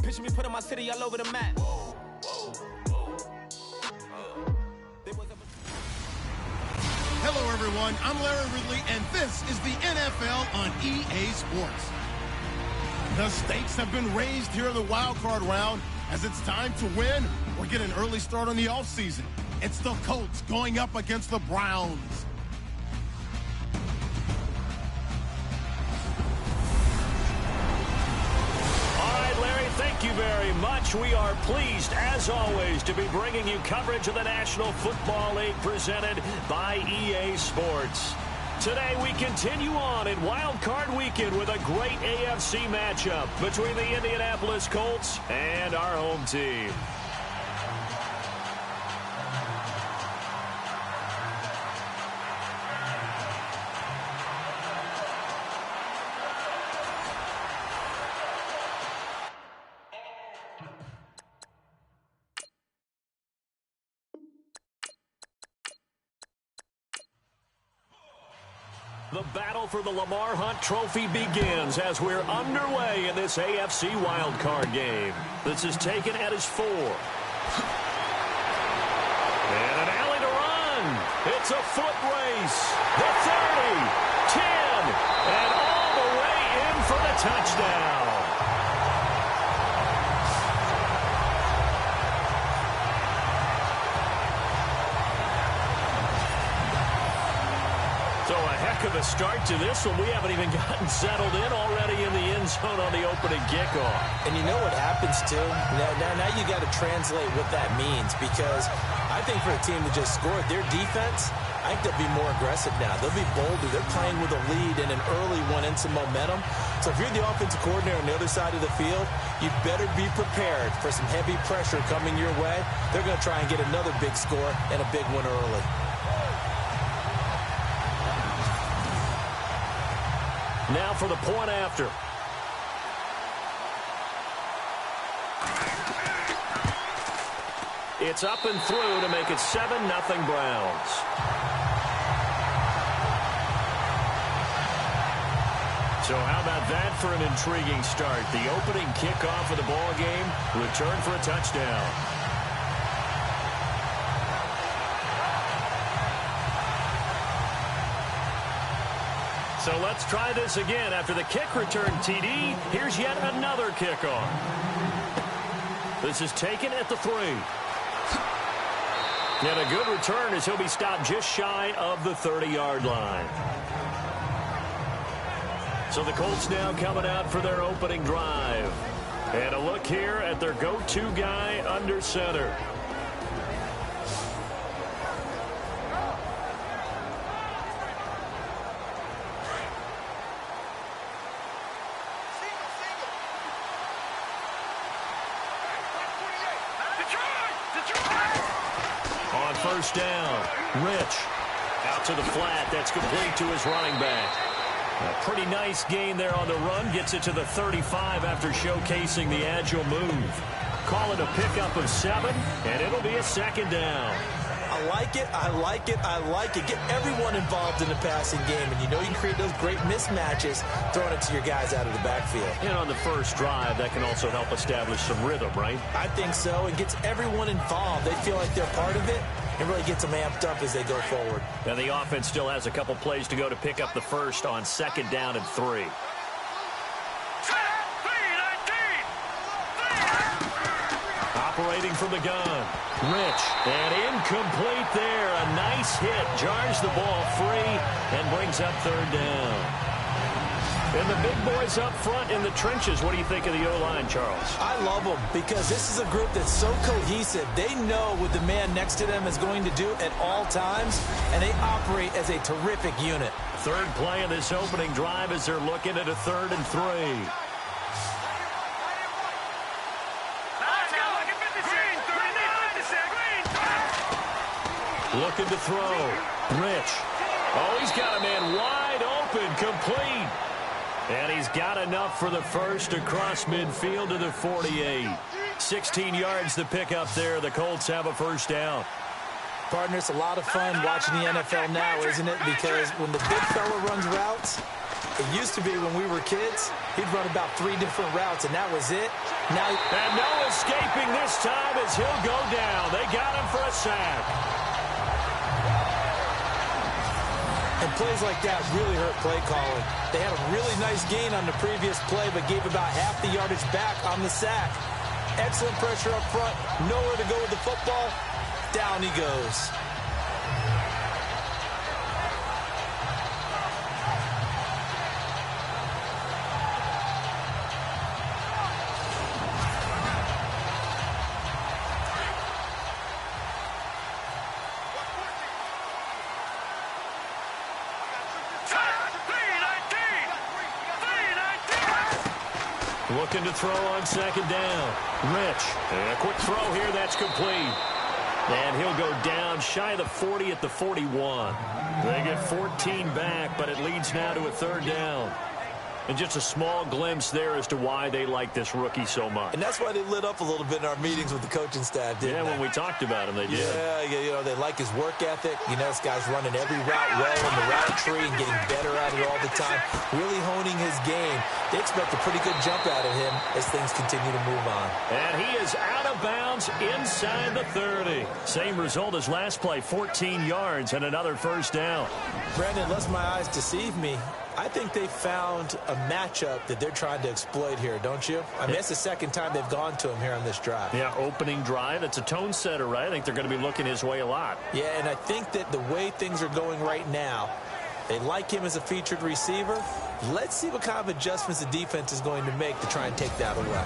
Picture me putting my city all over the map. Hello, everyone. I'm Larry Ridley, and this is the NFL on EA Sports. The stakes have been raised here in the wildcard round as it's time to win or get an early start on the offseason. It's the Colts going up against the Browns. Thank you very much. We are pleased, as always, to be bringing you coverage of the National Football League presented by EA Sports. Today, we continue on in Wild Card Weekend with a great AFC matchup between the Indianapolis Colts and our home team. The battle for the Lamar Hunt Trophy begins as we're underway in this AFC wildcard game. This is taken at his 4. And an alley to run. It's a foot race. The 30, 10, and all the way in for the touchdown. Of a start to this one. We haven't even gotten settled in already in the end zone on the opening kickoff. And you know what happens, too? Now you got to translate what that means, because I think for a team to just score their defense, I think they'll be more aggressive now. They'll be bolder. They're playing with a lead and an early one and some momentum. So if you're the offensive coordinator on the other side of the field, you better be prepared for some heavy pressure coming your way. They're going to try and get another big score and a big one early. Now for the point after. It's up and through to make it 7-0 Browns. So how about that for an intriguing start? The opening kickoff of the ball game, return for a touchdown. So let's try this again. After the kick return TD, here's yet another kickoff. This is taken at the 3. And a good return as he'll be stopped just shy of the 30-yard line. So the Colts now coming out for their opening drive. And a look here at their go-to guy under center. First down. Rich out to the flat. That's complete to his running back. A pretty nice gain there on the run. Gets it to the 35 after showcasing the agile move. Call it a pickup of 7, and it'll be a second down. I like it. I like it. I like it. Get everyone involved in the passing game, and you know you can create those great mismatches throwing it to your guys out of the backfield. And on the first drive, that can also help establish some rhythm, right? I think so. It gets everyone involved. They feel like they're part of it. It really gets them amped up as they go forward. And the offense still has a couple plays to go to pick up the first on 2nd down and 3. Operating from the gun. Rich. And incomplete there. A nice hit. Jars the ball free and brings up 3rd down. And the big boys up front in the trenches. What do you think of the O-line, Charles? I love them because this is a group that's so cohesive. They know what the man next to them is going to do at all times, and they operate as a terrific unit. 3rd play of this opening drive as they're looking at a 3rd and 3. Looking to throw. Rich. Oh, he's got a man wide open, complete. And he's got enough for the first across midfield to the 48. 16 yards to pick up there. The Colts have a first down. Partner, it's a lot of fun watching the NFL now, isn't it? Because when the big fella runs routes, it used to be when we were kids, he'd run about 3 different routes, and that was it. Now, and no escaping this time as he'll go down. They got him for a sack. And plays like that really hurt play calling. They had a really nice gain on the previous play, but gave about half the yardage back on the sack. Excellent pressure up front. Nowhere to go with the football. Down he goes. Looking to throw on second down. Rich. And a quick throw here. That's complete. And he'll go down shy of the 40 at the 41. They get 14 back, but it leads now to a third down. And just a small glimpse there as to why they like this rookie so much. And that's why they lit up a little bit in our meetings with the coaching staff, didn't they? When we talked about him, they did. Yeah, you know, they like his work ethic. You know, this guy's running every route well in the route tree and getting better at it all the time, really honing his game. They expect a pretty good jump out of him as things continue to move on. And he is out of bounds inside the 30. Same result as last play, 14 yards and another first down. Brandon, unless my eyes deceive me, I think they found a matchup that they're trying to exploit here, don't you? I mean, that's the second time they've gone to him here on this drive. Yeah, opening drive. It's a tone setter, right? I think they're going to be looking his way a lot. Yeah, and I think that the way things are going right now, they like him as a featured receiver. Let's see what kind of adjustments the defense is going to make to try and take that away.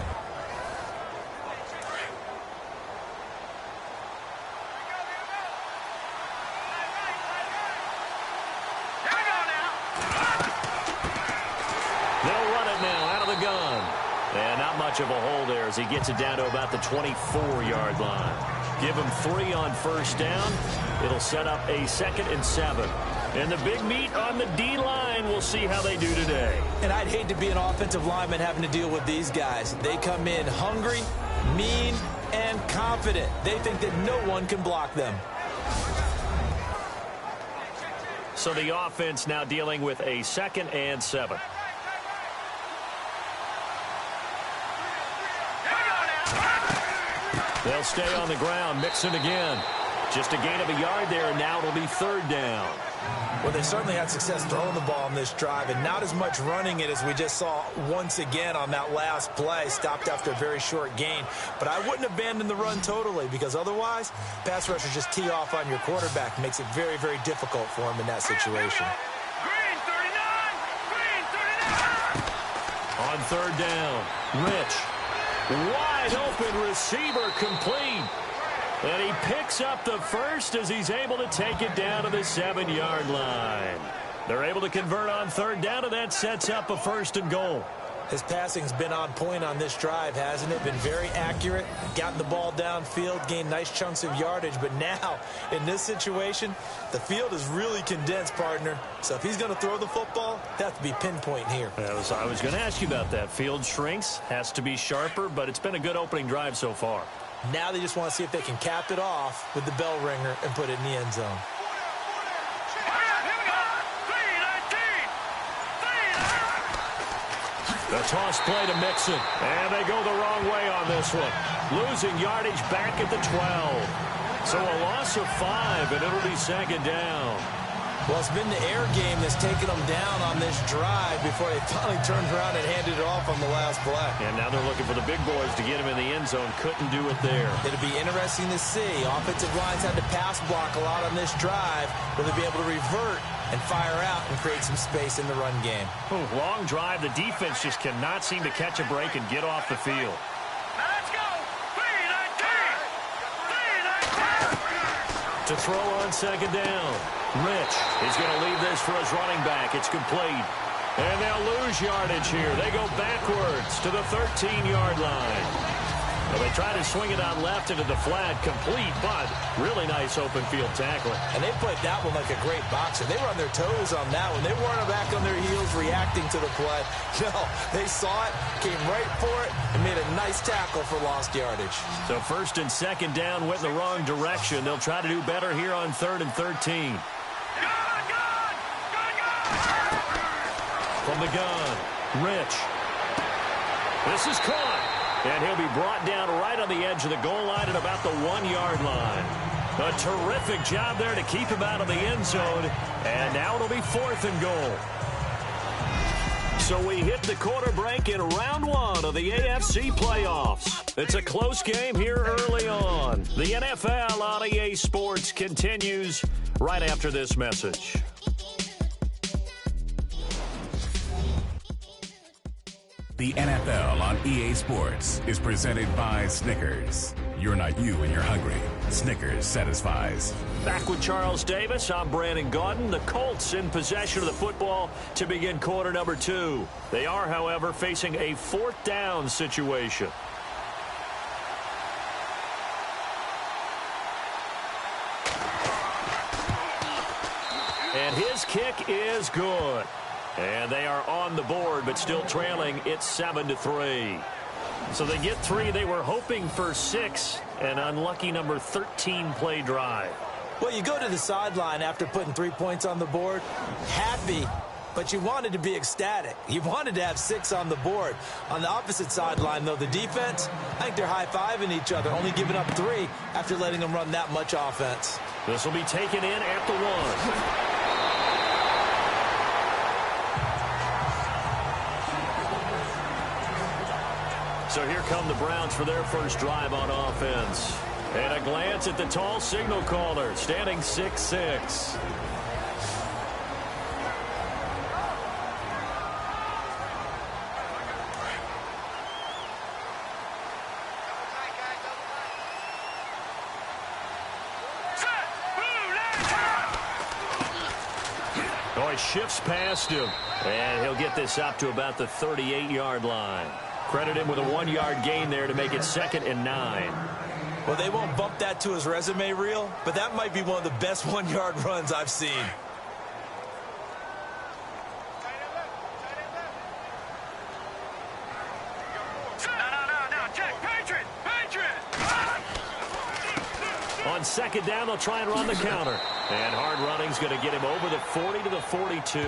And not much of a hole there as he gets it down to about the 24-yard line. Give him 3 on first down. It'll set up a 2nd and 7. And the big meat on the D-line. We'll see how they do today. And I'd hate to be an offensive lineman having to deal with these guys. They come in hungry, mean, and confident. They think that no one can block them. So the offense now dealing with a 2nd and 7. They'll stay on the ground. Mixon again. Just a gain of a yard there, and now it'll be 3rd down. Well, they certainly had success throwing the ball on this drive, and not as much running it as we just saw once again on that last play. Stopped after a very short gain. But I wouldn't abandon the run totally, because otherwise, pass rushers just tee off on your quarterback. Makes it very, very difficult for him in that situation. Green 39! On 3rd down, Rich. Wide open receiver complete. And he picks up the first as he's able to take it down to the 7-yard line. They're able to convert on 3rd down, and that sets up a 1st and goal. His passing's been on point on this drive, hasn't it? Been very accurate, gotten the ball downfield, gained nice chunks of yardage. But now, in this situation, the field is really condensed, partner. So if he's going to throw the football, it has to be pinpoint here. I was going to ask you about that. Field shrinks, has to be sharper, but it's been a good opening drive so far. Now they just want to see if they can cap it off with the bell ringer and put it in the end zone. The toss play to Mixon. And they go the wrong way on this one. Losing yardage back at the 12. So a loss of 5, and it'll be 2nd down. Well, it's been the air game that's taken them down on this drive before they finally turned around and handed it off on the last play. And now they're looking for the big boys to get him in the end zone. Couldn't do it there. It'll be interesting to see. Offensive lines had to pass block a lot on this drive. Will they be able to revert and fire out and create some space in the run game? Ooh, long drive. The defense just cannot seem to catch a break and get off the field. Let's go! 3-19! To throw on 2nd down. Rich is going to leave this for his running back. It's complete. And they'll lose yardage here. They go backwards to the 13-yard line. Well, they try to swing it out left into the flat, complete, but really nice open field tackling. And they played that one like a great boxer. They were on their toes on that one. They weren't back on their heels reacting to the play. No, they saw it, came right for it, and made a nice tackle for lost yardage. So 1st and 2nd down went in the wrong direction. They'll try to do better here on 3rd and 13. From the gun, Rich. This is caught. And he'll be brought down right on the edge of the goal line at about the 1-yard line. A terrific job there to keep him out of the end zone. And now it'll be 4th and goal. So we hit the quarter break in round 1 of the AFC playoffs. It's a close game here early on. The NFL on EA Sports continues right after this message. The NFL on EA Sports is presented by Snickers. You're not you when you're hungry. Snickers satisfies. Back with Charles Davis, I'm Brandon Gaudin. The Colts in possession of the football to begin quarter number 2. They are, however, facing a 4th down situation. And his kick is good. And they are on the board, but still trailing. It's 7-3. So they get 3. They were hoping for 6. An unlucky number 13 play drive. Well, you go to the sideline after putting 3 points on the board, happy, but you wanted to be ecstatic. You wanted to have 6 on the board. On the opposite sideline, though, the defense, I think they're high-fiving each other, only giving up 3 after letting them run that much offense. This will be taken in at the 1. So here come the Browns for their first drive on offense. And a glance at the tall signal caller, standing 6'6". Oh, he shifts past him. And he'll get this up to about the 38-yard line. Credit him with a 1-yard gain there to make it 2nd and 9. Well, they won't bump that to his resume reel, but that might be one of the best 1-yard runs I've seen. On 2nd down, they'll try and run the counter. And hard running's going to get him over the 40 to the 42.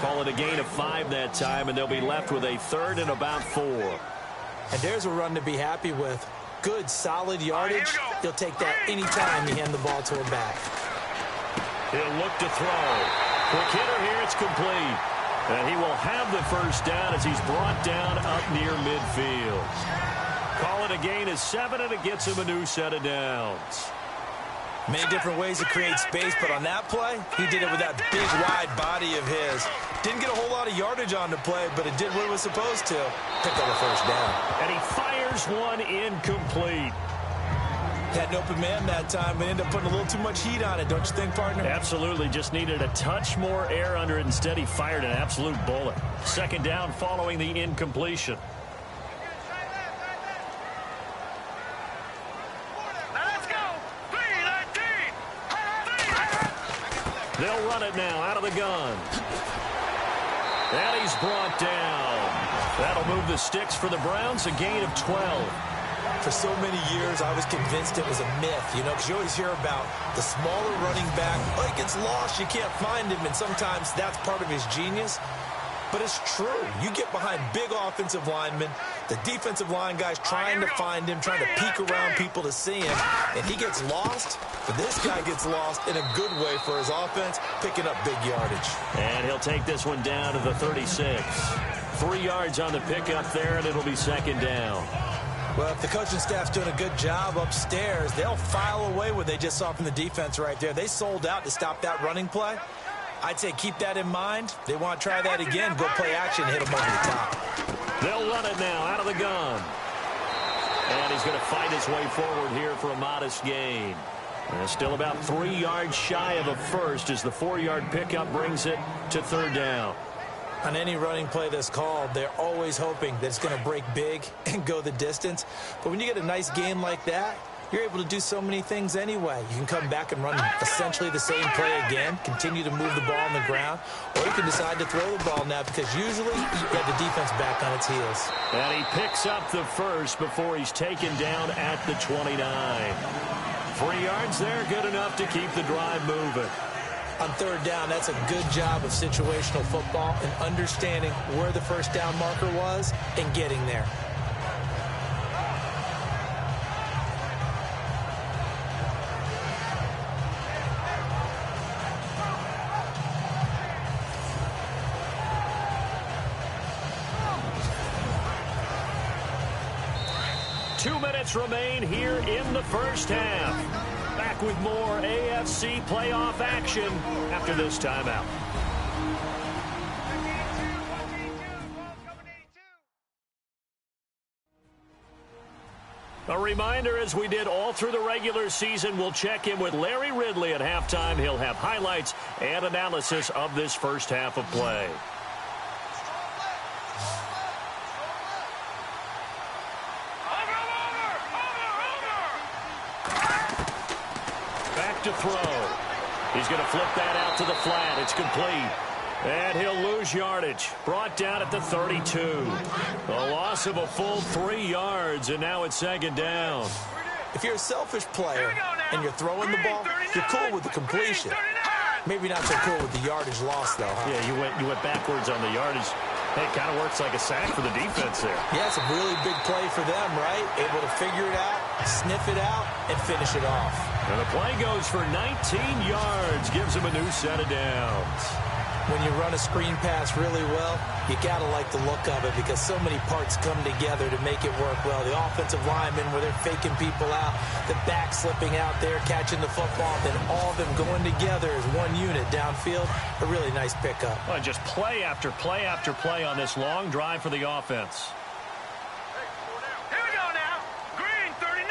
Call it a gain of 5 that time, and they'll be left with a 3rd and about 4. And there's a run to be happy with. Good, solid yardage. He'll take that anytime you hand the ball to him back. He'll look to throw. Quick hitter here, it's complete. And he will have the first down as he's brought down up near midfield. Call it a gain of 7, and it gets him a new set of downs. Many different ways to create space, but on that play, he did it with that big, wide body of his. Didn't get a whole lot of yardage on the play, but it did what it was supposed to. Picked up a first down. And he fires one incomplete. Had an open man that time, but ended up putting a little too much heat on it, don't you think, partner? Absolutely. Just needed a touch more air under it. Instead, he fired an absolute bullet. 2nd down following the incompletion. They'll run it now out of the gun. And he's brought down. That'll move the sticks for the Browns, a gain of 12. For so many years, I was convinced it was a myth, you know, because you always hear about the smaller running back. Oh, he gets lost, you can't find him, and sometimes that's part of his genius. But it's true. You get behind big offensive linemen, the defensive line guys trying to find him, trying to peek around people to see him, and he gets lost. But this guy gets lost in a good way for his offense, picking up big yardage. And he'll take this one down to the 36. 3 yards on the pickup there, and it'll be 2nd down. Well, if the coaching staff's doing a good job upstairs, they'll file away what they just saw from the defense right there. They sold out to stop that running play. I'd say keep that in mind. They want to try that again. Go play action, hit them over the top. They'll run it now out of the gun. And he's going to fight his way forward here for a modest gain. And still about 3 yards shy of a first as the 4-yard pickup brings it to 3rd down. On any running play that's called, they're always hoping that it's going to break big and go the distance. But when you get a nice game like that, you're able to do so many things anyway. You can come back and run essentially the same play again, continue to move the ball on the ground, or you can decide to throw the ball now because usually you have the defense back on its heels. And he picks up the first before he's taken down at the 29. 3 yards there, good enough to keep the drive moving. On 3rd down, that's a good job of situational football and understanding where the first down marker was and getting there. 2 minutes remain here in the first half. Back with more AFC playoff action after this timeout. A reminder, as we did all through the regular season, we'll check in with Larry Ridley at halftime. He'll have highlights and analysis of this first half of play. Back to throw. He's going to flip that out to the flat. It's complete. And he'll lose yardage. Brought down at the 32. A loss of a full 3 yards, and now it's second down. If you're a selfish player and you're throwing the ball, you're cool with the completion. Maybe not so cool with the yardage loss, though, huh? Yeah, you went backwards on the yardage. Hey, it kind of works like a sack for the defense there. Yeah, it's a really big play for them, right? Able to figure it out, sniff it out, and finish it off. And the play goes for 19 yards. Gives him a new set of downs. When you run a screen pass really well, you got to like the look of it because so many parts come together to make it work well. The offensive linemen, where they're faking people out, the back slipping out there, catching the football, then all of them going together as one unit downfield. A really nice pickup. Well, just play after play after play on this long drive for the offense. Here we go now. Green, 39.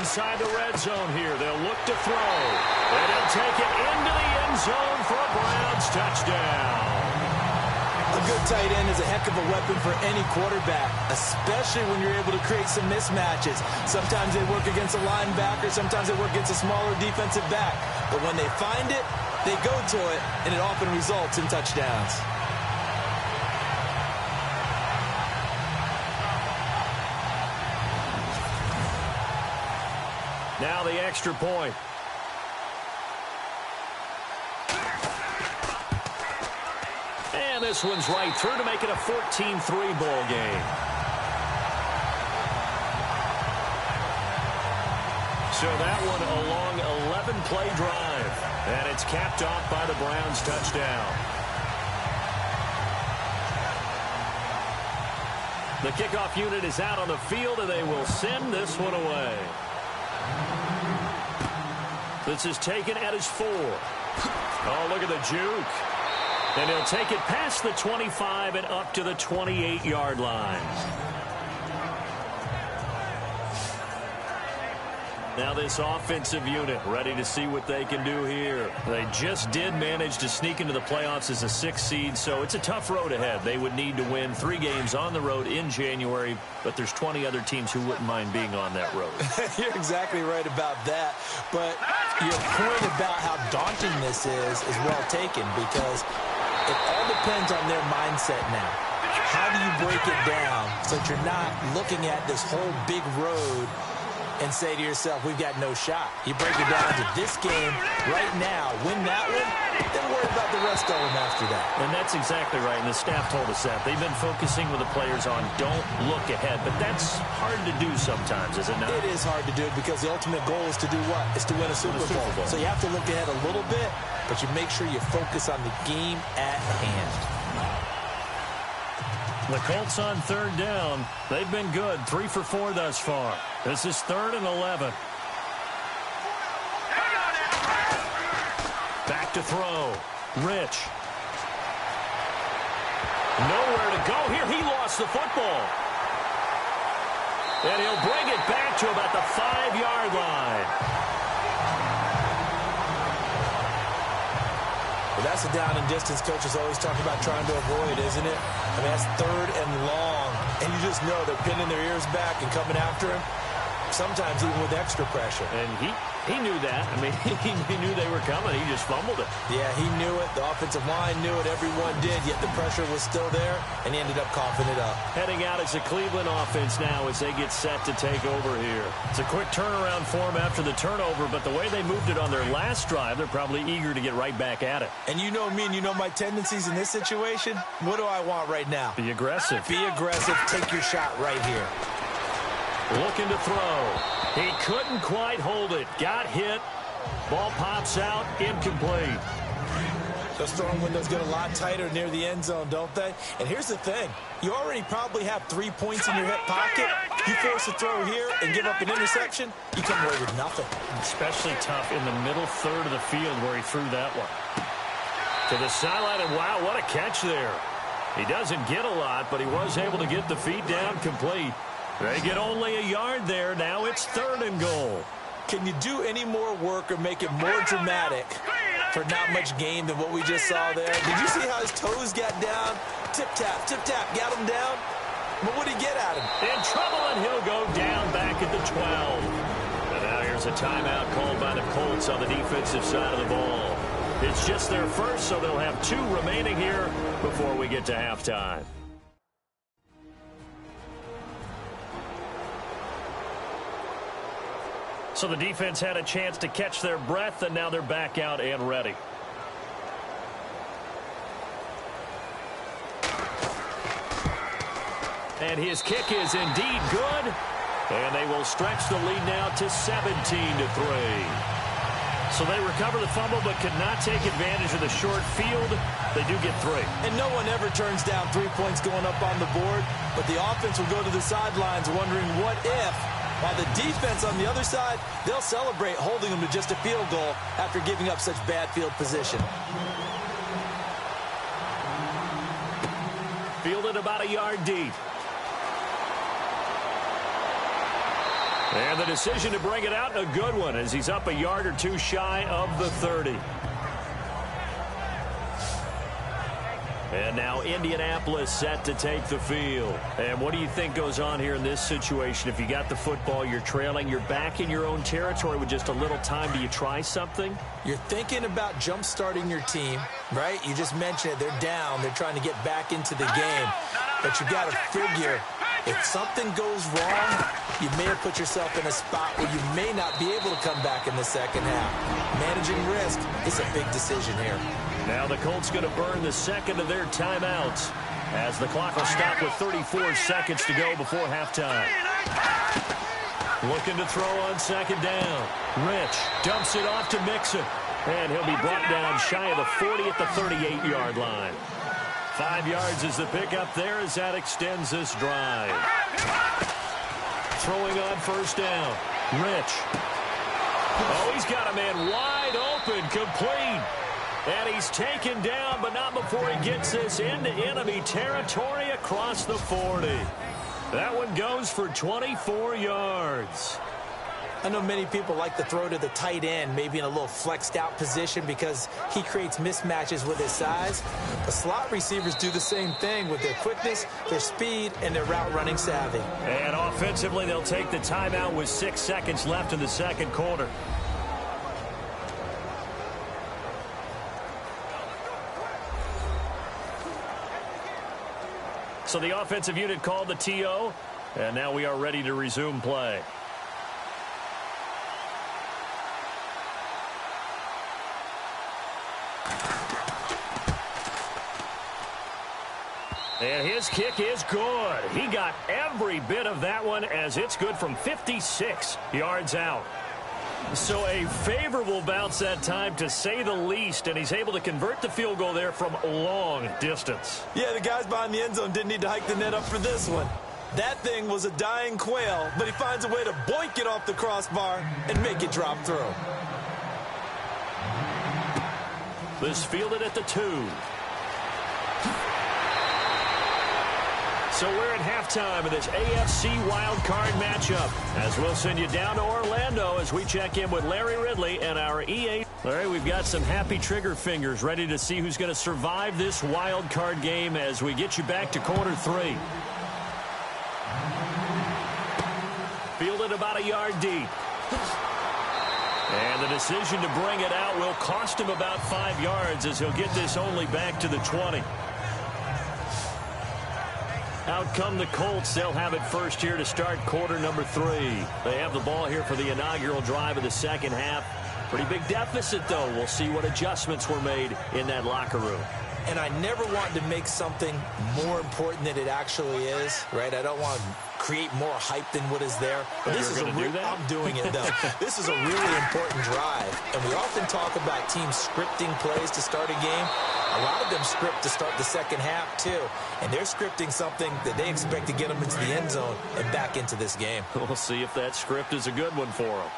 Inside the red zone here. They'll look to throw. And he'll take it into the end zone for a Browns touchdown. A good tight end is a heck of a weapon for any quarterback, especially when you're able to create some mismatches. Sometimes they work against a linebacker. Sometimes they work against a smaller defensive back. But when they find it, they go to it, and it often results in touchdowns. Now the extra point. And this one's right through to make it a 14-3 ball game. So that one a long 11-play drive. And it's capped off by the Browns touchdown. The kickoff unit is out on the field, and they will send this one away. This is taken at his 4. Oh, look at the juke. And he'll take it past the 25 and up to the 28-yard line. Now this offensive unit ready to see what they can do here. They just did manage to sneak into the playoffs as a 6th seed, so it's a tough road ahead. They would need to win 3 games on the road in January, but there's 20 other teams who wouldn't mind being on that road. You're exactly right about that, but your point about how daunting this is well taken because it all depends on their mindset now. How do you break it down so that you're not looking at this whole big road and say to yourself, we've got no shot? You break it down to this game right now, win that one, then worry about the rest of them after that. And that's exactly right, and the staff told us that. They've been focusing with the players on don't look ahead, but that's hard to do sometimes, is it not? It is hard to do because the ultimate goal is to do what? It's to win a Super Bowl. So you have to look ahead a little bit, but you make sure you focus on the game at hand. The Colts on 3rd down. They've been good, 3 for 4 thus far. This is 3rd and 11. Back to throw. Rich. Nowhere to go here. He lost the football. And he'll bring it back to about the 5-yard line. Well, that's a down and distance coaches always talk about trying to avoid, isn't it? I mean, that's 3rd and long. And you just know they're pinning their ears back and coming after him, sometimes even with extra pressure. And he knew that. I mean, he knew they were coming. He just fumbled it. Yeah, he knew it. The offensive line knew it. Everyone did, yet the pressure was still there, and he ended up coughing it up. Heading out as the Cleveland offense now as they get set to take over here. It's a quick turnaround for them after the turnover, but the way they moved it on their last drive, they're probably eager to get right back at it. And you know me, and you know my tendencies in this situation. What do I want right now? Be aggressive. Be aggressive. Take your shot right here. Looking to throw. He couldn't quite hold it. Got hit. Ball pops out. Incomplete. Those throwing windows get a lot tighter near the end zone, don't they? And here's the thing. You already probably have 3 points in your hip pocket. You force a throw here and give up an interception, you come away with nothing. Especially tough in the middle third of the field where he threw that one. To the sideline, and wow, what a catch there. He doesn't get a lot, but he was able to get the feet down complete. They get only a yard there. Now it's 3rd and goal. Can you do any more work or make it more dramatic for not much gain than what we just saw there? Did you see how his toes got down? Tip-tap, got him down. But what did he get at him? In trouble, and he'll go down back at the 12. And now here's a timeout called by the Colts on the defensive side of the ball. It's just their first, so they'll have 2 remaining here before we get to halftime. So the defense had a chance to catch their breath, and now they're back out and ready. And his kick is indeed good. And they will stretch the lead now to 17-3. So they recover the fumble but could not take advantage of the short field. They do get 3. And no one ever turns down 3 points going up on the board. But the offense will go to the sidelines wondering what if. While the defense on the other side, they'll celebrate holding them to just a field goal after giving up such bad field position. Fielded about a yard deep. And the decision to bring it out, a good one, as he's up a yard or 2 shy of the 30. And now Indianapolis set to take the field. And what do you think goes on here in this situation? If you got the football, you're trailing, you're back in your own territory with just a little time. Do you try something? You're thinking about jump-starting your team, right? You just mentioned it. They're down. They're trying to get back into the game. But you got to figure, if something goes wrong, you may have put yourself in a spot where you may not be able to come back in the second half. Managing risk is a big decision here. Now the Colts going to burn the second of their timeouts as the clock will stop with 34 seconds to go before halftime. Looking to throw on second down. Rich dumps it off to Mixon. And he'll be brought down shy of the 40 at the 38-yard line. 5 yards is the pickup there as that extends this drive. Throwing on first down. Rich. Oh, he's got a man wide open, complete. And he's taken down, but not before he gets this into enemy territory across the 40. That one goes for 24 yards. I know many people like to throw to the tight end, maybe in a little flexed out position because he creates mismatches with his size. The slot receivers do the same thing with their quickness, their speed, and their route running savvy. And offensively, they'll take the timeout with 6 seconds left in the second quarter. So the offensive unit called the TO, and now we are ready to resume play. And his kick is good. He got every bit of that one as it's good from 56 yards out. So a favorable bounce that time, to say the least, and he's able to convert the field goal there from long distance. Yeah, the guys behind the end zone didn't need to hike the net up for this one. That thing was a dying quail, but he finds a way to boink it off the crossbar and make it drop through. This fielded at the 2. So we're at halftime of this AFC Wildcard matchup, as we'll send you down to Orlando as we check in with Larry Ridley and our EA. All right, we've got some happy trigger fingers ready to see who's going to survive this Wildcard game as we get you back to quarter 3. Fielded about a yard deep. And the decision to bring it out will cost him about 5 yards as he'll get this only back to the 20. Out come the Colts. They'll have it first here to start quarter number 3. They have the ball here for the inaugural drive of the second half. Pretty big deficit, though. We'll see what adjustments were made in that locker room. And I never want to make something more important than it actually is, right? I don't want create more hype than what is there. But this is I'm doing it, though. This is a really important drive, and we often talk about teams scripting plays to start a game. A lot of them script to start the second half, too, and they're scripting something that they expect to get them into the end zone and back into this game. We'll see if that script is a good one for them.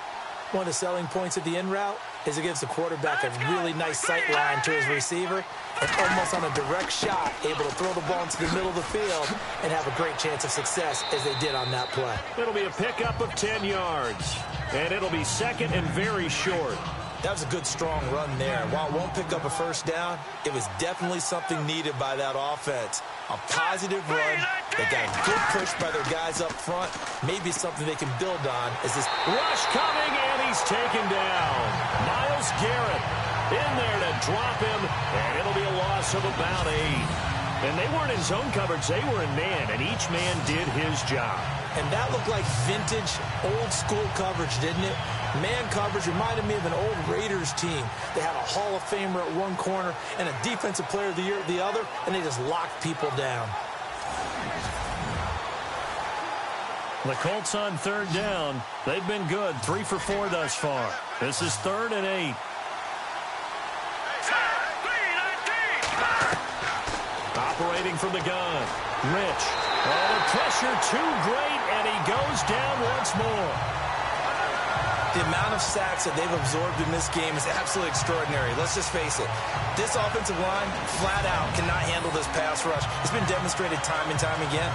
One of the selling points of the in route is it gives the quarterback a really nice sight line to his receiver and almost on a direct shot able to throw the ball into the middle of the field and have a great chance of success as they did on that play. It'll be a pickup of 10 yards, and it'll be second and very short. That was a good, strong run there. While it won't pick up a first down, it was definitely something needed by that offense. A positive run. They got a good push by their guys up front. Maybe something they can build on as this rush coming, and he's taken down. Myles Garrett in there to drop him, and it'll be a loss of about 8. And they weren't in zone coverage. They were in man, and each man did his job. And that looked like vintage, old-school coverage, didn't it? Man coverage reminded me of an old Raiders team. They had a Hall of Famer at one corner and a Defensive Player of the Year at the other, and they just locked people down. The Colts on third down. They've been good, 3 for 4 thus far. This is 3rd and 8. Operating from the gun. Rich. Oh, the pressure too great, and he goes down once more. The amount of sacks that they've absorbed in this game is absolutely extraordinary. Let's just face it. This offensive line, flat out, cannot handle this pass rush. It's been demonstrated time and time again.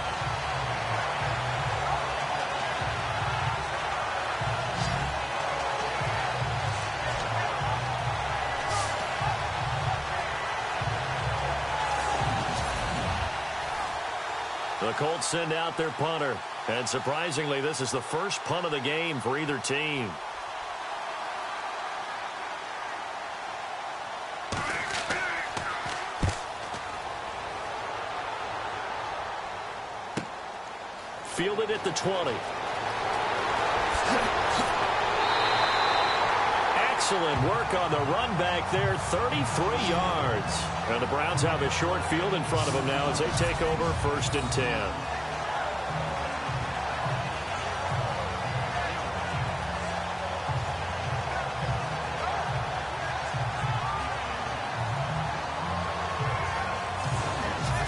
The Colts send out their punter. And surprisingly, this is the first punt of the game for either team. Fielded at the 20. Excellent work on the run back there, 33 yards. And the Browns have a short field in front of them now as they take over 1st and 10.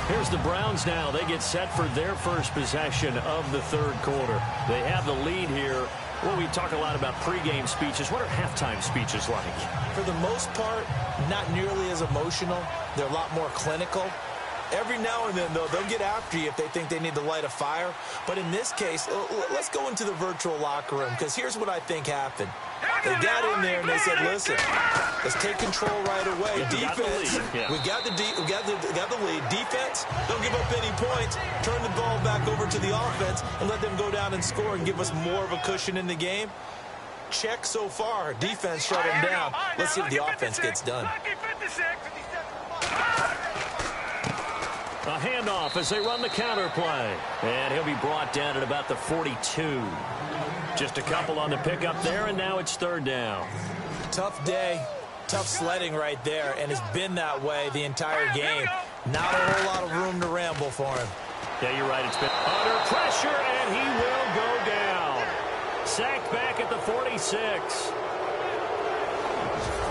Here's the Browns now. They get set for their first possession of the 3rd quarter. They have the lead here. Well, we talk a lot about pregame speeches. What are halftime speeches like? For the most part, not nearly as emotional. They're a lot more clinical. Every now and then, though, they'll get after you if they think they need to light a fire. But in this case, let's go into the virtual locker room, because here's what I think happened. They got in there and they said, listen, let's take control right away. Defense, we got the lead. Defense, don't give up any points. Turn the ball back over to the offense and let them go down and score and give us more of a cushion in the game. Check so far. Defense shut them down. Let's see if the offense gets done. A handoff as they run the counter play. And he'll be brought down at about the 42. Just a couple on the pickup there, and now it's 3rd down. Tough day, tough sledding right there, and it's been that way the entire game. Not a whole lot of room to ramble for him. Yeah, you're right. It's been under pressure, and he will go down. Sacked back at the 46.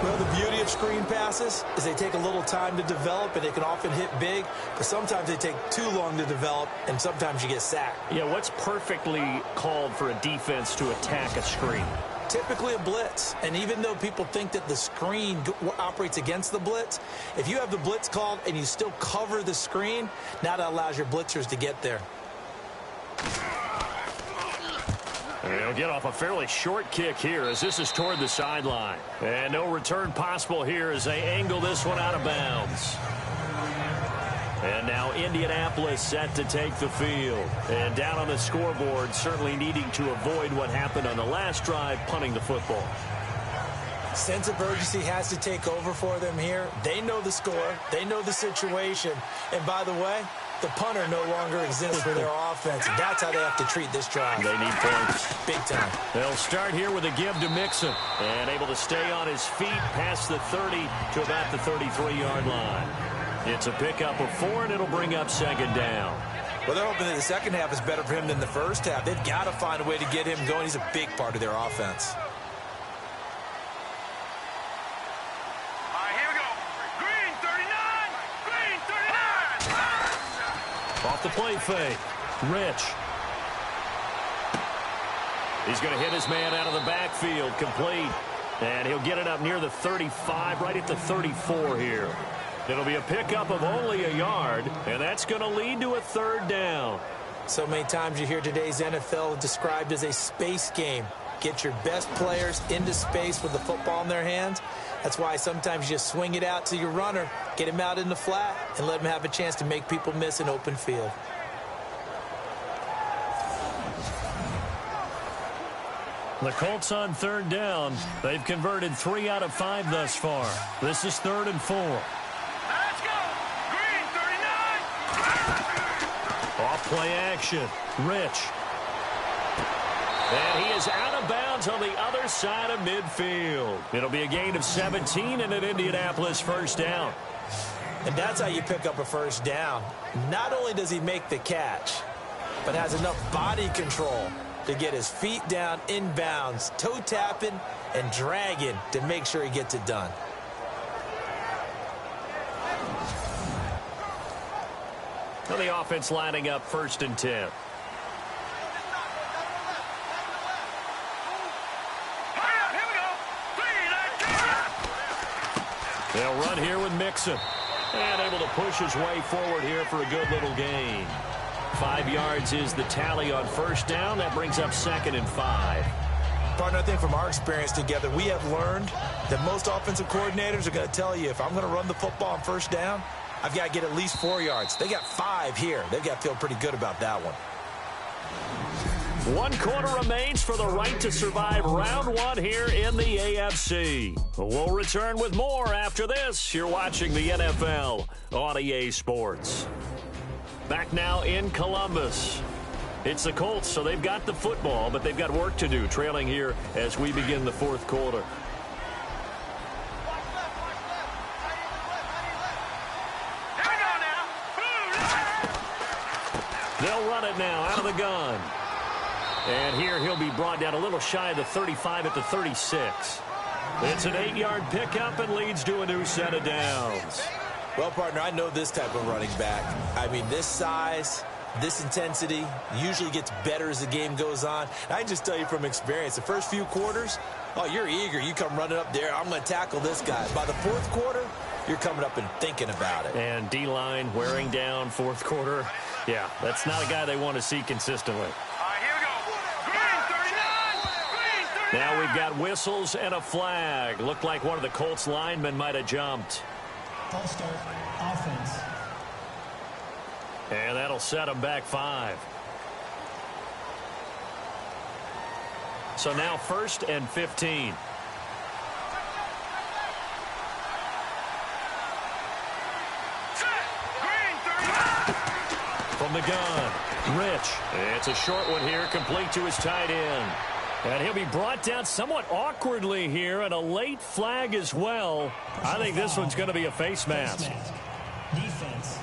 Well, the beauty of screen passes is they take a little time to develop, and they can often hit big, but sometimes they take too long to develop, and sometimes you get sacked. Yeah, what's perfectly called for a defense to attack a screen? Typically a blitz, and even though people think that the screen operates against the blitz, if you have the blitz called and you still cover the screen, now that allows your blitzers to get there. And they'll get off a fairly short kick here as this is toward the sideline. And no return possible here as they angle this one out of bounds. And now Indianapolis set to take the field. And down on the scoreboard, certainly needing to avoid what happened on the last drive, punting the football. Sense of urgency has to take over for them here. They know the score. They know the situation. And by the way, the punter no longer exists for their offense. And that's how they have to treat this drive. They need points. Big time. They'll start here with a give to Mixon. And able to stay on his feet past the 30 to about the 33-yard line. It's a pickup of 4, and it'll bring up 2nd down. Well, they're hoping that the second half is better for him than the first half. They've got to find a way to get him going. He's a big part of their offense. All right, here we go. Green 39. Green 39. Off the play fake. Rich. He's going to hit his man out of the backfield. Complete. And he'll get it up near the 35, right at the 34 here. It'll be a pickup of only a yard, and that's going to lead to a third down. So many times you hear today's NFL described as a space game. Get your best players into space with the football in their hands. That's why sometimes you just swing it out to your runner, get him out in the flat, and let him have a chance to make people miss an open field. The Colts on third down. They've converted 3 out of 5 thus far. This is 3rd and 4. Let's go. Green 39. Off play action. Rich. And he is out of bounds on the other side of midfield. It'll be a gain of 17 and an Indianapolis first down. And that's how you pick up a first down. Not only does he make the catch, but has enough body control to get his feet down inbounds, toe tapping and dragging to make sure he gets it done. Well, the offense lining up 1st and 10. They'll run here with Mixon. And able to push his way forward here for a good little gain. 5 yards is the tally on first down. That brings up 2nd and 5. Partner, I think from our experience together, we have learned that most offensive coordinators are going to tell you, if I'm going to run the football on first down, I've got to get at least 4 yards. They got 5 here. They've got to feel pretty good about that one. 1 quarter remains for the right to survive round 1 here in the AFC. We'll return with more after this. You're watching the NFL on EA Sports. Back now in Columbus. It's the Colts, so they've got the football, but they've got work to do, trailing here as we begin the 4th quarter. They'll run it now out of the gun. And here he'll be brought down a little shy of the 35 at the 36. It's an 8-yard pickup and leads to a new set of downs. Well, partner, I know this type of running back. I mean, this size, this intensity usually gets better as the game goes on. I can just tell you from experience, the first few quarters, oh, you're eager. You come running up there, I'm going to tackle this guy. By the 4th quarter, you're coming up and thinking about it. And D-line wearing down 4th quarter. Yeah, that's not a guy they want to see consistently. All right, here we go. Green 39. Green 39. Now we've got whistles and a flag. Looked like one of the Colts linemen might have jumped. False start, offense. And that'll set them back 5. So now 1st and 15. From the gun, Rich. It's a short one here, complete to his tight end. And he'll be brought down somewhat awkwardly here, and a late flag as well. I think this one's going to be a face mask. Defense.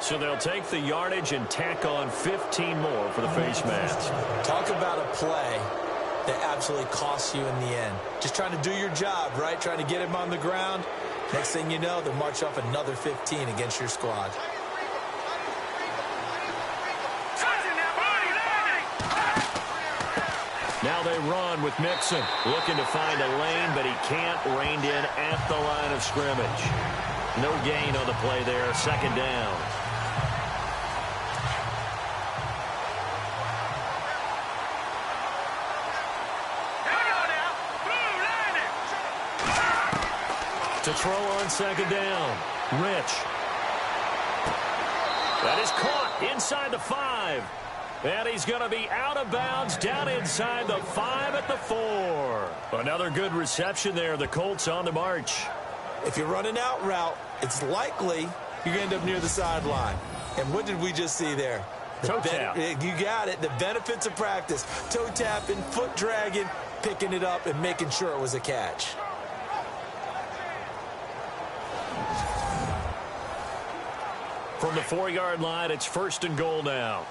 So they'll take the yardage and tack on 15 more for the face mask. Talk about a play that absolutely costs you in the end. Just trying to do your job, right? Trying to get him on the ground. Next thing you know, they'll march off another 15 against your squad. Now they run with Mixon, looking to find a lane, but he can't, reined in at the line of scrimmage. No gain on the play there, 2nd down. To throw on 2nd down, Rich. That is caught inside the 5. And he's going to be out of bounds down inside the 5 at the 4. Another good reception there. The Colts on the march. If you run an out route, it's likely you're going to end up near the sideline. And what did we just see there? Toe tap. You got it. The benefits of practice. Toe tapping, foot dragging, picking it up, and making sure it was a catch. From the 4-yard line, it's 1st and goal now.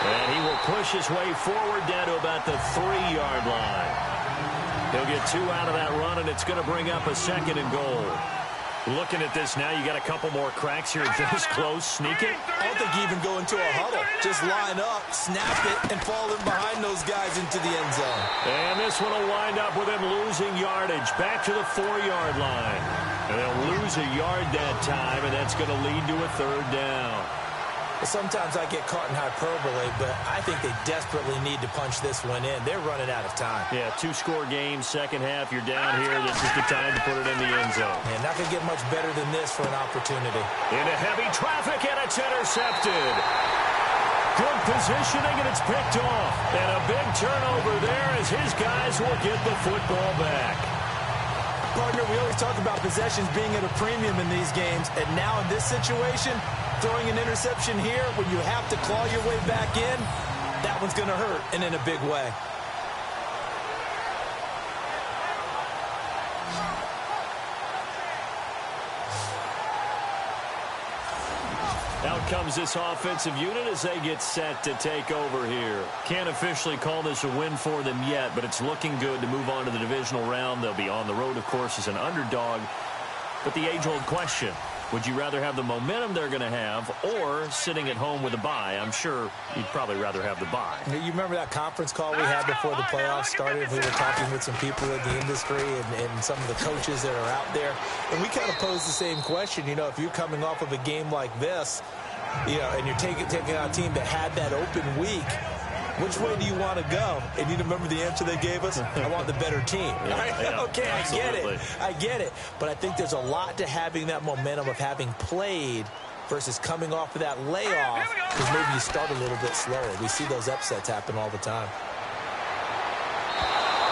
And he will push his way forward down to about the 3-yard line. He'll get 2 out of that run, and it's going to bring up a 2nd and goal. Looking at this now, you got a couple more cracks here. This close, sneak it. I don't think you even go into a huddle. Just line up, snap it, and fall in behind those guys into the end zone. And this one will wind up with him losing yardage back to the 4-yard line. And they'll lose a yard that time, and that's going to lead to a 3rd down. Sometimes I get caught in hyperbole, but I think they desperately need to punch this one in. They're running out of time. Yeah, 2-score game, second half. You're down here. This is the time to put it in the end zone. And not going to get much better than this for an opportunity. Into heavy traffic, and it's intercepted. Good positioning, and it's picked off. And a big turnover there as his guys will get the football back. Partner, we always talk about possessions being at a premium in these games, and now in this situation, throwing an interception here when you have to claw your way back in, that one's going to hurt, and in a big way. Out comes this offensive unit as they get set to take over here. Can't officially call this a win for them yet, but it's looking good to move on to the divisional round. They'll be on the road, of course, as an underdog. But the age-old question, would you rather have the momentum they're going to have or sitting at home with a bye? I'm sure you'd probably rather have the bye. You remember that conference call we had before the playoffs started? We were talking with some people in the industry and some of the coaches that are out there. And we kind of posed the same question. You know, if you're coming off of a game like this, you know, and you're taking out a team that had that open week, which way do you want to go? And you remember the answer they gave us? I want the better team. Yeah, okay, absolutely. I get it. But I think there's a lot to having that momentum of having played versus coming off of that layoff, because maybe you start a little bit slower. We see those upsets happen all the time.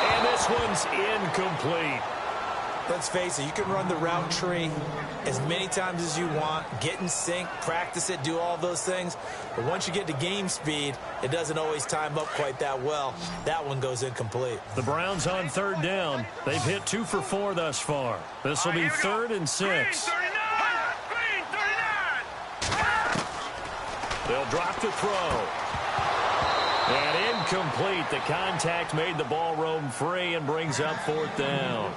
And this one's incomplete. Let's face it, you can run the route tree as many times as you want, get in sync, practice it, do all those things. But once you get to game speed, it doesn't always time up quite that well. That one goes incomplete. The Browns on 3rd down. They've hit 2 for 4 thus far. This will be 3rd and 6. They'll drop to throw. And incomplete. The contact made the ball roam free and brings up 4th down.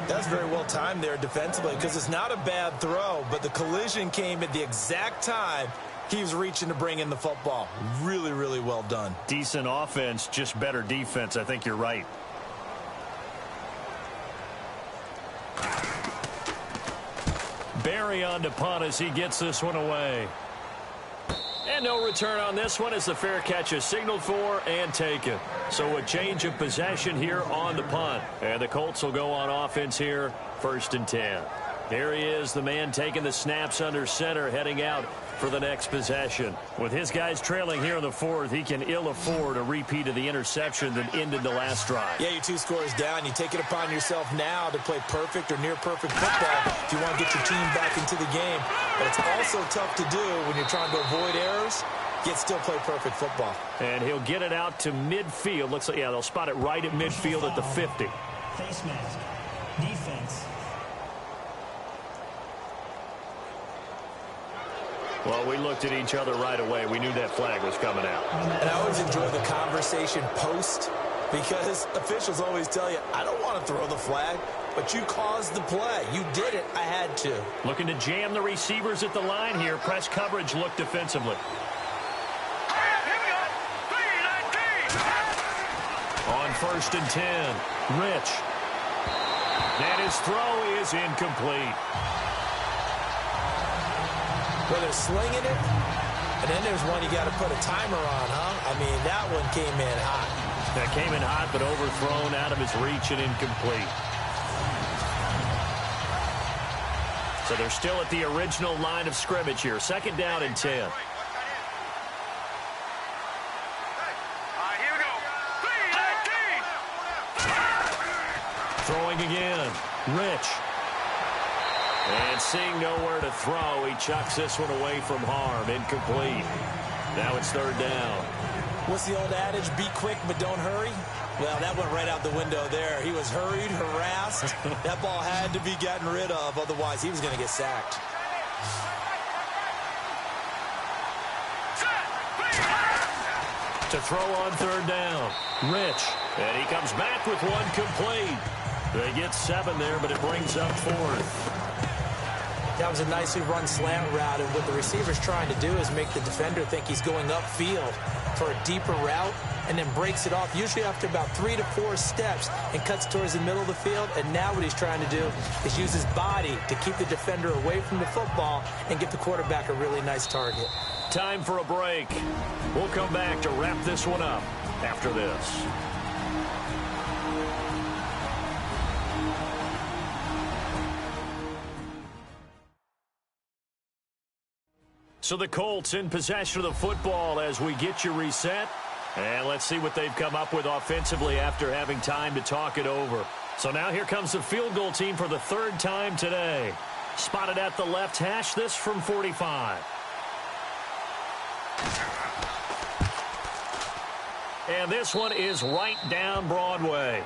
That's very well timed there defensively, because it's not a bad throw, but the collision came at the exact time he was reaching to bring in the football. Really, really well done. Decent offense, just better defense. I think you're right. Barry on to punt as he gets this one away. And no return on this one as the fair catch is signaled for and taken. So a change of possession here on the punt. And the Colts will go on offense here, 1st and 10. Here he is, the man taking the snaps under center, heading out for the next possession. With his guys trailing here in the 4th, he can ill afford a repeat of the interception that ended the last drive. Yeah, you're 2 scores down. You take it upon yourself now to play perfect or near perfect football if you want to get your team back into the game. But it's also tough to do when you're trying to avoid errors, yet still play perfect football. And he'll get it out to midfield. Looks like, yeah, they'll spot it right at midfield at the 50. Face mask. Defense. Well, we looked at each other right away. We knew that flag was coming out. And I always enjoy the conversation post, because officials always tell you, I don't want to throw the flag, but you caused the play. You did it. I had to. Looking to jam the receivers at the line here. Press coverage look defensively. On 1st and 10, Rich. And his throw is incomplete. Well, they're slinging it, and then there's one you got to put a timer on, huh? I mean, that one came in hot. That came in hot, but overthrown out of his reach and incomplete. So they're still at the original line of scrimmage here. 2nd down and 10. Throwing again. Rich. And seeing nowhere to throw, he chucks this one away from harm. Incomplete. Now it's 3rd down. What's the old adage? Be quick, but don't hurry. Well, that went right out the window there. He was hurried, harassed. That ball had to be gotten rid of. Otherwise, he was going to get sacked. To throw on third down. Rich. And he comes back with one complete. They get 7 there, but it brings up 4th. That was a nicely run slant route, and what the receiver's trying to do is make the defender think he's going upfield for a deeper route, and then breaks it off, usually after about 3 to 4 steps, and cuts towards the middle of the field. And now what he's trying to do is use his body to keep the defender away from the football and give the quarterback a really nice target. Time for a break. We'll come back to wrap this one up after this. So the Colts in possession of the football as we get you reset. And let's see what they've come up with offensively after having time to talk it over. So now here comes the field goal team for the 3rd time today. Spotted at the left hash, this from 45. And this one is right down Broadway.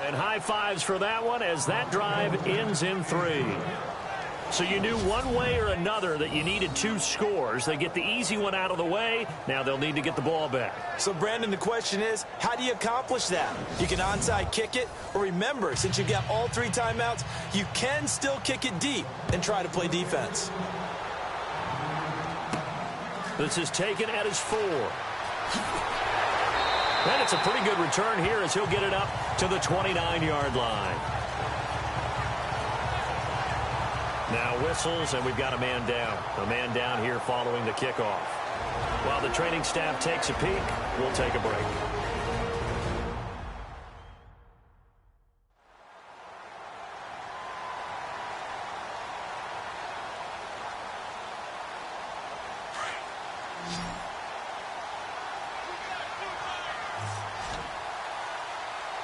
And high fives for that one as that drive ends in 3. So you knew one way or another that you needed 2 scores. They get the easy one out of the way. Now they'll need to get the ball back. So, Brandon, the question is, how do you accomplish that? You can onside kick it, or remember, since you've got all 3 timeouts, you can still kick it deep and try to play defense. This is taken at his 4. And it's a pretty good return here as he'll get it up to the 29-yard line. Now whistles, and we've got a man down. A man down here following the kickoff. While the training staff takes a peek, we'll take a break.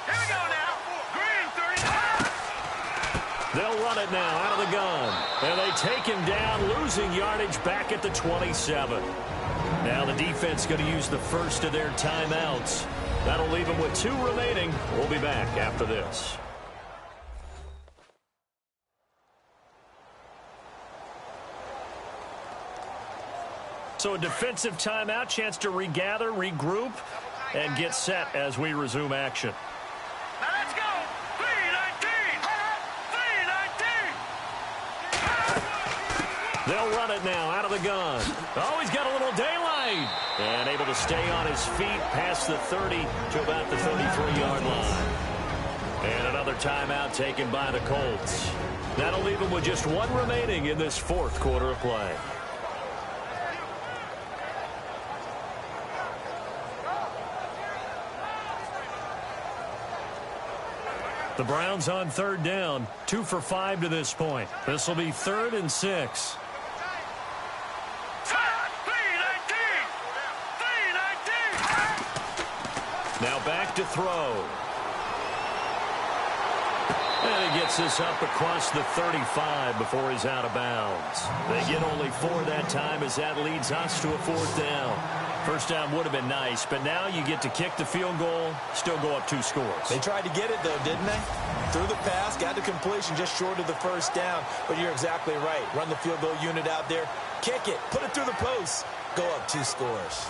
Here we go now. Green 39. They'll run it now out of the gun. And they take him down, losing yardage back at the 27. Now the defense going to use the first of their timeouts. That'll leave them with 2 remaining. We'll be back after this. So a defensive timeout, chance to regather, regroup, and get set as we resume action. Now let's go. 3-19. They'll run it now out of the gun. Oh, he's got a little daylight. And able to stay on his feet past the 30 to about the 33-yard line. And another timeout taken by the Colts. That'll leave them with just 1 remaining in this 4th quarter of play. The Browns on 3rd down, 2 for 5 to this point. This will be 3rd and 6. Now back to throw. And he gets this up across the 35 before he's out of bounds. They get only 4 that time as that leads us to a 4th down. First down would have been nice, but now you get to kick the field goal, still go up 2 scores. They tried to get it, though, didn't they? Threw the pass, got the completion just short of the first down. But you're exactly right. Run the field goal unit out there, kick it, put it through the post, go up 2 scores.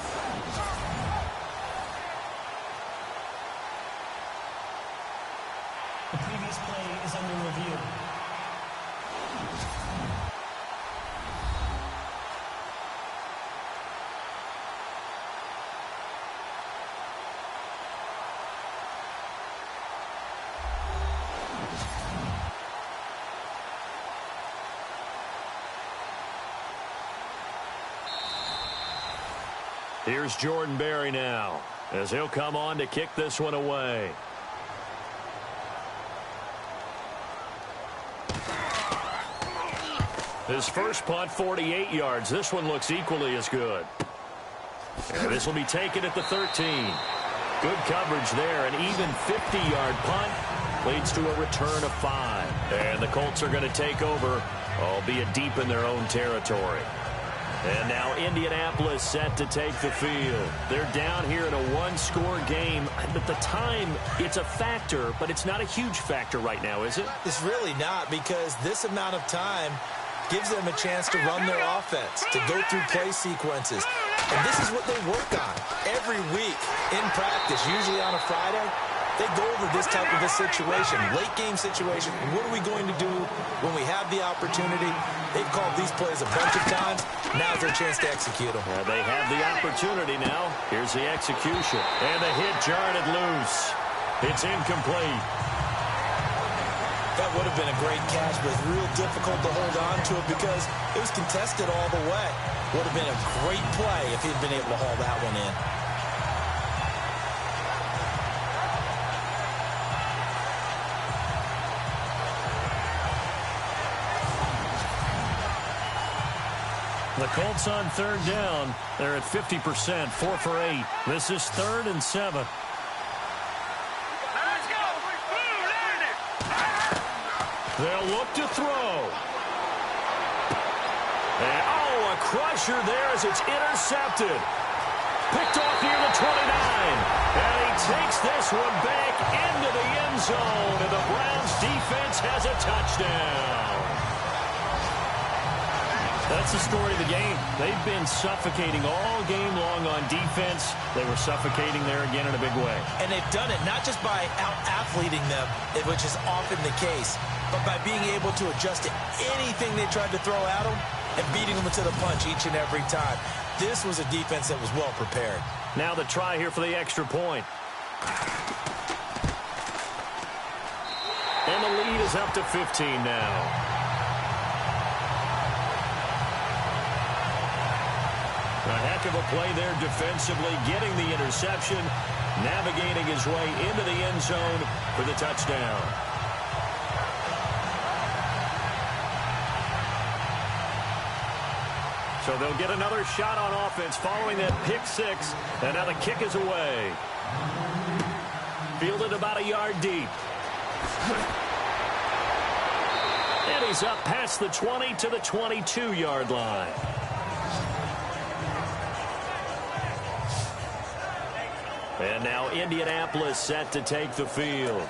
The previous play is under review. Here's Jordan Berry now as he'll come on to kick this one away. His first punt, 48 yards. This one looks equally as good. And this will be taken at the 13. Good coverage there. An even 50-yard punt leads to a return of 5. And the Colts are going to take over, albeit deep in their own territory. And now Indianapolis set to take the field. They're down here in a one-score game. But the time, it's a factor, but it's not a huge factor right now, is it? It's really not, because this amount of time gives them a chance to run their offense, to go through play sequences. And this is what they work on every week in practice, usually on a Friday. They go over this type of a situation, late-game situation. What are we going to do when we have the opportunity? They've called these plays a bunch of times. Now's their chance to execute them. They have the opportunity now. Here's the execution. And the hit jarred it loose. It's incomplete. That would have been a great catch, but it's real difficult to hold on to it because it was contested all the way. Would have been a great play if he'd been able to haul that one in. The Colts on third down. They're at 50%, 4 for 8. This is 3rd and 7. Let's go. They'll look to throw. And, a crusher there as it's intercepted. Picked off near the 29. And he takes this one back into the end zone. And the Browns defense has a touchdown. That's the story of the game. They've been suffocating all game long on defense. They were suffocating there again in a big way. And they've done it not just by out-athleting them, which is often the case, but by being able to adjust to anything they tried to throw at them and beating them to the punch each and every time. This was a defense that was well prepared. Now the try here for the extra point. And the lead is up to 15 now. A heck of a play there defensively, getting the interception, navigating his way into the end zone for the touchdown. So they'll get another shot on offense following that pick six, and now the kick is away. Fielded about a yard deep. And he's up past the 20 to the 22-yard line. And now Indianapolis set to take the field.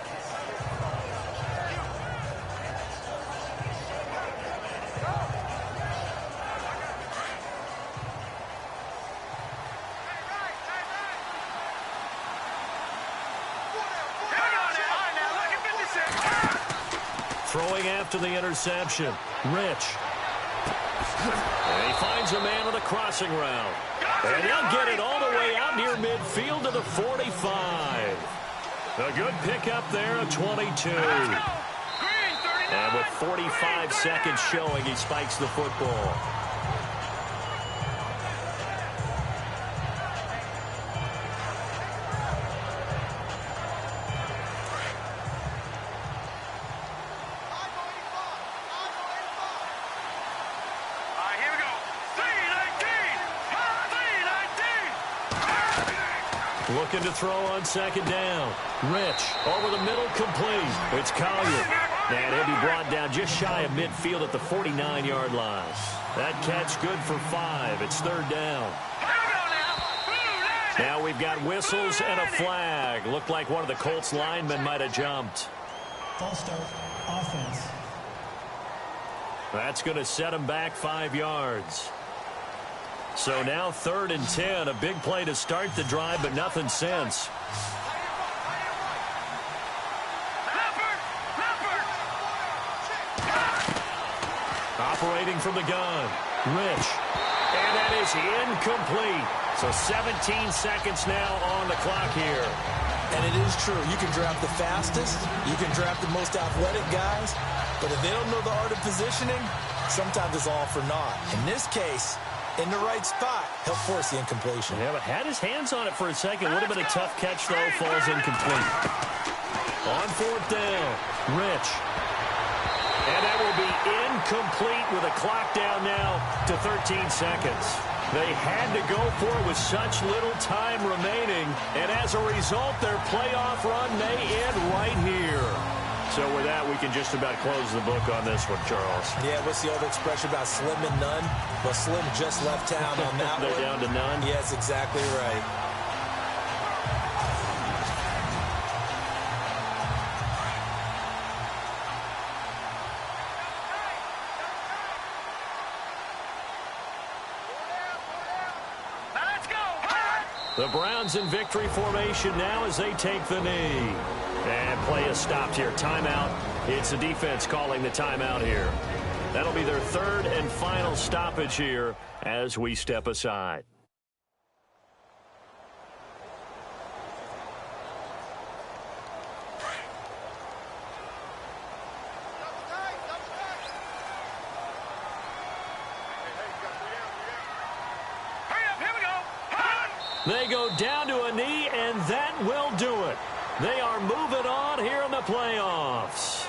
Throwing after the interception. Rich. And he finds a man on the crossing route. And he'll get it all the way out near midfield to the 45. A good pickup there at 22. And with 45 seconds showing, he spikes the football. Looking to throw on second down. Rich over the middle, complete. It's Collier. And he'll be brought down just shy of midfield at the 49-yard line. That catch good for 5. It's third down. Now we've got whistles and a flag. Looked like one of the Colts linemen might have jumped. False start, offense. That's going to set him back 5 yards. So now 3rd and 10, a big play to start the drive, but nothing since. Operating from the gun, Rich. And that is incomplete. So 17 seconds now on the clock here. And it is true. You can draft the fastest. You can draft the most athletic guys. But if they don't know the art of positioning, sometimes it's all for naught. In this case, in the right spot, he'll force the incompletion. Yeah, but had his hands on it for a second. Would have been a tough catch, though. Falls incomplete. On 4th down, Rich. And that will be incomplete with a clock down now to 13 seconds. They had to go for it with such little time remaining. And as a result, their playoff run may end right here. So with that, we can just about close the book on this one, Charles. Yeah, what's the old expression about slim and none? Well, Slim just left town on that They're one. down to none? Yes, exactly right. The Browns in victory formation now as they take the knee. And play is stopped here. Timeout. It's the defense calling the timeout here. That'll be their third and final stoppage here as we step aside. They go down to a knee, and that will do it. They are moving on here in the playoffs.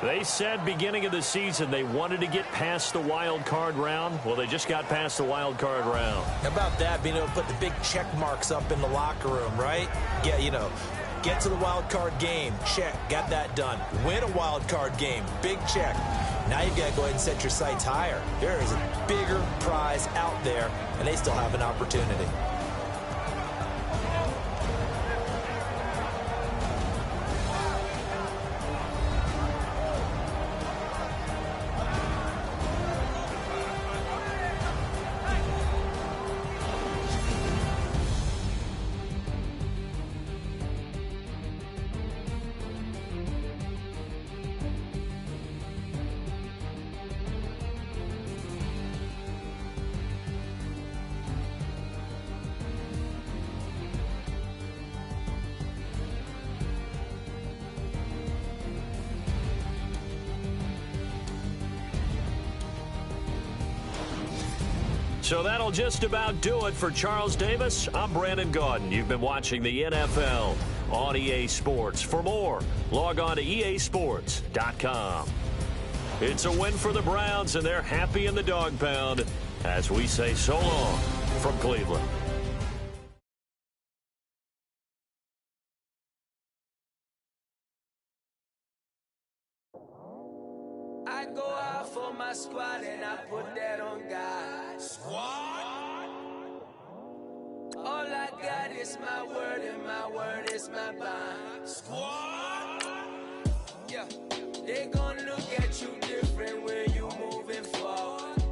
They said beginning of the season they wanted to get past the wild card round. Well, they just got past the wild card round. How about that, being able to put the big check marks up in the locker room, right? Yeah, you know, get to the wild card game, check, got that done. Win a wild card game, big check. Now you've got to go ahead and set your sights higher. There is a bigger prize out there, and they still have an opportunity. So that'll just about do it for Charles Davis. I'm Brandon Gaudin. You've been watching the NFL on EA Sports. For more, log on to easports.com. It's a win for the Browns, and they're happy in the dog pound as we say so long from Cleveland. I go out for my squad and I put that on God. Squad? All I got is my word and my word is my bond. Squad? Yeah, they gon' look at you different when you moving forward.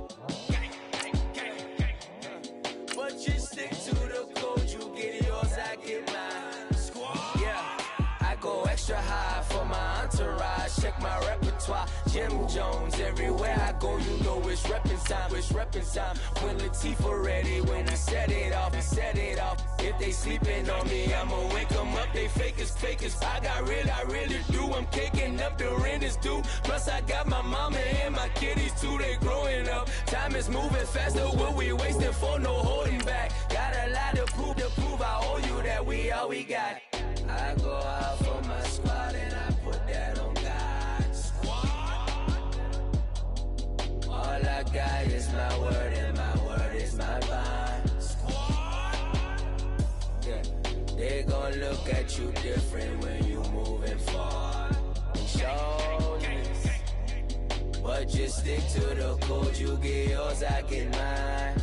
But you stick to the code, you get yours, I get mine. Squad? Yeah, I go extra high for my entourage, check my repertoire. Jim Jones, everywhere I go, you know it's reppin' time, it's reppin' time. When Latifah ready, when he set it off, he set it off. If they sleeping on me, I'ma wake them up, they fakers. I really do, I'm caking up, the rent is due. Plus I got my mama and my kiddies too, they growing up. Time is moving faster, what we wasting for, no holding back. Got a lot to prove, I owe you that we all we got. I go out for my squad and I put that on God. Squad. All I got is my word and my word is my bond. Squad. Yeah, they gon' look at you different when you moving forward. Shoulders, but just stick to the code. You get yours, I get mine.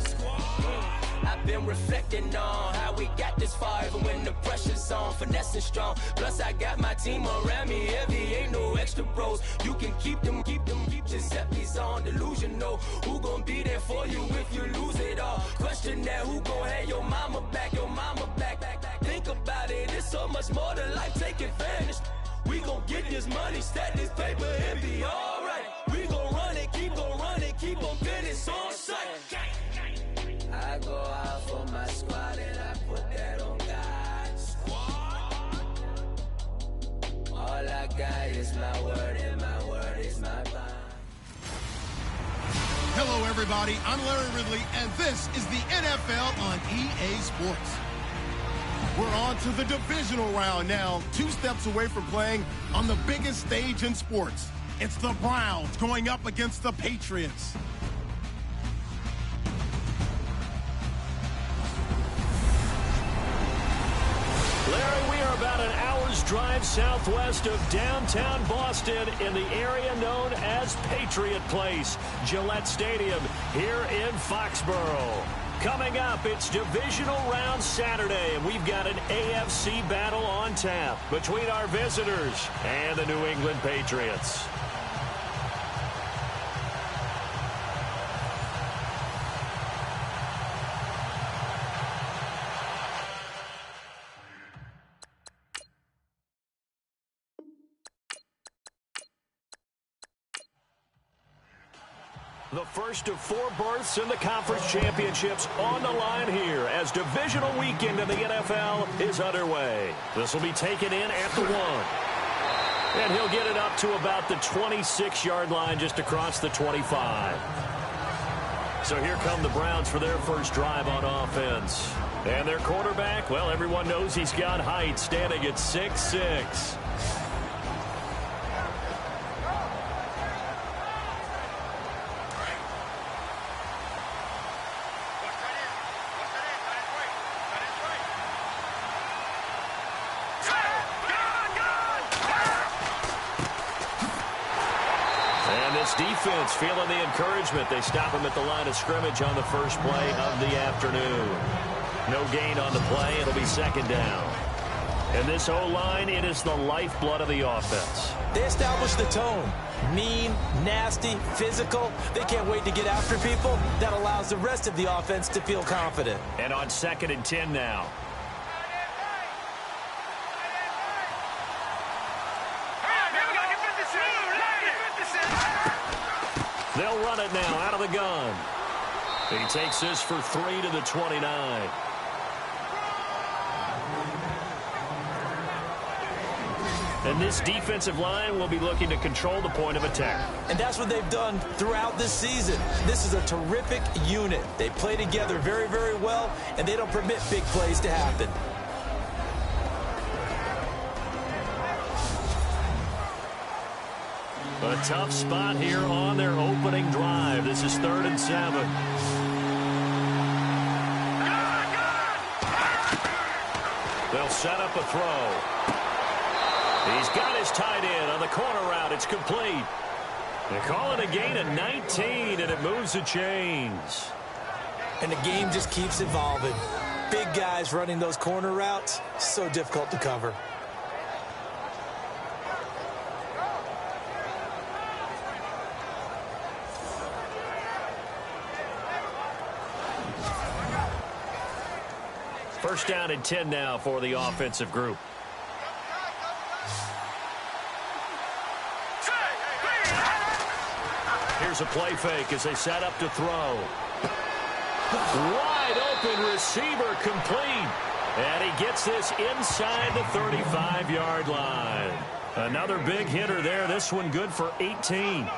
I've been reflecting on how we got this far, even when the pressure's on, finessing strong. Plus I got my team around me heavy, ain't no extra bros. You can keep them, Giuseppe's on delusional. Who gon' be there for you if you lose it all? Question that, who gon' have your mama back, Think about it, it's so much more to life, take advantage. We gon' get this money, stack this paper, and be alright. We gon' run it, keep on finish on sight. I go out for my squad and I put that on God. Squad. All I got is my word and my word is my bond. Hello, everybody. I'm Larry Ridley, and this is the NFL on EA Sports. We're on to the divisional round now, 2 steps away from playing on the biggest stage in sports. It's the Browns going up against the Patriots. Larry, we are about an hour's drive southwest of downtown Boston in the area known as Patriot Place, Gillette Stadium here in Foxborough. Coming up, it's Divisional Round Saturday, and we've got an AFC battle on tap between our visitors and the New England Patriots. The first of 4 berths in the conference championships on the line here as divisional weekend in the NFL is underway. This will be taken in at the 1. And he'll get it up to about the 26-yard line just across the 25. So here come the Browns for their first drive on offense. And their quarterback, well, everyone knows he's got height, standing at 6'6". Defense feeling the encouragement. They stop him at the line of scrimmage on the first play of the afternoon. No gain on the play. It'll be second down. And this O-line, it is the lifeblood of the offense. They establish the tone. Mean, nasty, physical. They can't wait to get after people. That allows the rest of the offense to feel confident. And on 2nd and 10 now. They'll run it now out of the gun. He takes this for 3 to the 29. And this defensive line will be looking to control the point of attack. And that's what they've done throughout this season. This is a terrific unit. They play together very, very well, and they don't permit big plays to happen. A tough spot here on their opening drive. This is 3rd and 7. They'll set up a throw. He's got his tight end on the corner route. It's complete. They call it a gain of 19, and it moves the chains. And the game just keeps evolving. Big guys running those corner routes, so difficult to cover. First down and 10 now for the offensive group. Here's a play fake as they set up to throw. Wide open receiver complete. And he gets this inside the 35-yard line. Another big hitter there. This one good for 18.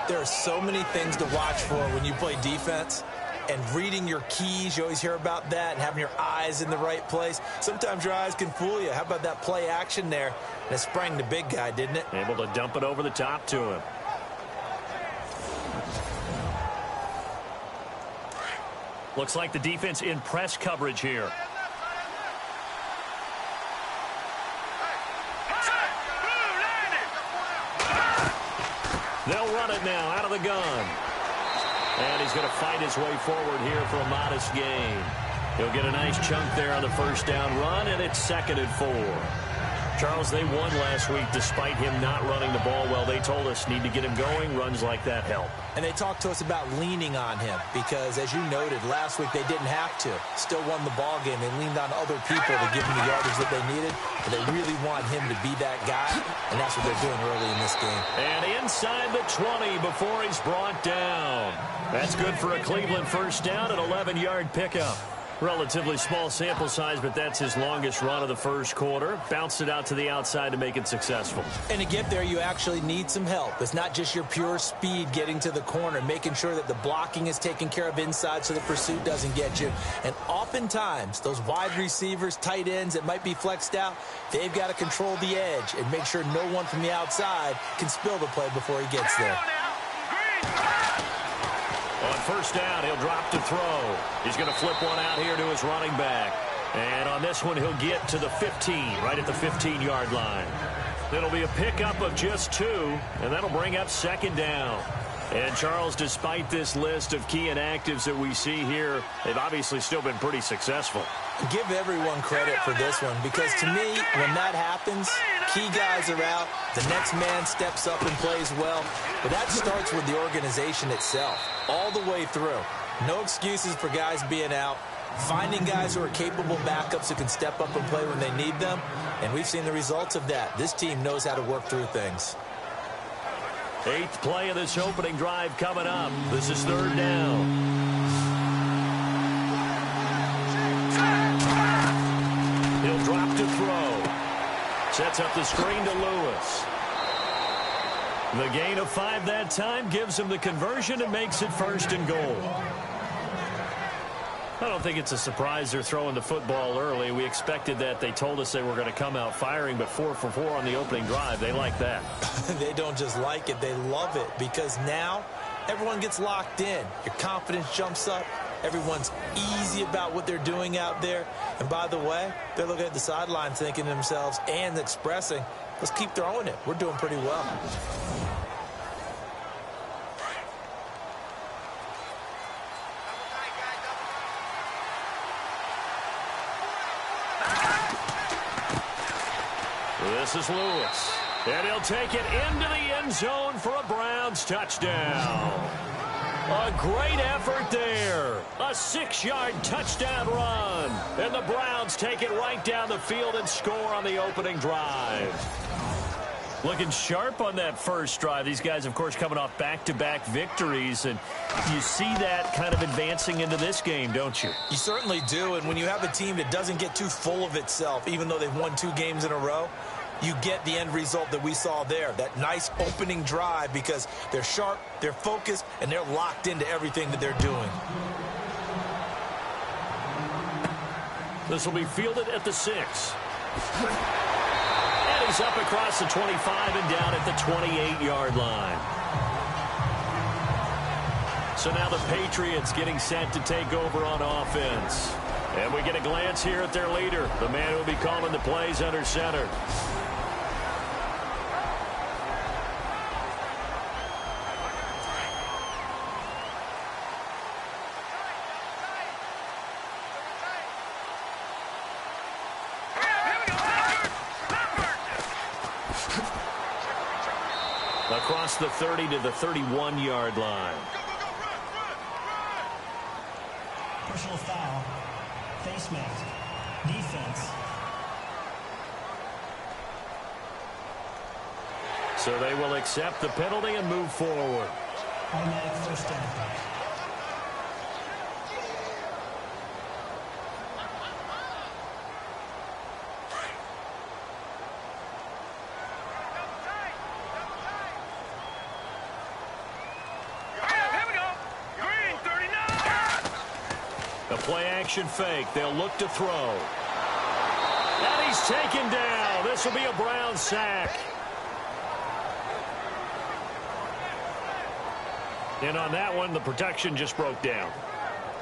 There are so many things to watch for when you play defense. And reading your keys, you always hear about that, and having your eyes in the right place. Sometimes your eyes can fool you. How about that play action there? And it sprang the big guy, didn't it? Able to dump it over the top to him. Looks like the defense in press coverage here. They'll run it now out of the gun. And he's going to fight his way forward here for a modest gain. He'll get a nice chunk there on the first down run, and it's 2nd and 4. Charles, they won last week despite him not running the ball well. They told us need to get him going. Runs like that help. And they talked to us about leaning on him because, as you noted, last week they didn't have to. Still won the ball game. They leaned on other people to give him the yardage that they needed. And they really want him to be that guy, and that's what they're doing early in this game. And inside the 20 before he's brought down. That's good for a Cleveland first down, an 11-yard pickup. Relatively small sample size, but that's his longest run of the first quarter. Bounced it out to the outside to make it successful. And to get there, you actually need some help. It's not just your pure speed getting to the corner, making sure that the blocking is taken care of inside so the pursuit doesn't get you. And oftentimes, those wide receivers, tight ends that might be flexed out, they've got to control the edge and make sure no one from the outside can spill the play before he gets there. On first down, he'll drop to throw. He's going to flip one out here to his running back. And on this one, he'll get to the 15, right at the 15-yard line. It'll be a pickup of just 2, and that'll bring up second down. And, Charles, despite this list of key inactives that we see here, they've obviously still been pretty successful. Give everyone credit for this one, because to me, when that happens, key guys are out, the next man steps up and plays well. But that starts with the organization itself, all the way through. No excuses for guys being out. Finding guys who are capable backups who can step up and play when they need them. And we've seen the results of that. This team knows how to work through things. 8th play of this opening drive coming up. This is 3rd down. He'll drop to throw. Sets up the screen to Lewis. The gain of 5 that time gives him the conversion and makes it 1st and goal. I don't think it's a surprise they're throwing the football early. We expected that. They told us they were going to come out firing, but 4 for 4 on the opening drive. They like that. They don't just like it. They love it, because now everyone gets locked in. Your confidence jumps up. Everyone's easy about what they're doing out there. And by the way, they're looking at the sideline thinking to themselves and expressing, let's keep throwing it. We're doing pretty well. This is Lewis. And he'll take it into the end zone for a Browns touchdown. A great effort there. A 6-yard touchdown run. And the Browns take it right down the field and score on the opening drive. Looking sharp on that first drive. These guys, of course, coming off back-to-back victories. And you see that kind of advancing into this game, don't you? You certainly do. And when you have a team that doesn't get too full of itself, even though they've won 2 games in a row, you get the end result that we saw there, that nice opening drive, because they're sharp, they're focused, and they're locked into everything that they're doing. This will be fielded at the 6. And he's up across the 25 and down at the 28-yard line. So now the Patriots getting set to take over on offense. And we get a glance here at their leader, the man who will be calling the plays under center. Across the 30 to the 31-yard line. Personal foul. Face mask. Defense. So they will accept the penalty and move forward. Automatic first down. Play-action fake. They'll look to throw. And he's taken down. This will be a Brown sack. And on that one, the protection just broke down.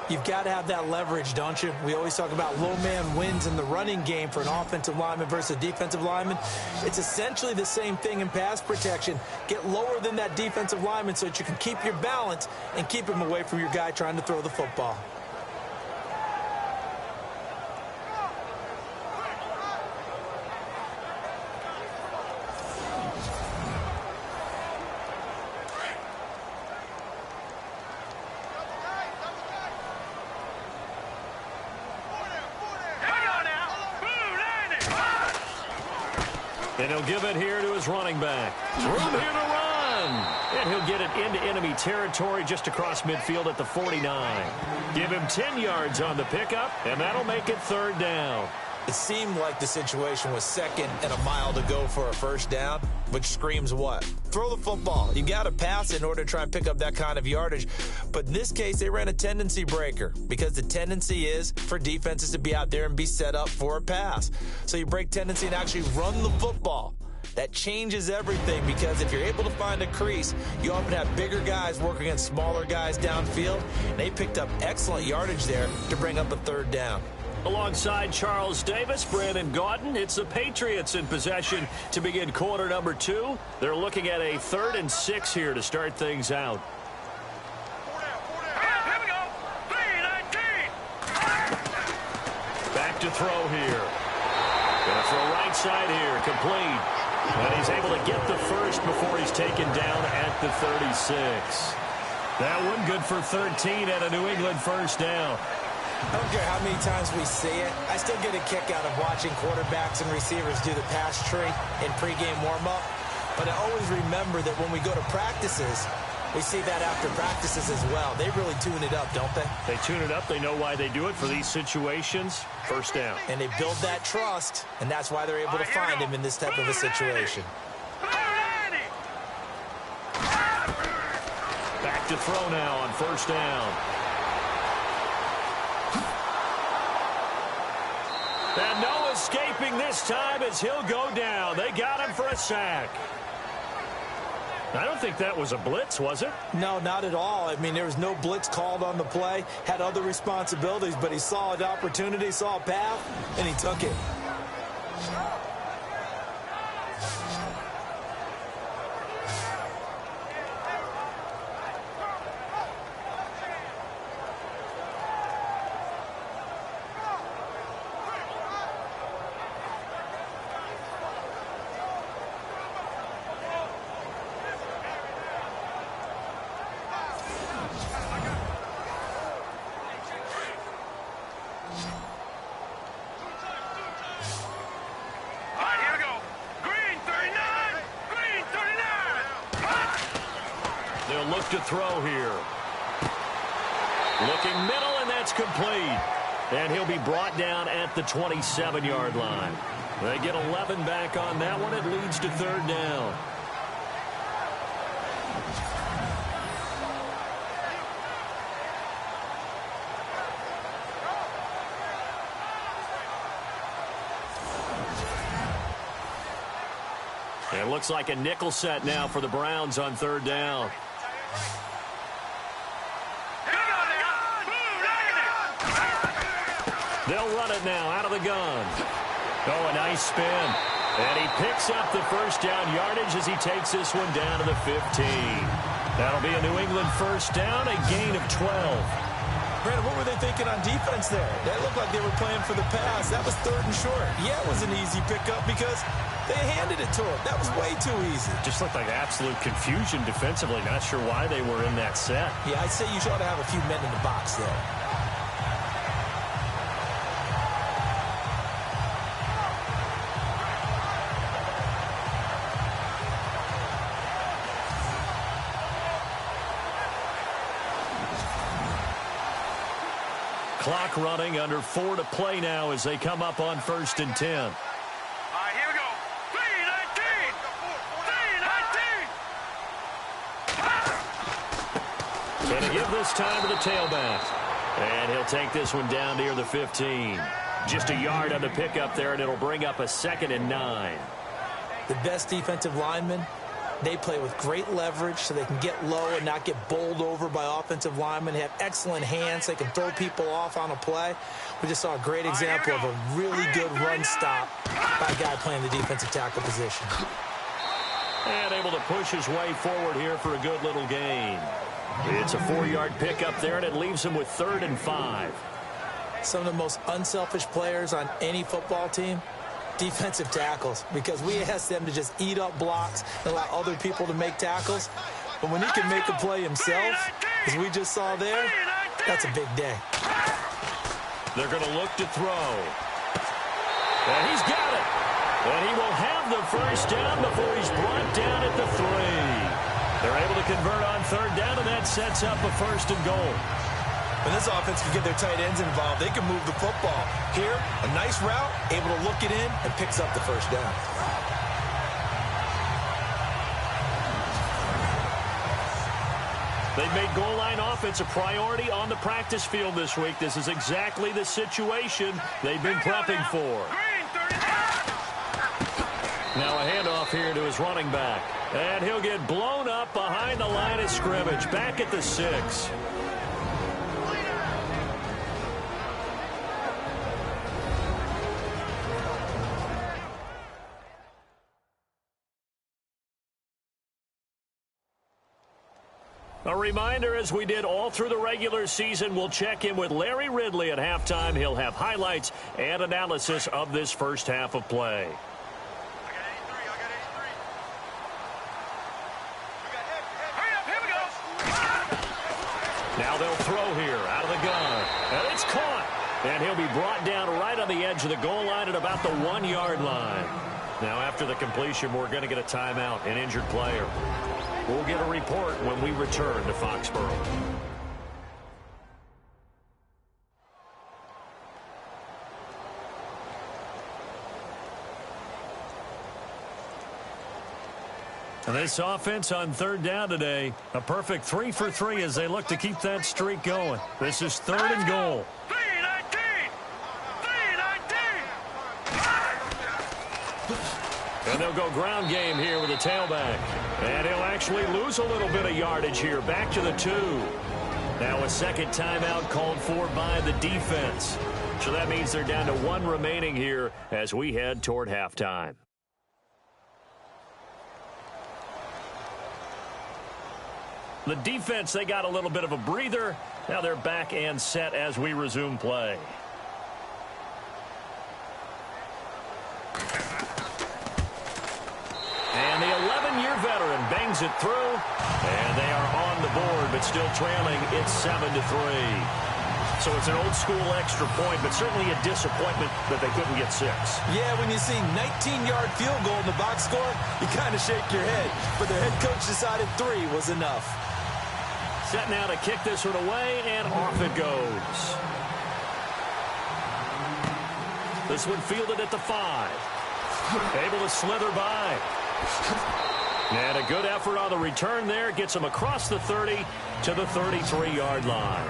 You've got to have that leverage, don't you? We always talk about low man wins in the running game for an offensive lineman versus a defensive lineman. It's essentially the same thing in pass protection. Get lower than that defensive lineman so that you can keep your balance and keep him away from your guy trying to throw the football. And he'll give it here to his running back. Room here to run. And he'll get it into enemy territory just across midfield at the 49. Give him 10 yards on the pickup, and that'll make it 3rd down. It seemed like the situation was 2nd and a mile to go for a first down, which screams what? Throw the football. You got to pass in order to try and pick up that kind of yardage. But in this case, they ran a tendency breaker, because the tendency is for defenses to be out there and be set up for a pass. So you break tendency and actually run the football. That changes everything, because if you're able to find a crease, you often have bigger guys working against smaller guys downfield. And they picked up excellent yardage there to bring up a 3rd down. Alongside Charles Davis, Brandon Gaudin, it's the Patriots in possession to begin quarter number 2. They're looking at a 3rd and 6 here to start things out. Here we go. 3-19. Back to throw here. Gonna throw right side here, complete. And he's able to get the first before he's taken down at the 36. That one good for 13 at a New England first down. I don't care how many times we see it. I still get a kick out of watching quarterbacks and receivers do the pass tree in pregame warm-up. But I always remember that when we go to practices, we see that after practices as well. They really tune it up, don't they? They tune it up. They know why they do it for these situations. First down. And they build that trust, and that's why they're able to find him in this type of a situation. Back to throw now on first down. And no escaping this time as he'll go down. They got him for a sack. I don't think that was a blitz, was it? No, not at all. I mean, there was no blitz called on the play. Had other responsibilities, but he saw an opportunity, saw a path, and he took it. To throw here. Looking middle, and that's complete. And he'll be brought down at the 27-yard line. They get 11 back on that one. It leads to 3rd down. It looks like a nickel set now for the Browns on 3rd down. They'll run it now out of the gun. Oh, a nice spin. And he picks up the first down yardage as he takes this one down to the 15. That'll be a New England first down, a gain of 12. Brandon, what were they thinking on defense there? That looked like they were playing for the pass. That was 3rd and short. Yeah, it was an easy pickup because they handed it to him. That was way too easy. Just looked like absolute confusion defensively. Not sure why they were in that set. Yeah, I'd say you ought to have a few men in the box there. Clock running, under 4 to play now as they come up on 1st and 10. All right, here we go. 3-19. Can he give this time to the tailback? And he'll take this one down near the 15. Just a yard on the pickup there, and it'll bring up a 2nd and 9. The best defensive linemen, they play with great leverage so they can get low and not get bowled over by offensive linemen. They have excellent hands. They can throw people off on a play. We just saw a great example of a really good run stop by a guy playing the defensive tackle position. And able to push his way forward here for a good little gain. It's a 4-yard pickup there, and it leaves him with 3rd and 5. Some of the most unselfish players on any football team, defensive tackles, because we ask them to just eat up blocks and allow other people to make tackles. But when he can make a play himself, as we just saw there, that's a big day. They're going to look to throw. And he's got it. And he will have the first down before he's brought down at the 3. They're able to convert on 3rd down, and that sets up a 1st and goal. When this offense can get their tight ends involved, they can move the football. Here, a nice route, able to look it in, and picks up the first down. They've made goal line offense a priority on the practice field this week. This is exactly the situation they've been prepping for. Now a handoff here to his running back. And he'll get blown up behind the line of scrimmage, back at the 6. A reminder, as we did all through the regular season, we'll check in with Larry Ridley at halftime. He'll have highlights and analysis of this first half of play. Now they'll throw here out of the gun. And it's caught. And he'll be brought down right on the edge of the goal line at about the 1-yard line. Now after the completion, we're going to get a timeout, an injured player. We'll get a report when we return to Foxborough. And this offense on third down today, a perfect 3 for 3 as they look to keep that streak going. This is 3rd and goal. 3-19. And they'll go ground game here with a tailback. And he'll actually lose a little bit of yardage here, back to the 2. Now a second timeout called for by the defense. So that means they're down to 1 remaining here as we head toward halftime. The defense, they got a little bit of a breather. Now they're back and set as we resume play. And the 11-year veteran bangs it through. And they are on the board, but still trailing. It's 7-3. So it's an old-school extra point, but certainly a disappointment that they couldn't get 6. Yeah, when you see 19-yard field goal in the box score, you kind of shake your head. But the head coach decided 3 was enough. Set now to kick this one away, and off it goes. This one fielded at the 5. Able to slither by. And a good effort on the return there. Gets him across the 30 to the 33-yard line.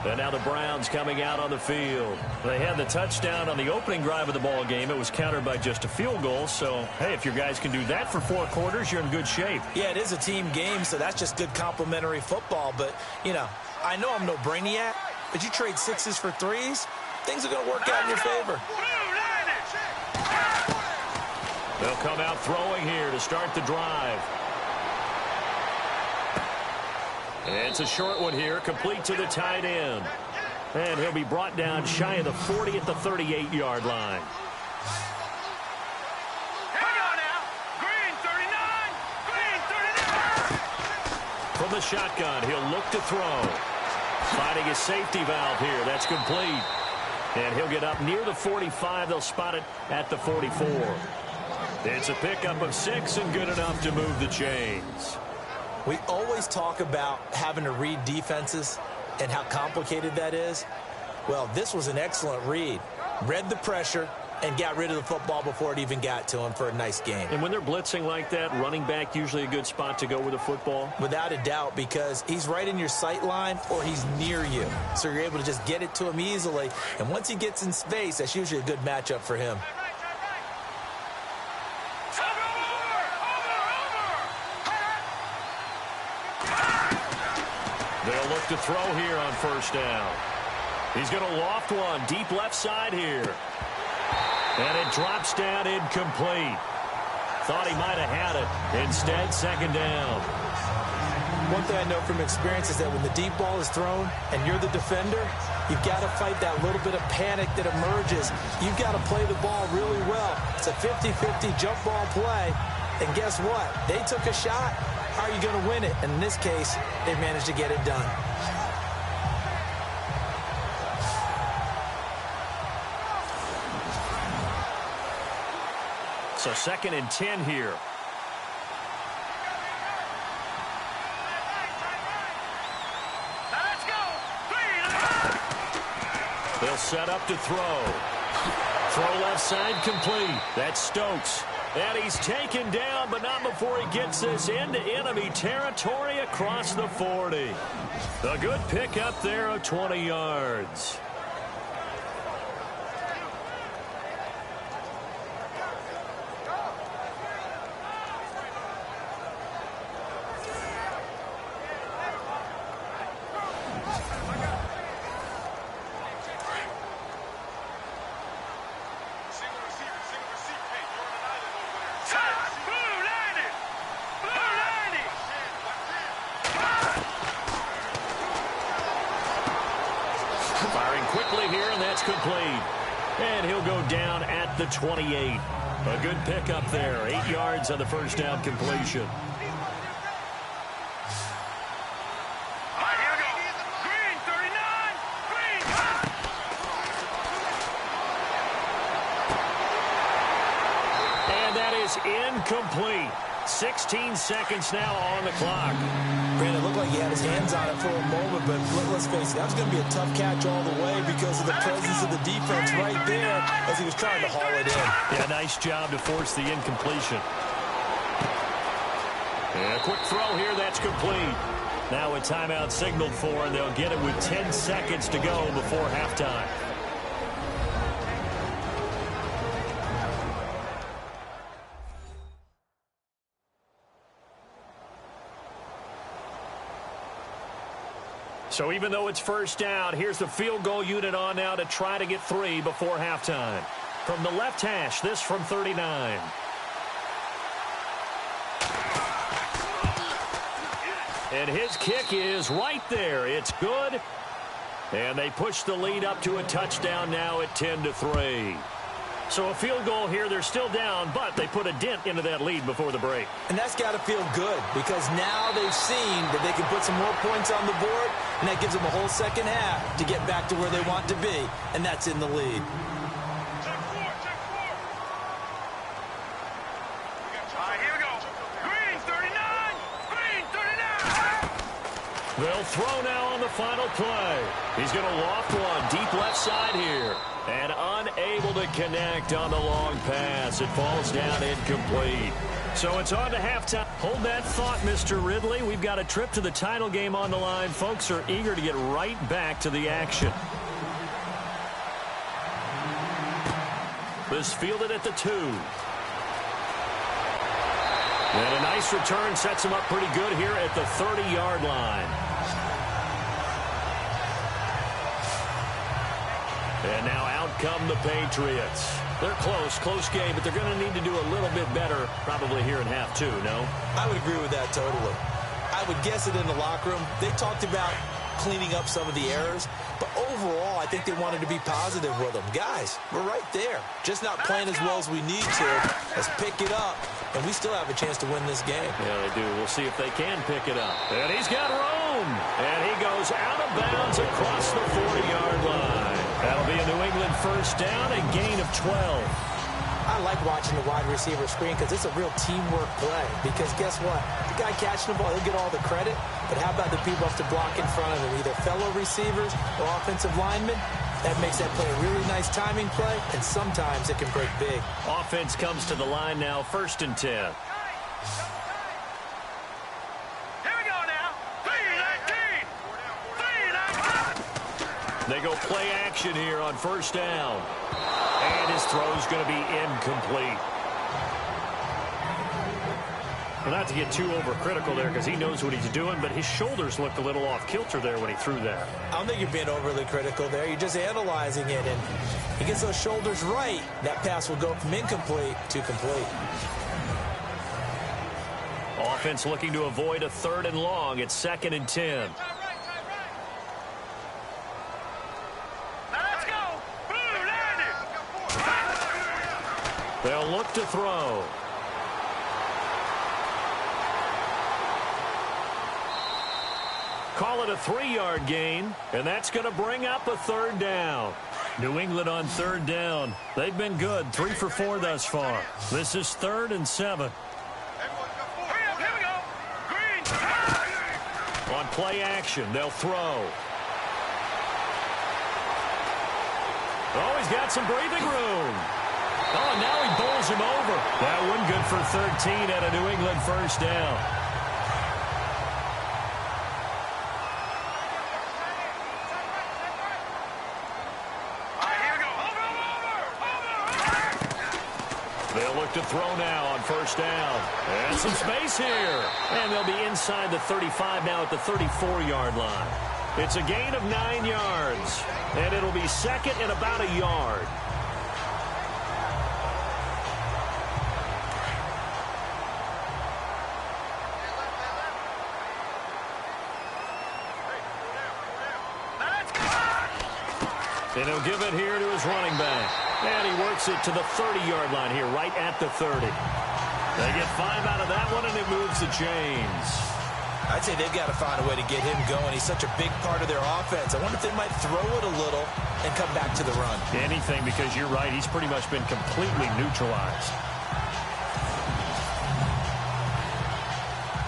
And now the Browns coming out on the field. They had the touchdown on the opening drive of the ball game. It was countered by just a field goal. So, hey, if your guys can do that for 4 quarters, you're in good shape. Yeah, it is a team game, so that's just good complimentary football. But, you know, I know I'm no brainiac, but you trade 6s for 3s, things are going to work out in your favor. They'll come out throwing here to start the drive. It's a short one here, complete to the tight end. And he'll be brought down shy of the 40 at the 38-yard line. Hang on now. Green 39. Green 39. From the shotgun, he'll look to throw. Finding his safety valve here. That's complete. And he'll get up near the 45. They'll spot it at the 44. It's a pickup of 6 and good enough to move the chains. We always talk about having to read defenses and how complicated that is. Well, this was an excellent read. Read the pressure and got rid of the football before it even got to him for a nice game. And when they're blitzing like that, running back usually a good spot to go with the football? Without a doubt, because he's right in your sight line or he's near you. So you're able to just get it to him easily. And once he gets in space, that's usually a good matchup for him. They'll look to throw here on first down. He's going to loft one deep left side here. And it drops down incomplete. Thought he might have had it. Instead, second down. One thing I know from experience is that when the deep ball is thrown and you're the defender, you've got to fight that little bit of panic that emerges. You've got to play the ball really well. It's a 50-50 jump ball play. And guess what? They took a shot. How are you going to win it? And in this case, they managed to get it done. So 2nd and 10 here. Let's go. They'll set up to throw. Throw left side complete. That's Stokes. And he's taken down, but not before he gets this into enemy territory across the 40. A good pickup there of 20 yards. complete. And he'll go down at the 28. A good pickup there. 8 yards on the first down completion. Incomplete. 16 seconds now on the clock. Brandon, it looked like he had his hands on it for a moment, but let's face it, that was going to be a tough catch all the way because of the presence of the defense right there as he was trying to haul it in. Yeah, nice job to force the incompletion. And a quick throw here, that's complete. Now a timeout signaled for, and they'll get it with 10 seconds to go before halftime. So even though it's first down, here's the field goal unit on now to try to get 3 before halftime. From the left hash, this from 39. And his kick is right there. It's good. And they push the lead up to a touchdown now at 10-3. So a field goal here, they're still down, but they put a dent into that lead before the break. And that's got to feel good because now they've seen that they can put some more points on the board, and that gives them a whole second half to get back to where they want to be, and that's in the lead. Check four. All right, here we go. Green 39. Green 39. They'll throw now on the final play. He's going to loft one deep left side here. And unable to connect on the long pass. It falls down incomplete. So it's on to halftime. Hold that thought, Mr. Ridley. We've got a trip to the title game on the line. Folks are eager to get right back to the action. This fielded at the 2. And a nice return sets him up pretty good here at the 30-yard line. And now out come the Patriots. They're close game, but they're going to need to do a little bit better probably here in half 2, no? I would agree with that totally. I would guess it in the locker room. They talked about cleaning up some of the errors, but overall, I think they wanted to be positive with them. Guys, we're right there. Just not playing as well as we need to. Let's pick it up, and we still have a chance to win this game. Yeah, they do. We'll see if they can pick it up. And he's got room, and he goes out of bounds across the 40-yard line. That'll be a New England first down, a gain of 12. I like watching the wide receiver screen because it's a real teamwork play. Because guess what? The guy catching the ball, he'll get all the credit. But how about the people have to block in front of him, either fellow receivers or offensive linemen? That makes that play a really nice timing play, and sometimes it can break big. Offense comes to the line now, 1st and 10. Here we go now. 3-19. 3-19. They go play action here on first down. And his throw's going to be incomplete. Well, not to get too overcritical there because he knows what he's doing, but his shoulders looked a little off kilter there when he threw that. I don't think you're being overly critical there. You're just analyzing it, and he gets those shoulders right. That pass will go from incomplete to complete. Offense looking to avoid a 3rd and long. It's 2nd and 10. They'll look to throw. Call it a 3-yard gain, and that's going to bring up a 3rd down. New England on 3rd down. They've been good, 3 for 4 thus far. This is 3rd and 7. Here we go. Green. On play action, they'll throw. Oh, he's got some breathing room. Oh, and now he bowls him over. That one good for 13 at a New England first down. All right, here we go. Over. They'll look to throw now on first down. And some space here. And they'll be inside the 35 now at the 34-yard line. It's a gain of 9 yards. And it'll be 2nd and about a yard. And he'll give it here to his running back. And he works it to the 30-yard line here, right at the 30. They get 5 out of that one, and it moves the chains. I'd say they've got to find a way to get him going. He's such a big part of their offense. I wonder if they might throw it a little and come back to the run. Anything, because you're right. He's pretty much been completely neutralized.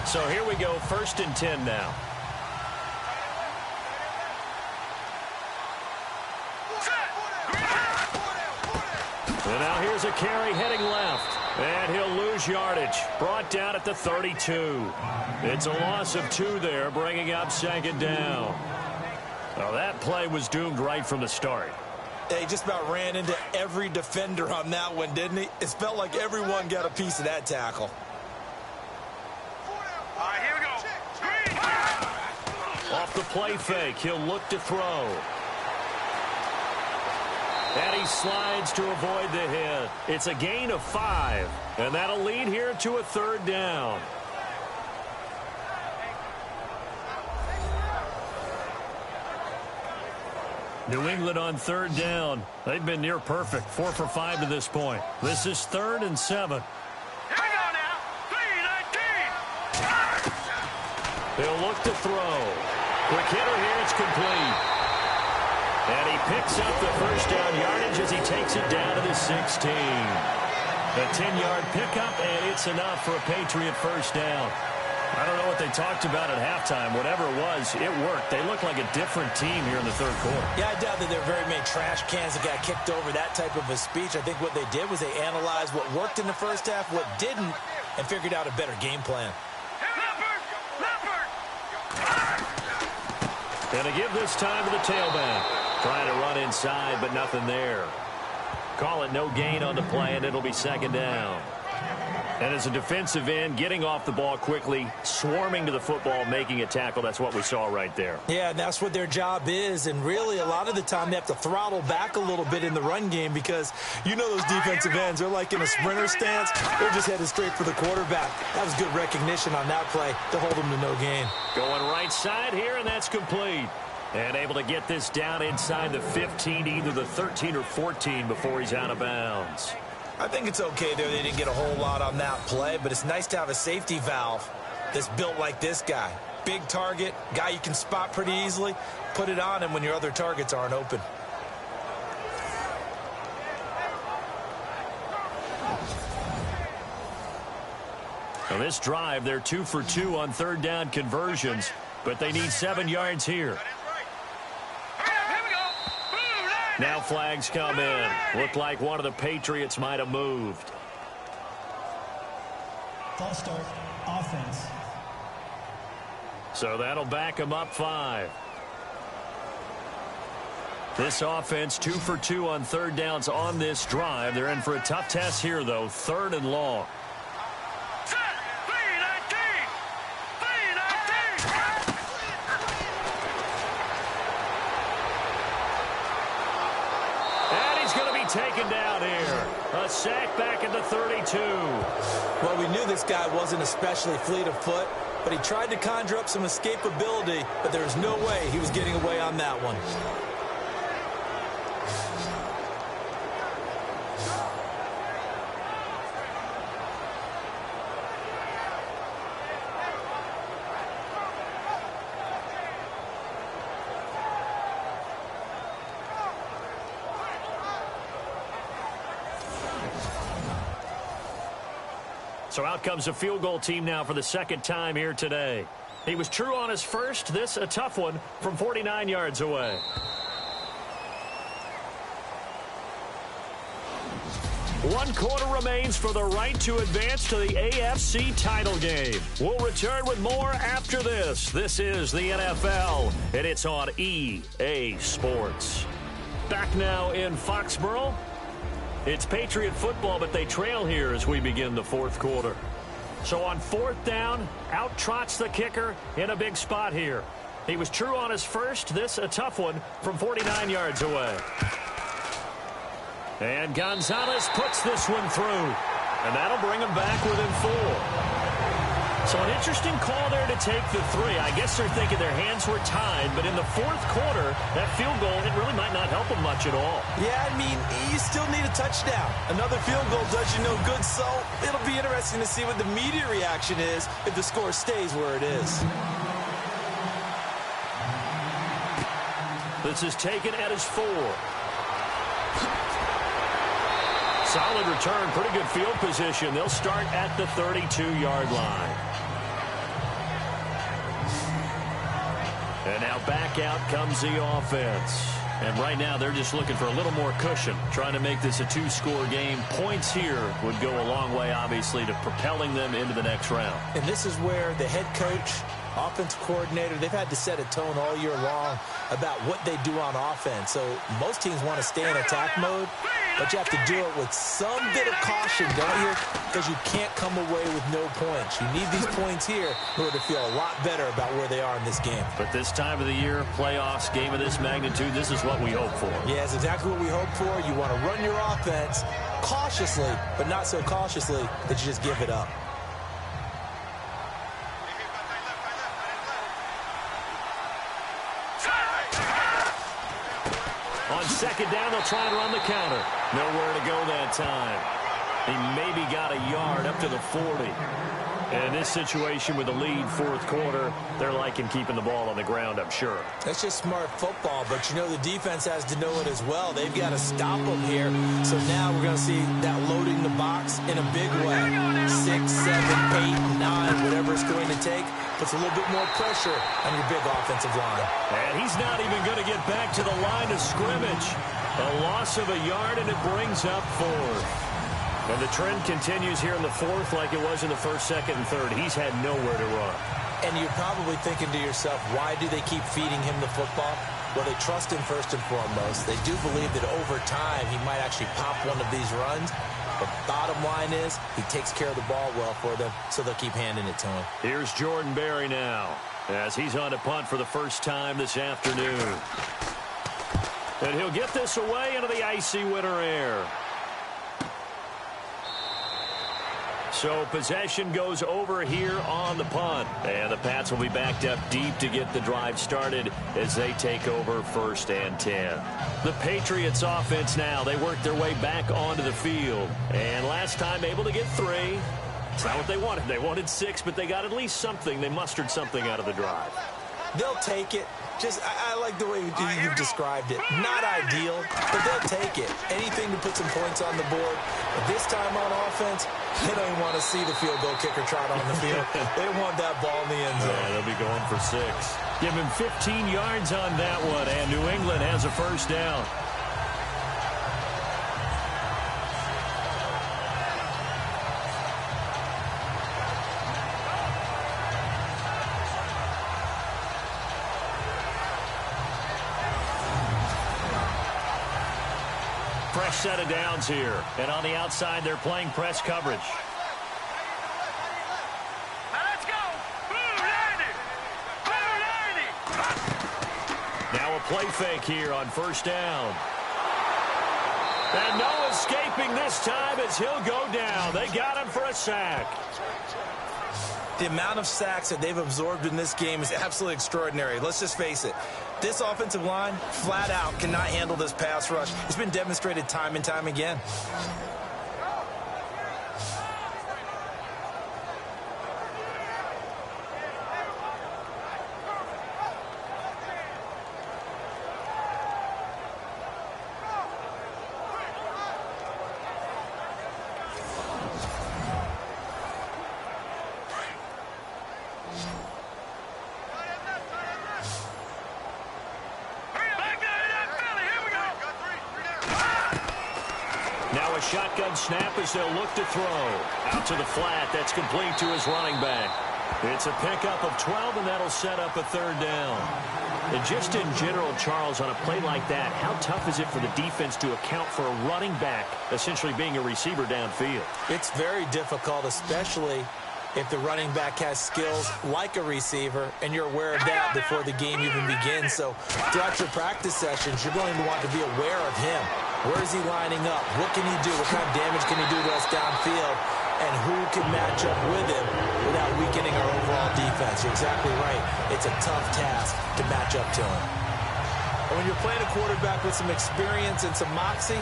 So here we go, 1st and 10 now. And now here's a carry heading left. And he'll lose yardage. Brought down at the 32. It's a loss of 2 there, bringing up 2nd down. Well, that play was doomed right from the start. He just about ran into every defender on that one, didn't he? It felt like everyone got a piece of that tackle. All right, here we go. Green. Off the play fake, he'll look to throw. And he slides to avoid the hit. It's a gain of 5. And that'll lead here to a 3rd down. New England on 3rd down. They've been near perfect. 4 for 5 to this point. This is 3rd and 7. Here we go now. 3-19. He'll look to throw. Quick hitter here. It's complete. And he picks up the 1st down yardage as he takes it down to the 16. A 10-yard pickup, and it's enough for a Patriot 1st down. I don't know what they talked about at halftime. Whatever it was, it worked. They look like a different team here in the 3rd quarter. Yeah, I doubt that there are very many trash cans that got kicked over, that type of a speech. I think what they did was they analyzed what worked in the 1st half, what didn't, and figured out a better game plan. Gonna give this time to the tailback. Trying to run inside, but nothing there. Call it no gain on the play, and it'll be 2nd down. And as a defensive end, getting off the ball quickly, swarming to the football, making a tackle, that's what we saw right there. Yeah, and that's what their job is. And really, a lot of the time, they have to throttle back a little bit in the run game because you know those defensive ends, they're like in a sprinter stance. They're just headed straight for the quarterback. That was good recognition on that play to hold them to no gain. Going right side here, and that's complete. And able to get this down inside the 15, either the 13 or 14 before he's out of bounds. I think it's okay there. They didn't get a whole lot on that play, but it's nice to have a safety valve that's built like this guy. Big target, guy you can spot pretty easily. Put it on him when your other targets aren't open. On this drive, they're 2 for 2 on 3rd down conversions, but they need 7 yards here. Now flags come in. Looked like one of the Patriots might have moved. False start, offense. So that'll back them up 5. This offense 2 for 2 on 3rd downs on this drive. They're in for a tough test here, though. 3rd and long. Taken down here. A sack back at the 32. Well, we knew this guy wasn't especially fleet of foot, but he tried to conjure up some escapability, but there was no way he was getting away on that one. So out comes a field goal team now for the 2nd time here today. He was true on his first. This a tough one from 49 yards away. One quarter remains for the right to advance to the AFC title game. We'll return with more after this. This is the NFL, and it's on EA Sports. Back now in Foxborough. It's Patriot football, but they trail here as we begin the 4th quarter. So on 4th down, out trots the kicker in a big spot here. He was true on his first. This a tough one from 49 yards away. And Gonzalez puts this one through. And that'll bring him back within 4. So an interesting call there to take the three. I guess they're thinking their hands were tied, but in the fourth quarter, that field goal, it really might not help them much at all. Yeah, I mean, you still need a touchdown. Another field goal does you no good, so it'll be interesting to see what the media reaction is if the score stays where it is. This is taken at his 4. Solid return, pretty good field position. They'll start at the 32-yard line. And now back out comes the offense. And right now they're just looking for a little more cushion, trying to make this a 2-score game. Points here would go a long way, obviously, to propelling them into the next round. And this is where the head coach, offensive coordinator, they've had to set a tone all year long about what they do on offense. So most teams want to stay in attack mode, but you have to do it with some bit of caution, don't you? Because you can't come away with no points. You need these points here in order to feel a lot better about where they are in this game. But this time of the year, playoffs, game of this magnitude, this is what we hope for. Yeah, it's exactly what we hope for. You want to run your offense cautiously, but not so cautiously that you just give it up. On second down, they'll try and run the counter. Nowhere to go that time. He maybe got a yard up to the 40. And in this situation with the lead fourth quarter, they're liking keeping the ball on the ground, I'm sure. That's just smart football, but you know the defense has to know it as well. They've got to stop them here. So now we're going to see that loading the box in a big way. 6, 7, 8, 9, whatever it's going to take. Puts a little bit more pressure on your big offensive line. And he's not even going to get back to the line of scrimmage. A loss of a yard, and it brings up 4th. And the trend continues here in the 4th like it was in the 1st, 2nd, and 3rd. He's had nowhere to run. And you're probably thinking to yourself, why do they keep feeding him the football? Well, they trust him first and foremost. They do believe that over time he might actually pop one of these runs. But bottom line is, he takes care of the ball well for them, so they'll keep handing it to him. Here's Jordan Berry now, as he's on to punt for the first time this afternoon. And he'll get this away into the icy winter air. So possession goes over here on the punt. And the Pats will be backed up deep to get the drive started as they take over 1st and 10. The Patriots offense now, they work their way back onto the field. And last time able to get 3. It's not what they wanted. They wanted 6, but they got at least something. They mustered something out of the drive. They'll take it. Just, I like the way you've described it. Not ideal, but they'll take it. Anything to put some points on the board. But this time on offense, they don't even want to see the field goal kicker trot on the field. They want that ball in the end zone. Yeah, they'll be going for 6. Give him 15 yards on that one, and New England has a first down. Fresh set of downs here. And on the outside, they're playing press coverage. Let's go. Now a play fake here on first down. And no escaping this time as he'll go down. They got him for a sack. The amount of sacks that they've absorbed in this game is absolutely extraordinary. Let's just face it. This offensive line, flat out, cannot handle this pass rush. It's been demonstrated time and time again. Now a shotgun snap as they'll look to throw. Out to the flat. That's complete to his running back. It's a pickup of 12, and that'll set up a 3rd down. And just in general, Charles, on a play like that, how tough is it for the defense to account for a running back essentially being a receiver downfield? It's very difficult, especially if the running back has skills like a receiver, and you're aware of that before the game even begins. So throughout your practice sessions, you're going to want to be aware of him. Where is he lining up? What can he do? What kind of damage can he do to us downfield? And who can match up with him without weakening our overall defense. You're exactly right. It's a tough task to match up to him. And when you're playing a quarterback with some experience and some moxie,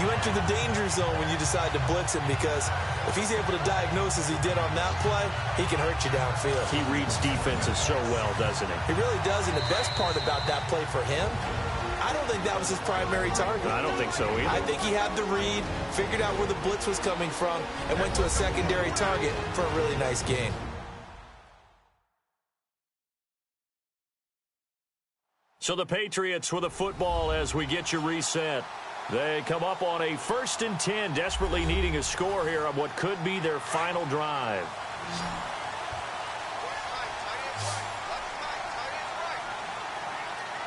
you enter the danger zone when you decide to blitz him, because if he's able to diagnose as he did on that play, he can hurt you downfield. He reads defenses so well, doesn't he? He really does, and the best part about that play for him, I don't think that was his primary target. I don't think so either. I think he had the read, figured out where the blitz was coming from, and went to a secondary target for a really nice game. So the Patriots with a football as we get you reset. They come up on a 1st and 10, desperately needing a score here on what could be their final drive.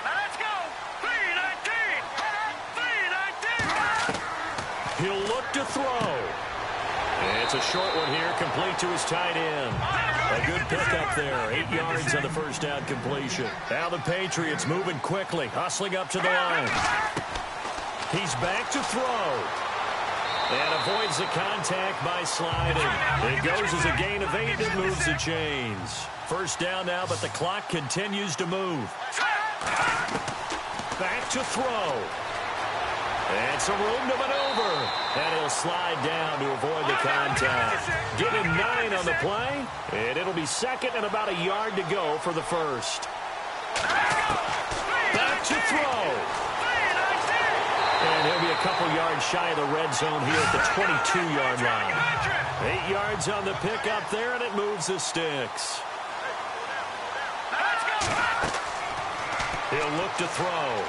Let's go. 319. 319. He'll look to throw. It's a short one here, complete to his tight end. A good pickup there, 8 yards on the first down completion. Now the Patriots moving quickly, hustling up to the line. He's back to throw. And avoids the contact by sliding. It goes as a gain of 8 that moves the chains. First down now, but the clock continues to move. Back to throw. And some room to maneuver. And he'll slide down to avoid the contact. Give him 9 on the play. And it'll be second and about a yard to go for the first. Back to throw. And he'll be a couple yards shy of the red zone here at the 22-yard line. 8 yards on the pickup there, and it moves the sticks. He'll look to throw.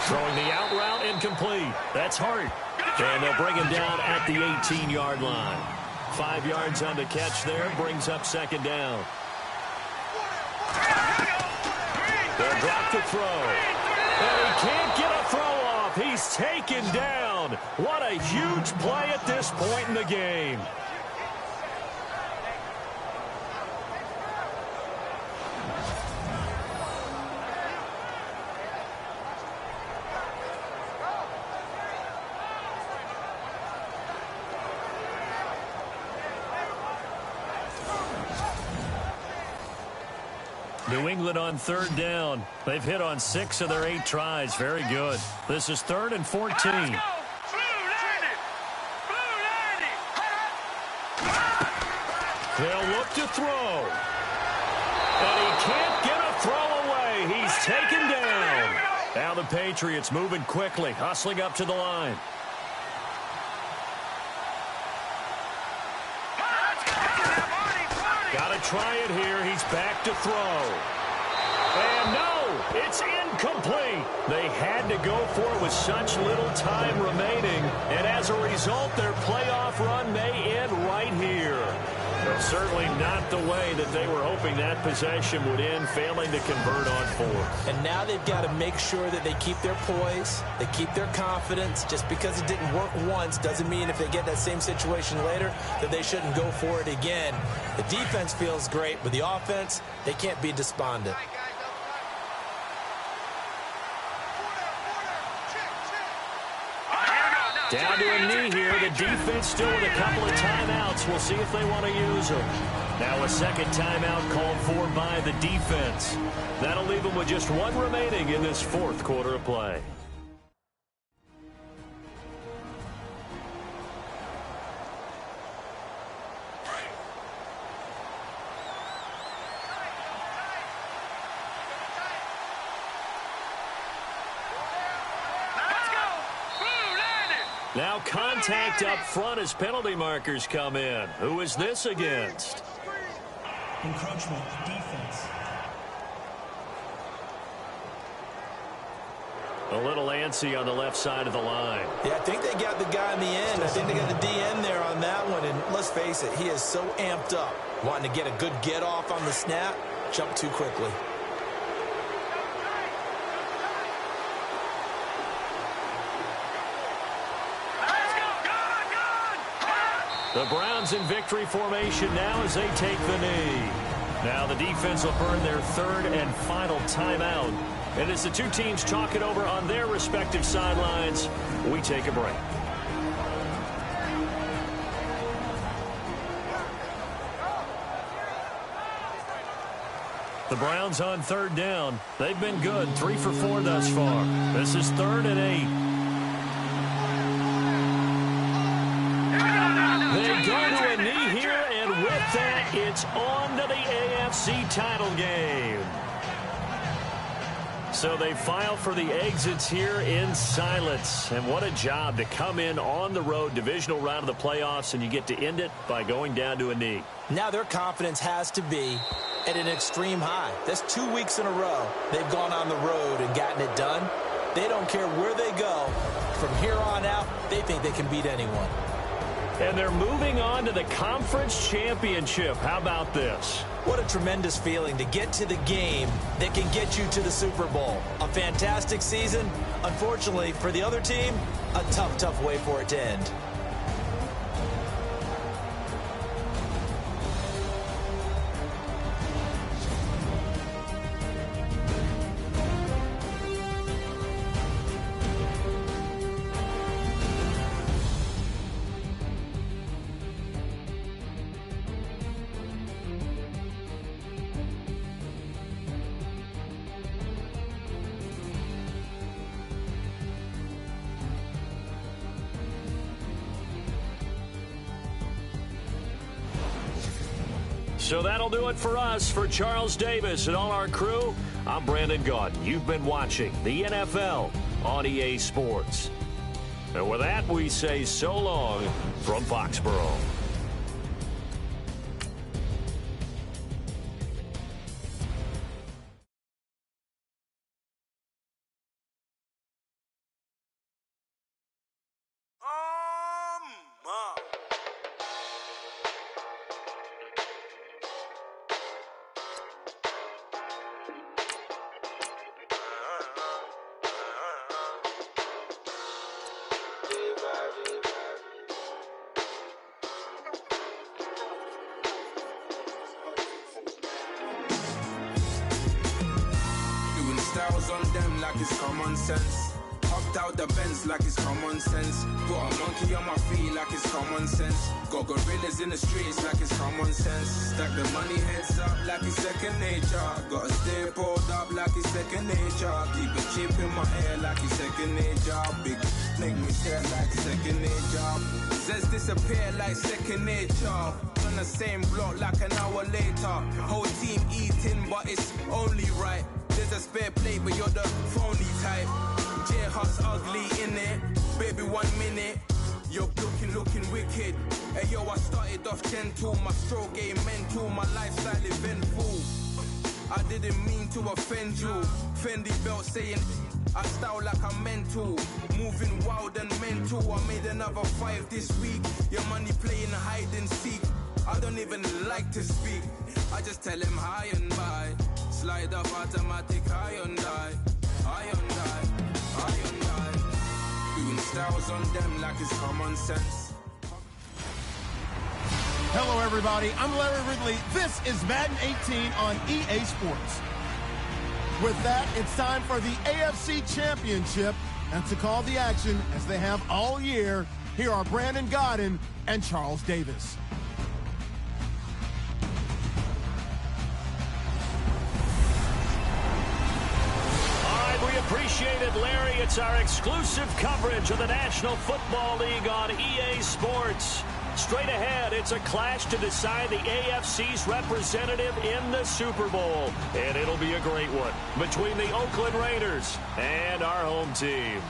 Throwing the out route, incomplete. That's Hart. And they'll bring him down at the 18-yard line. 5 yards on the catch there, brings up second down. They'll drop to throw. And he can't get a throw off. He's taken down. What a huge play at this point in the game. New England on third down. They've hit on 6 of their 8 tries. Very good. This is 3rd and 14. They'll look to throw. And he can't get a throw away. He's taken down. Now the Patriots moving quickly, hustling up to the line. Got to try it here. He's back to throw. And no, it's incomplete. They had to go for it with such little time remaining. And as a result, their playoff run may end right here. Well, certainly not the way that they were hoping that possession would end, failing to convert on 4. And now they've got to make sure that they keep their poise, they keep their confidence. Just because it didn't work once doesn't mean if they get that same situation later that they shouldn't go for it again. The defense feels great, but the offense, they can't be despondent. Down to a knee here. The defense still with a couple of timeouts. We'll see if they want to use them. Now a second timeout called for by the defense. That'll leave them with just 1 remaining in this 4th quarter of play. Now contact up front as penalty markers come in. Who is this against? Encroachment, defense. A little antsy on the left side of the line. Yeah, I think they got the guy in the end. I think they got the DN there on that one. And let's face it, he is so amped up, wanting to get a good get off on the snap, jump too quickly. The Browns in victory formation now as they take the knee. Now the defense will burn their 3rd and final timeout. And as the two teams talk it over on their respective sidelines, we take a break. The Browns on third down. They've been good, 3 for 4 thus far. This is 3rd and 8. They go to a knee here, and with that, it's on to the AFC title game. So they file for the exits here in silence. And what a job to come in on the road, divisional round of the playoffs, and you get to end it by going down to a knee. Now their confidence has to be at an extreme high. That's 2 weeks in a row they've gone on the road and gotten it done. They don't care where they go. From here on out, they think they can beat anyone. And they're moving on to the conference championship. How about this? What a tremendous feeling to get to the game that can get you to the Super Bowl. A fantastic season. Unfortunately, for the other team, a tough, tough way for it to end. So that'll do it for us. For Charles Davis and all our crew, I'm Brandon Gaudin. You've been watching the NFL on EA Sports. And with that, we say so long from Foxborough. Styles on them like it's common sense. Hopped out the Benz like it's common sense. Got a monkey on my feet like it's common sense. Got gorillas in the streets like it's common sense. Stack the money heads up like it's second nature. Gotta stay pulled up like it's second nature. Keep a chip in my hair like it's second nature. Big make me stare like second nature. Says disappear like second nature. On the same block like an hour later. Whole team eating but it's only right. There's a spare plate, but you're the phony type. J-Hus ugly in it. Baby, 1 minute. You're looking wicked. Hey, yo, I started off gentle. My stroke game mental. My lifestyle eventful. I didn't mean to offend you. Fendi belt saying I style like I'm mental. Moving wild and mental. I made another 5 this week. Your money playing hide and seek. I don't even like to speak. I just tell him hi and bye. Slide up automatic, Hyundai. Doing styles on them like it's common sense. Hello, everybody. I'm Larry Ridley. This is Madden 18 on EA Sports. With that, it's time for the AFC Championship. And to call the action, as they have all year, here are Brandon Gaudin and Charles Davis. Appreciate it, Larry. It's our exclusive coverage of the National Football League on EA Sports. Straight ahead, it's a clash to decide the AFC's representative in the Super Bowl. And it'll be a great one between the Oakland Raiders and our home team.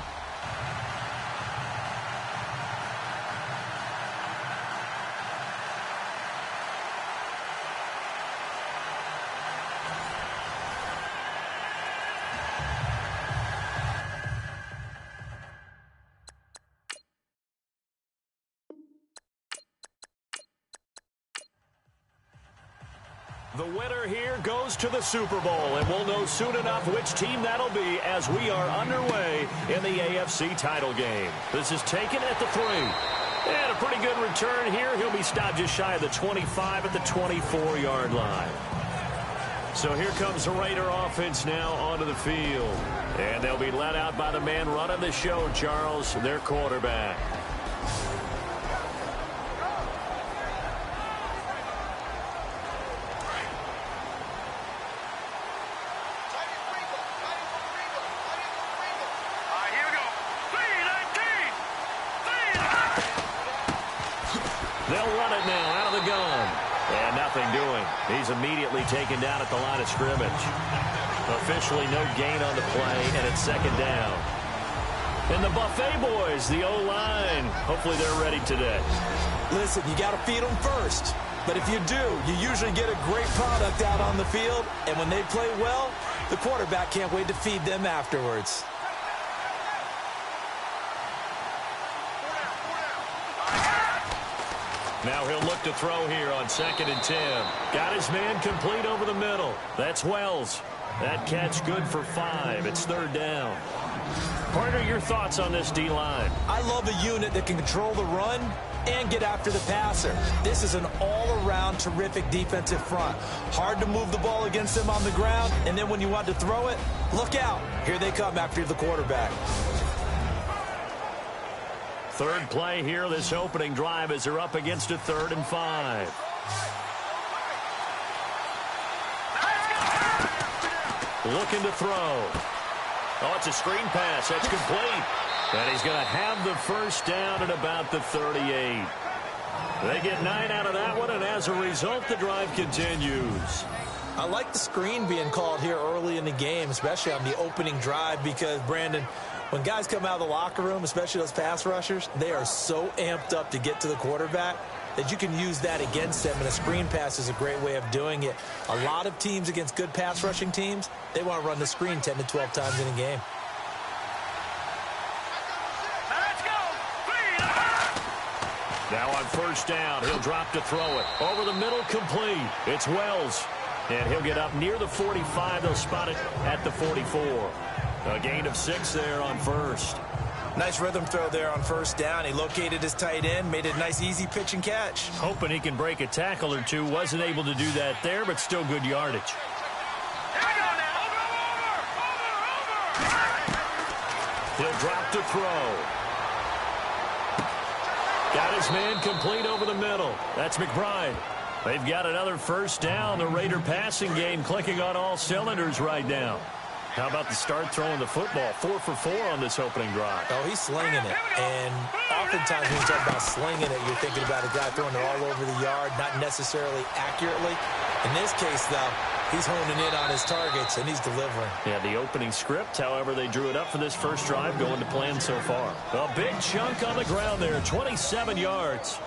The winner here goes to the Super Bowl, and we'll know soon enough which team that'll be as we are underway in the AFC title game. This is taken at the 3. And a pretty good return here. He'll be stopped just shy of the 25 at the 24-yard line. So here comes the Raider offense now onto the field. And they'll be led out by the man running the show, Charles, their quarterback. They'll run it now out of the gun. And nothing doing. He's immediately taken down at the line of scrimmage. Officially no gain on the play, and it's second down. And the Buffet boys, the O-line, hopefully they're ready today. Listen, you got to feed them first. But if you do, you usually get a great product out on the field. And when they play well, the quarterback can't wait to feed them afterwards. Now he'll look to throw here on 2nd and 10. Got his man complete over the middle. That's Wells. That catch good for 5. It's 3rd down. Partner, your thoughts on this D-line? I love a unit that can control the run and get after the passer. This is an all-around terrific defensive front. Hard to move the ball against them on the ground, and then when you want to throw it, look out. Here they come after the quarterback. Third play here, this opening drive, as they're up against a 3rd and 5. Looking to throw. Oh, it's a screen pass. That's complete. And he's going to have the first down at about the 38. They get 9 out of that one, and as a result, the drive continues. I like the screen being called here early in the game, especially on the opening drive, because, Brandon, when guys come out of the locker room, especially those pass rushers, they are so amped up to get to the quarterback that you can use that against them, and a screen pass is a great way of doing it. A lot of teams against good pass rushing teams, they want to run the screen 10 to 12 times in a game. Now on first down, he'll drop to throw it. Over the middle, complete. It's Wells. And he'll get up near the 45. They'll spot it at the 44. A gain of 6 there on first. Nice rhythm throw there on first down. He located his tight end, made it a nice easy pitch and catch. Hoping he can break a tackle or two. Wasn't able to do that there, but still good yardage. He'll drop to throw. Got his man complete over the middle. That's McBride. They've got another first down. The Raider passing game clicking on all cylinders right now. How about the start throwing the football? 4 for 4 on this opening drive. Oh, he's slinging it. And oftentimes when you talk about slinging it, you're thinking about a guy throwing it all over the yard, not necessarily accurately. In this case, though, he's honing in on his targets, and he's delivering. Yeah, the opening script, however, they drew it up for this first drive, going to plan so far. A big chunk on the ground there, 27 yards.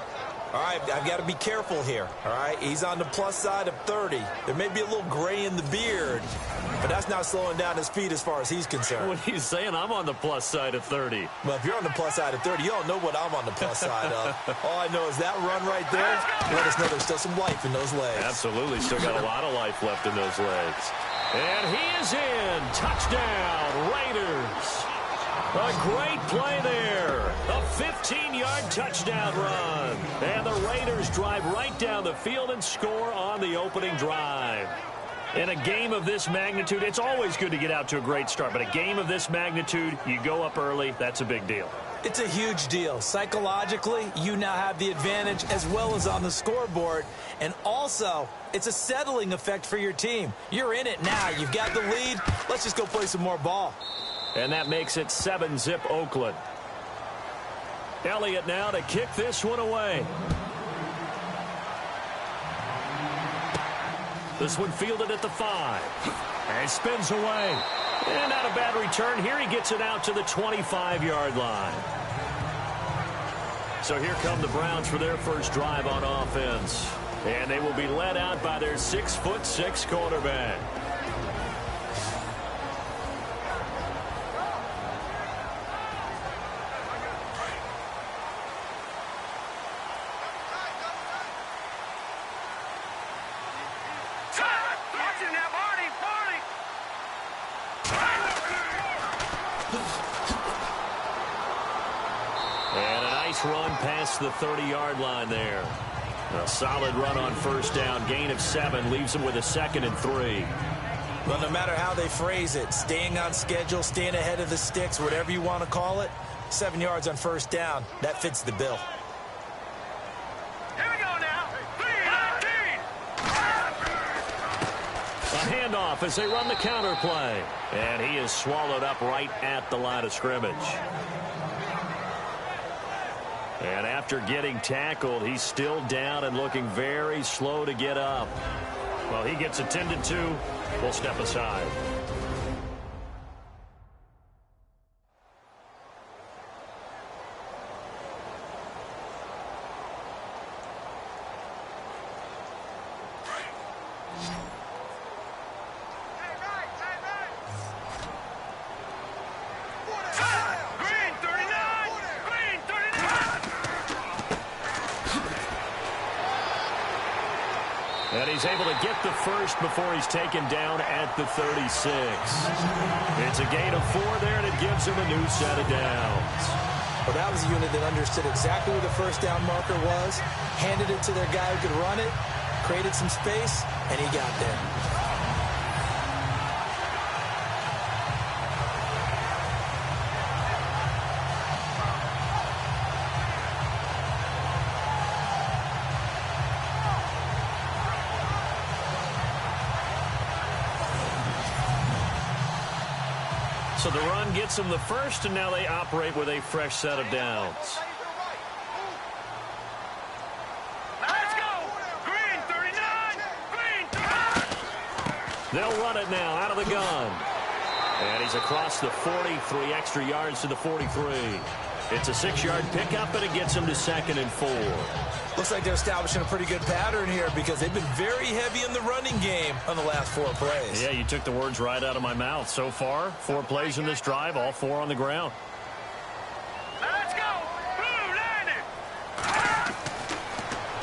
All right, I've got to be careful here, all right? He's on the plus side of 30. There may be a little gray in the beard, but that's not slowing down his feet as far as he's concerned. What are you saying? I'm on the plus side of 30. Well, if you're on the plus side of 30, you don't know what I'm on the plus side of. All I know is that run right there, let us know there's still some life in those legs. Absolutely, still got a lot of life left in those legs. And he is in. Touchdown, Raiders. A great play there. A 15-yard touchdown run. And the Raiders drive right down the field and score on the opening drive. In a game of this magnitude, it's always good to get out to a great start. But a game of this magnitude, you go up early, that's a big deal. It's a huge deal. Psychologically, you now have the advantage as well as on the scoreboard. And also, it's a settling effect for your team. You're in it now. You've got the lead. Let's just go play some more ball. And that makes it 7-zip Oakland. Elliott now to kick this one away. This one fielded at the 5. And spins away. And not a bad return here. He gets it out to the 25-yard line. So here come the Browns for their first drive on offense. And they will be led out by their 6'6" quarterback. Run past the 30-yard line there. A solid run on first down. Gain of 7 leaves them with a 2nd and 3. Well, no matter how they phrase it, staying on schedule, staying ahead of the sticks, whatever you want to call it, 7 yards on first down, that fits the bill. Here we go now. 3-19. A handoff as they run the counter play. And he is swallowed up right at the line of scrimmage. And after getting tackled, he's still down and looking very slow to get up. Well, he gets attended to. We'll step aside. And he's able to get the first before he's taken down at the 36. It's a gain of 4 there, and it gives him a new set of downs. Well, that was a unit that understood exactly where the first down marker was, handed it to their guy who could run it, created some space, and he got there. So the run gets them the first, and now they operate with a fresh set of downs. Let's go! Green 39! Green 39! They'll run it now out of the gun. And he's across the 40, 3 extra yards to the 43. It's a 6-yard pickup, and it gets him to 2nd and 4. Looks like they're establishing a pretty good pattern here because they've been very heavy in the running game on the last 4 plays. Yeah, you took the words right out of my mouth. So far, 4 plays in this drive, all 4 on the ground. Let's go! Blue landed!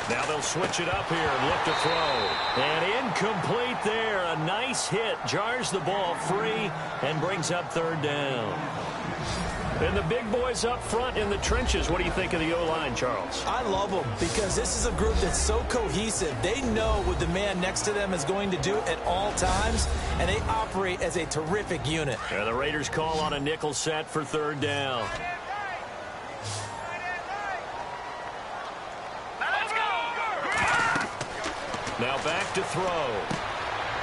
Now they'll switch it up here and look to throw. And incomplete there. A nice hit. Jars the ball free and brings up 3rd down. And the big boys up front in the trenches. What do you think of the O-line, Charles? I love them because this is a group that's so cohesive. They know what the man next to them is going to do at all times, and they operate as a terrific unit. And the Raiders call on a nickel set for 3rd down. Let's go! Now back to throw.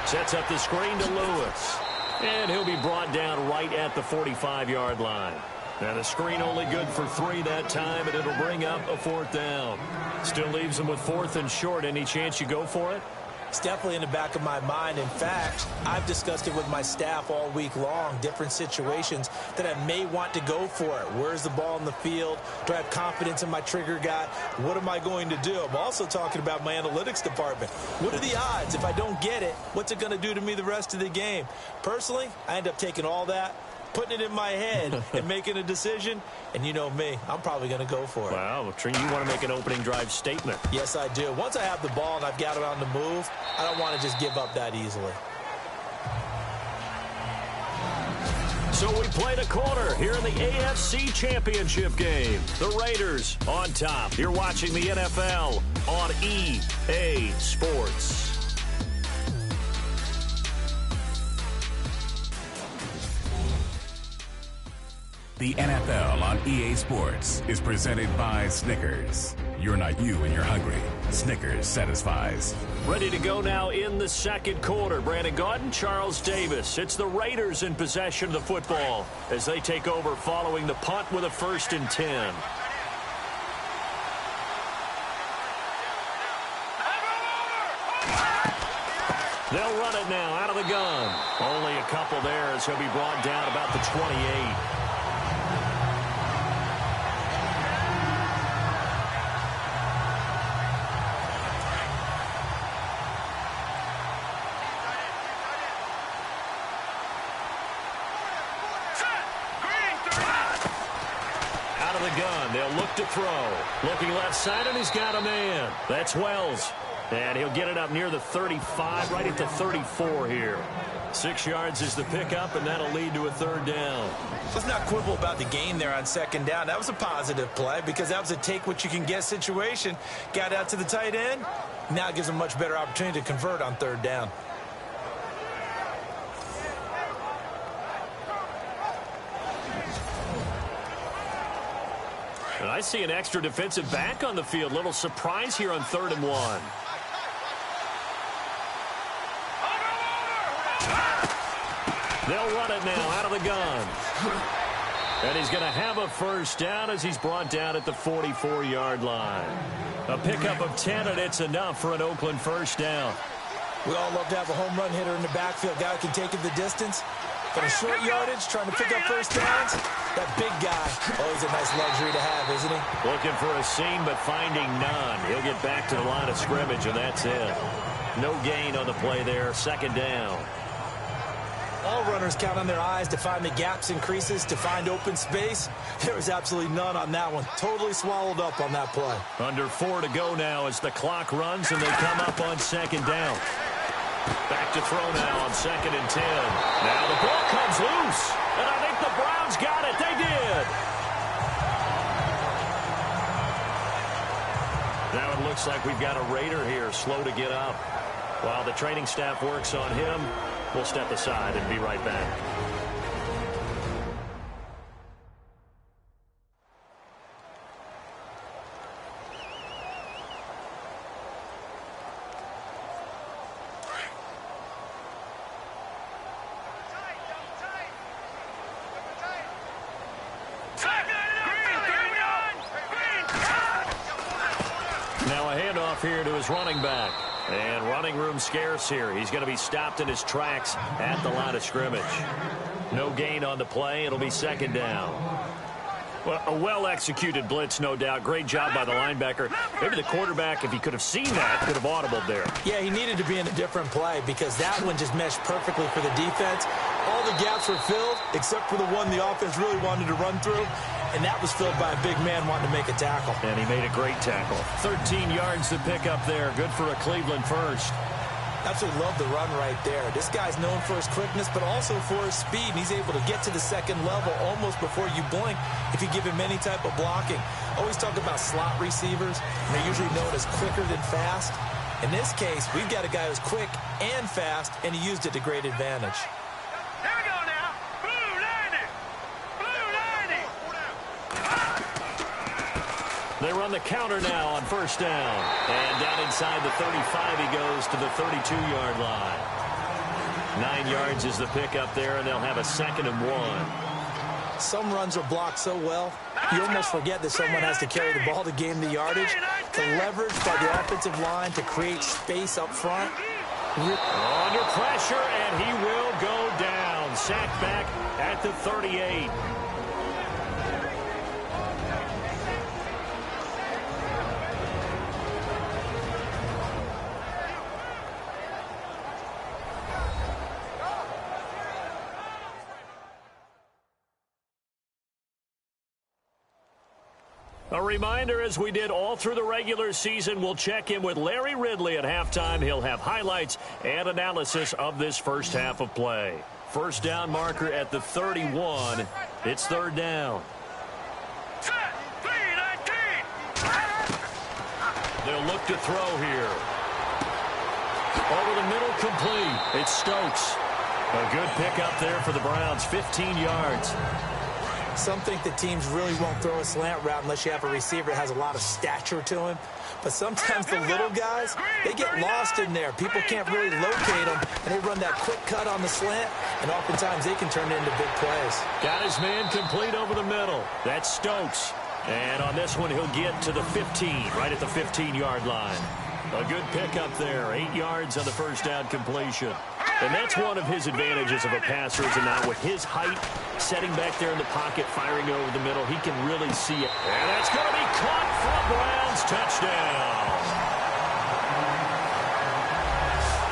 Sets up the screen to Lewis. And he'll be brought down right at the 45-yard line. And a screen only good for 3 that time, and it'll bring up a 4th down. Still leaves them with 4th and short. Any chance you go for it? It's definitely in the back of my mind. In fact, I've discussed it with my staff all week long, different situations that I may want to go for it. Where's the ball in the field? Do I have confidence in my trigger guy? What am I going to do? I'm also talking about my analytics department. What are the odds? If I don't get it, what's it going to do to me the rest of the game? Personally, I end up taking all that, putting it in my head and making a decision, and you know me, I'm probably going to go for it. Wow, you want to make an opening drive statement. Yes, I do. Once I have the ball and I've got it on the move, I don't want to just give up that easily. So we played a quarter here in the AFC Championship game. The Raiders on top. You're watching the NFL on EA Sports. The NFL on EA Sports is presented by Snickers. You're not you and you're hungry. Snickers satisfies. Ready to go now in the 2nd quarter. Brandon Gaudin, Charles Davis. It's the Raiders in possession of the football as they take over following the punt with a 1st and 10. They'll run it now out of the gun. Only a couple there as he'll be brought down about the 28. They'll look to throw. Looking left side, and he's got a man. That's Wells. And he'll get it up near the 35, right at the 34 here. 6 yards is the pickup, and that'll lead to a 3rd down. Let's not quibble about the gain there on 2nd down. That was a positive play because that was a take-what-you-can-get situation. Got out to the tight end. Now it gives them a much better opportunity to convert on 3rd down. And I see an extra defensive back on the field. Little surprise here on 3rd and 1. They'll run it now out of the gun. And he's going to have a first down as he's brought down at the 44-yard line. A pickup of 10, and it's enough for an Oakland first down. We all love to have a home run hitter in the backfield. Guy who can take it the distance. But a short yardage, trying to pick up first downs, that big guy, always a nice luxury to have, isn't he? Looking for a seam, but finding none. He'll get back to the line of scrimmage, and that's it. No gain on the play there, second down. All runners count on their eyes to find the gaps and creases, to find open space. There was absolutely none on that one. Totally swallowed up on that play. Under 4 to go now as the clock runs, and they come up on second down. Back to throw now on 2nd and 10. Now the ball comes loose, and I think the Browns got it. They did. Now it looks like we've got a Raider here, slow to get up. While the training staff works on him, we'll step aside and be right back. Here to his running back. And running room scarce here. He's going to be stopped in his tracks at the line of scrimmage. No gain on the play. It'll be second down. Well, a well-executed blitz, no doubt. Great job by the linebacker. Maybe the quarterback, if he could have seen that, could have audibled there. Yeah, he needed to be in a different play because that one just meshed perfectly for the defense. All the gaps were filled except for the one the offense really wanted to run through. And that was filled by a big man wanting to make a tackle. And he made a great tackle. 13 yards to pick up there. Good for a Cleveland first. Absolutely love the run right there. This guy's known for his quickness, but also for his speed. And he's able to get to the second level almost before you blink if you give him any type of blocking. Always talk about slot receivers, and they're usually known as quicker than fast. In this case, we've got a guy who's quick and fast, and he used it to great advantage. Here we go now. Blue 90. Blue 90. They run the counter now on first down. And down inside the 35, he goes to the 32-yard line. 9 yards is the pickup there, and they'll have a 2nd and 1. Some runs are blocked so well, you almost forget that someone has to carry the ball to gain the yardage. The leverage by the offensive line to create space up front. Under pressure, and he will go down. Sacked back at the 38. A reminder, as we did all through the regular season, we'll check in with Larry Ridley at halftime. He'll have highlights and analysis of this first half of play. First down marker at the 31. It's third down. They'll look to throw here. Over the middle, complete. It's Stokes. A good pickup there for the Browns, 15 yards. Some think that teams really won't throw a slant route unless you have a receiver that has a lot of stature to him. But sometimes the little guys, they get lost in there. People can't really locate them, and they run that quick cut on the slant, and oftentimes they can turn it into big plays. Got his man complete over the middle. That's Stokes. And on this one, he'll get to the 15, right at the 15-yard line. A good pickup there, 8 yards on the first down completion. And that's one of his advantages of a passer, is that with his height, setting back there in the pocket, firing over the middle, he can really see it. And that's going to be caught for a Browns touchdown.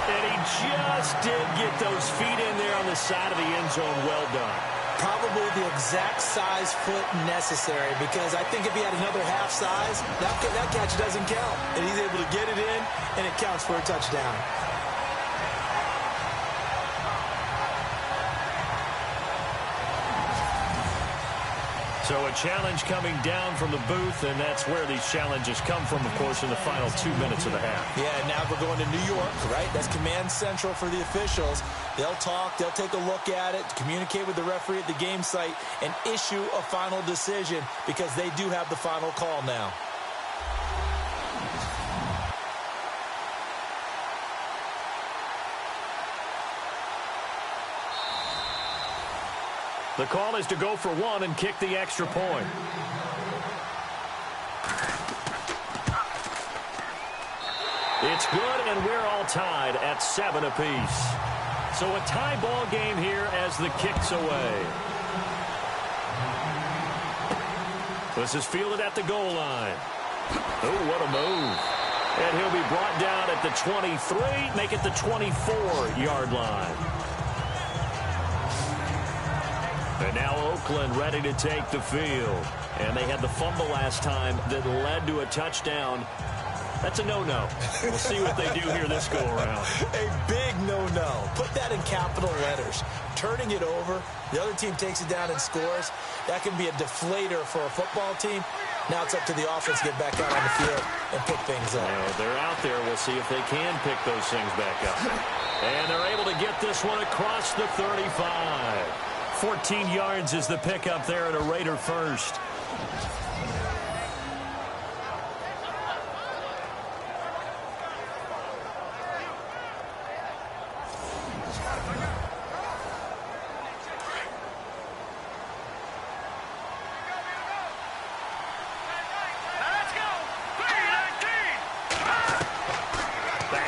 And he just did get those feet in there on the side of the end zone. Well done. Probably the exact size foot necessary, because I think if he had another half size, that catch doesn't count. And he's able to get it in, and it counts for a touchdown. So a challenge coming down from the booth, and that's where these challenges come from, of course, in the final 2 minutes of the half. Yeah, now we're going to New York, right? That's command central for the officials. They'll talk, they'll take a look at it, communicate with the referee at the game site, and issue a final decision, because they do have the final call now. The call is to go for one and kick the extra point. It's good, and we're all tied at 7 apiece. So a tie ball game here as the kick's away. This is fielded at the goal line. Oh, what a move. And he'll be brought down at the 23, make it the 24-yard line. And now Oakland ready to take the field. And they had the fumble last time that led to a touchdown. That's a no-no. We'll see what they do here this go-around. A big no-no. Put that in capital letters. Turning it over, the other team takes it down and scores. That can be a deflator for a football team. Now it's up to the offense to get back out on the field and pick things up. Now, they're out there. We'll see if they can pick those things back up. And they're able to get this one across the 35. 14 yards is the pickup there at a Raider first.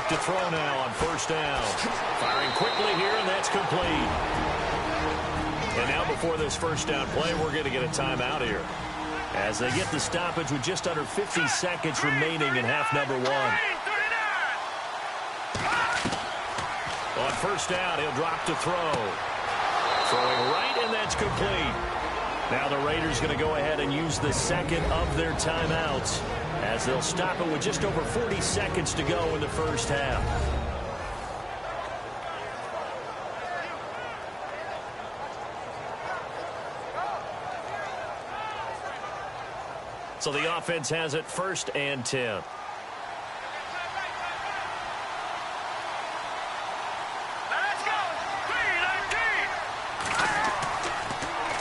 To throw now on first down. Firing quickly here, and that's complete. And now before this first down play, we're going to get a timeout here as they get the stoppage with just under 50 seconds remaining in half number 1. On first down, he'll drop to throw. Throwing right, and that's complete. Now the Raiders going to go ahead and use the second of their timeouts, as they'll stop it with just over 40 seconds to go in the first half. So the offense has it 1st and 10.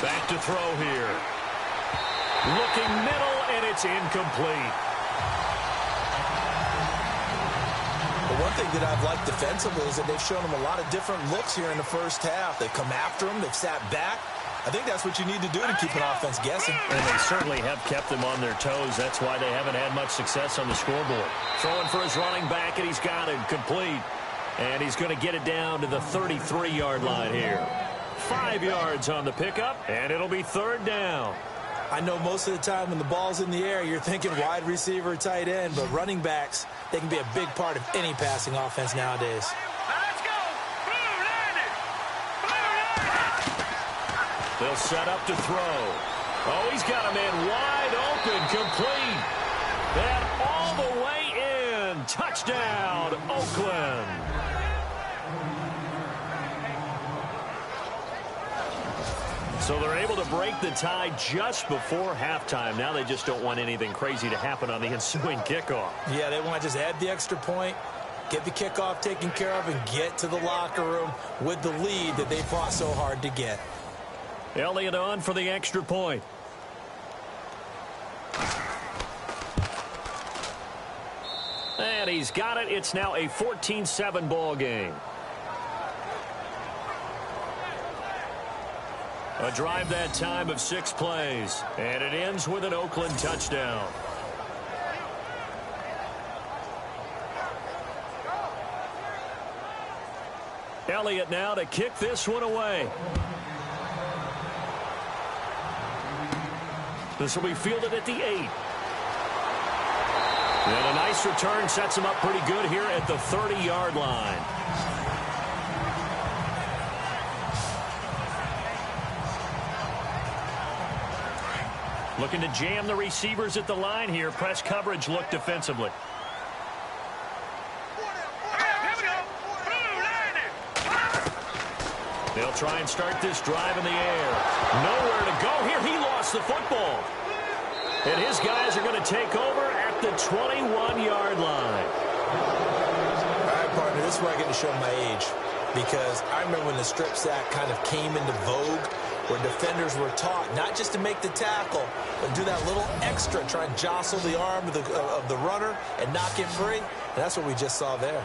Back to throw here. Looking middle, and it's incomplete. The one thing that I've liked defensively is that they've shown them a lot of different looks here in the first half. They've come after them. They've sat back. I think that's what you need to do to keep an offense guessing. And they certainly have kept them on their toes. That's why they haven't had much success on the scoreboard. Throwing for his running back, and he's got it complete. And he's going to get it down to the 33-yard line here. 5 yards on the pickup, and it'll be 3rd down. I know most of the time when the ball's in the air, you're thinking wide receiver, tight end, but running backs, they can be a big part of any passing offense nowadays. Let's go! Blue landed! Blue landed! They'll set up to throw. Oh, he's got a man wide open, complete. And all the way in. Touchdown, Oakland. So they're able to break the tie just before halftime. Now they just don't want anything crazy to happen on the ensuing kickoff. Yeah, they want to just add the extra point, get the kickoff taken care of, and get to the locker room with the lead that they fought so hard to get. Elliott on for the extra point. And he's got it. It's now a 14-7 ball game. A drive that time of 6 plays, and it ends with an Oakland touchdown. Elliott now to kick this one away. This will be fielded at the 8. And a nice return sets him up pretty good here at the 30-yard line. Looking to jam the receivers at the line here. Press coverage look defensively. They'll try and start this drive in the air. Nowhere to go here. He lost the football. And his guys are going to take over at the 21-yard line. All right, partner, this is where I get to show my age. Because I remember when the strip sack kind of came into vogue, where defenders were taught not just to make the tackle, but do that little extra, try and jostle the arm of the runner and knock it free. And that's what we just saw there.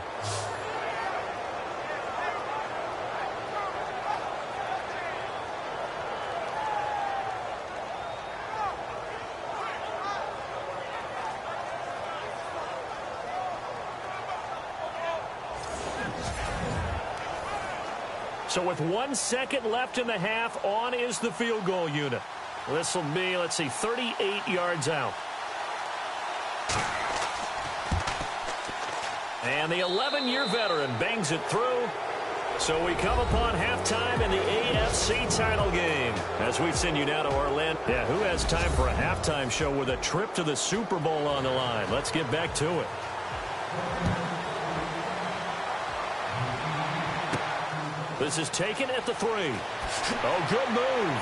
So with 1 second left in the half, on is the field goal unit. This will be, let's see, 38 yards out. And the 11-year veteran bangs it through. So we come upon halftime in the AFC title game. As we send you now to Orlando. Yeah, who has time for a halftime show with a trip to the Super Bowl on the line? Let's get back to it. This is taken at the 3. Oh, good move.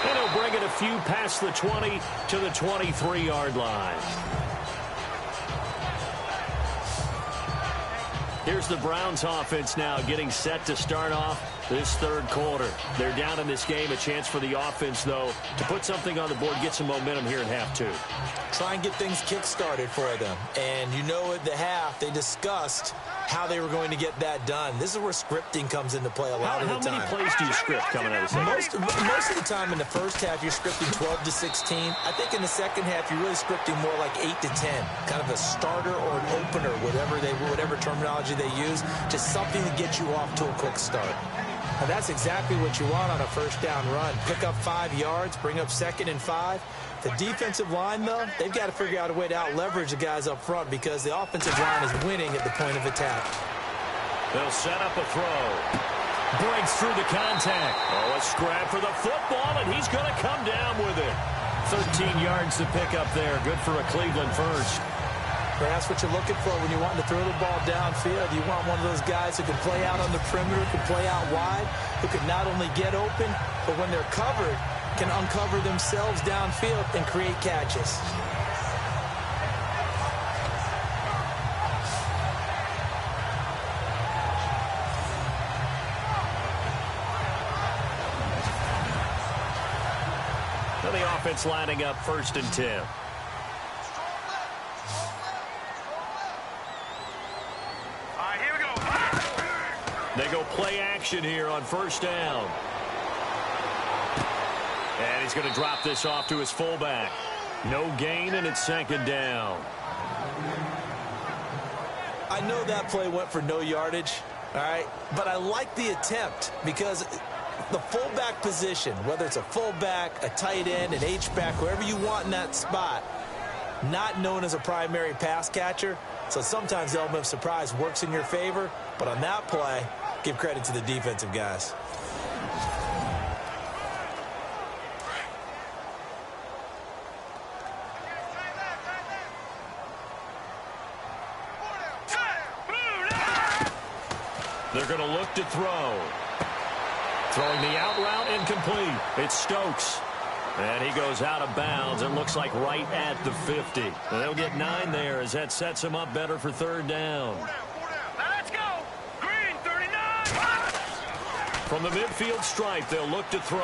And he'll bring it a few past the 20 to the 23-yard line. Here's the Browns offense now getting set to start off this third quarter. They're down in this game. A chance for the offense, though, to put something on the board, get some momentum here in half 2. Try and get things kick-started for them. And you know at the half, they discussed how they were going to get that done. This is where scripting comes into play a lot of the time. How many plays do you script coming out of the second? Most of the time in the first half, you're scripting 12 to 16. I think in the second half, you're really scripting more like 8 to 10. Kind of a starter or an opener, whatever terminology they use. Just something to get you off to a quick start. And that's exactly what you want on a first down run. Pick up 5 yards, bring up 2nd and 5. The defensive line, though, they've got to figure out a way to out-leverage the guys up front because the offensive line is winning at the point of attack. They'll set up a throw. Breaks through the contact. Oh, a scrap for the football, and he's going to come down with it. 13 yards to pick up there. Good for a Cleveland first. That's what you're looking for when you want to throw the ball downfield. You want one of those guys who can play out on the perimeter, can play out wide, who can not only get open, but when they're covered, can uncover themselves downfield and create catches. Now the offense lining up 1st and 10. They go play action here on 1st down. And he's going to drop this off to his fullback. No gain, and it's 2nd down. I know that play went for no yardage, all right? But I like the attempt because the fullback position, whether it's a fullback, a tight end, an H-back, wherever you want in that spot, not known as a primary pass catcher. So sometimes the element of surprise works in your favor. But on that play, give credit to the defensive guys. They're going to look to throw. Throwing the out route incomplete. It's Stokes. And he goes out of bounds. It looks like right at the 50. And they'll get 9 there as that sets him up better for 3rd down. Let's go. Green 39. From the midfield stripe, they'll look to throw.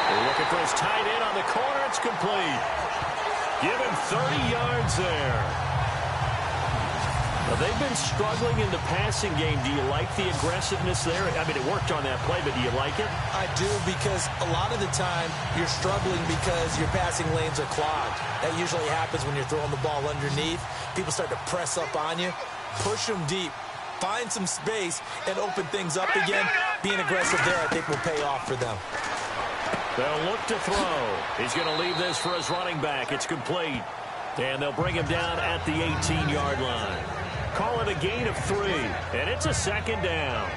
They're looking for his tight end on the corner. It's complete. Give him 30 yards there. Well, they've been struggling in the passing game. Do you like the aggressiveness there? I mean, it worked on that play, but do you like it? I do, because a lot of the time you're struggling because your passing lanes are clogged. That usually happens when you're throwing the ball underneath. People start to press up on you. Push them deep. Find some space and open things up again. Being aggressive there, I think, will pay off for them. They'll look to throw. He's going to leave this for his running back. It's complete. And they'll bring him down at the 18-yard line. Call it a gain of 3, and it's a 2nd down.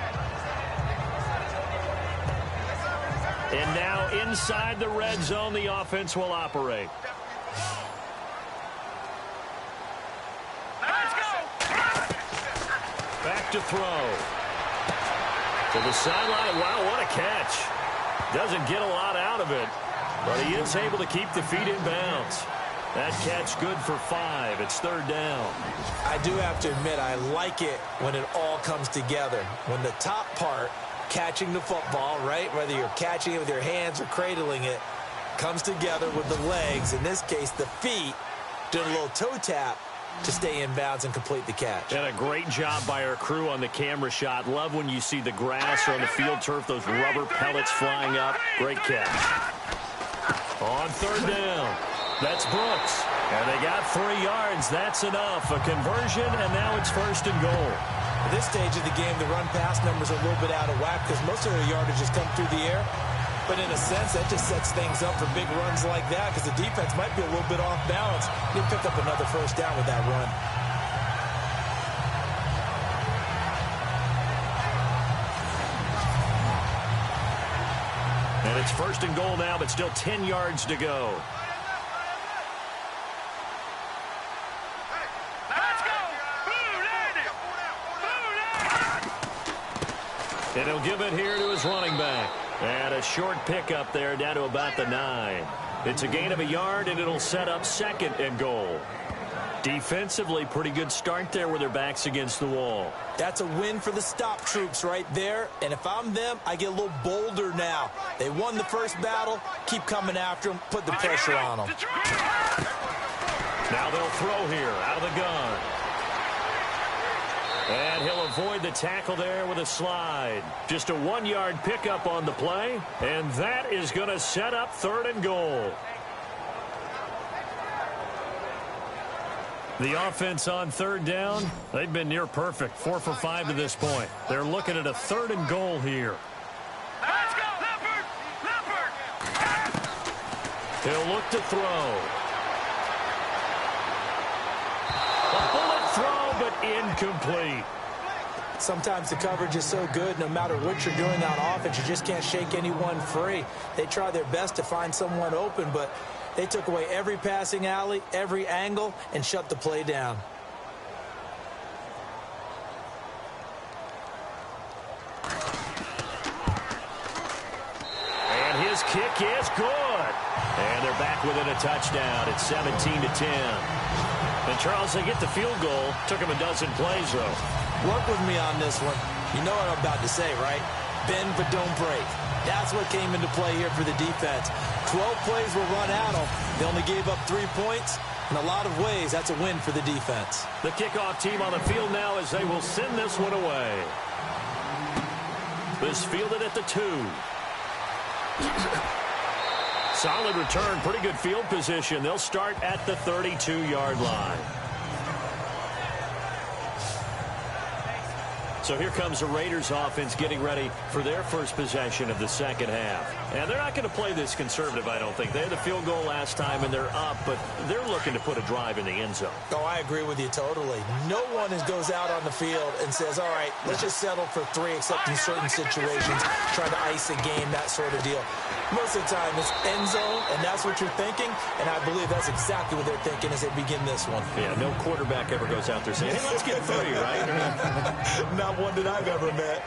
And now inside the red zone, the offense will operate. Let's go. Back to throw. To the sideline. Wow, what a catch. Doesn't get a lot out of it, but he is able to keep the feet in bounds. That catch good for 5. It's 3rd down. I do have to admit, I like it when it all comes together. When the top part, catching the football, right, whether you're catching it with your hands or cradling it, comes together with the legs, in this case the feet, doing a little toe tap to stay in bounds and complete the catch. And a great job by our crew on the camera shot. Love when you see the grass or on the field turf, those rubber pellets flying up. Great catch. On 3rd down. That's Brooks. And they got 3 yards. That's enough. A conversion, and now it's 1st and goal. At this stage of the game, the run-pass numbers are a little bit out of whack because most of their yardage has come through the air. But in a sense, that just sets things up for big runs like that because the defense might be a little bit off balance. They pick up another first down with that run. And it's 1st and goal now, but still 10 yards to go. And he'll give it here to his running back. And a short pickup there down to about the 9. It's a gain of a yard, and it'll set up 2nd and goal. Defensively, pretty good start there with their backs against the wall. That's a win for the stop troops right there. And if I'm them, I get a little bolder now. They won the first battle. Keep coming after them. Put the pressure on them. Now they'll throw here out of the gun. And he'll avoid the tackle there with a slide. Just a 1-yard pickup on the play. And that is going to set up 3rd and goal. The offense on 3rd down, they've been near perfect. 4 for 5 to this point. They're looking at a 3rd and goal here. Let's go, Leopard! He'll look to throw. A bullet throw, but incomplete. Sometimes the coverage is so good, no matter what you're doing on offense, you just can't shake anyone free. They try their best to find someone open, but they took away every passing alley, every angle, and shut the play down. And his kick is good. And they're back within a touchdown. It's 17-10. And Charles, they get the field goal. Took him a dozen plays, though. Work with me on this one. You know what I'm about to say, right? Bend but don't break. That's what came into play here for the defense. 12 plays were run at them. They only gave up 3 points. In a lot of ways, that's a win for the defense. The kickoff team on the field now as they will send this one away. This fielded at the 2. Solid return, pretty good field position. They'll start at the 32-yard line. So here comes the Raiders offense getting ready for their first possession of the second half. And they're not going to play this conservative, I don't think. They had the field goal last time, and they're up, but they're looking to put a drive in the end zone. Oh, I agree with you totally. No one goes out on the field and says, all right, let's just settle for 3, except in certain situations, trying to ice a game, that sort of deal. Most of the time, it's end zone, and that's what you're thinking, and I believe that's exactly what they're thinking as they begin this one. Yeah, no quarterback ever goes out there saying, hey, let's get 3, right? Not one that I've ever met.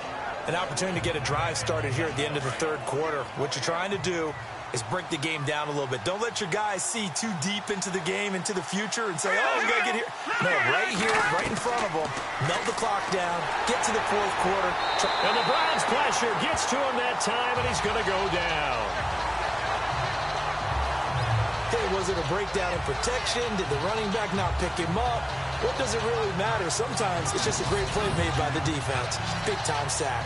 An opportunity to get a drive started here at the end of the 3rd quarter. What you're trying to do is break the game down a little bit. Don't let your guys see too deep into the game, into the future, and say, oh, we got to get here. No, right here, right in front of them. Melt the clock down. Get to the 4th quarter. And the Browns pressure gets to him that time, and he's going to go down. Okay, was it a breakdown in protection? Did the running back not pick him up? What does it really matter? Sometimes it's just a great play made by the defense. Big-time sack.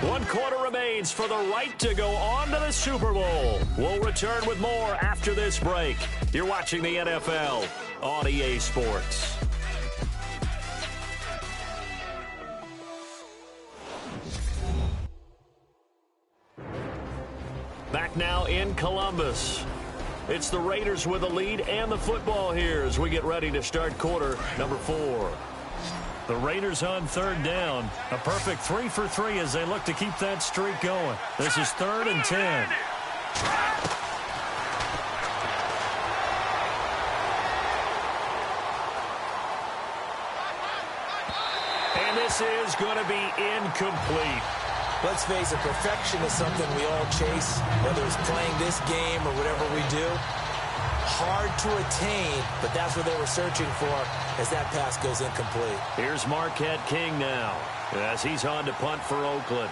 One quarter remains for the right to go on to the Super Bowl. We'll return with more after this break. You're watching the NFL on EA Sports. Back now in Columbus. It's the Raiders with the lead and the football here as we get ready to start quarter number 4. The Raiders on 3rd down. A perfect 3 for 3 as they look to keep that streak going. This is 3rd and 10. And this is going to be incomplete. Let's face it, perfection is something we all chase, whether it's playing this game or whatever we do. Hard to attain, but that's what they were searching for as that pass goes incomplete. Here's Marquette King now as he's on to punt for Oakland.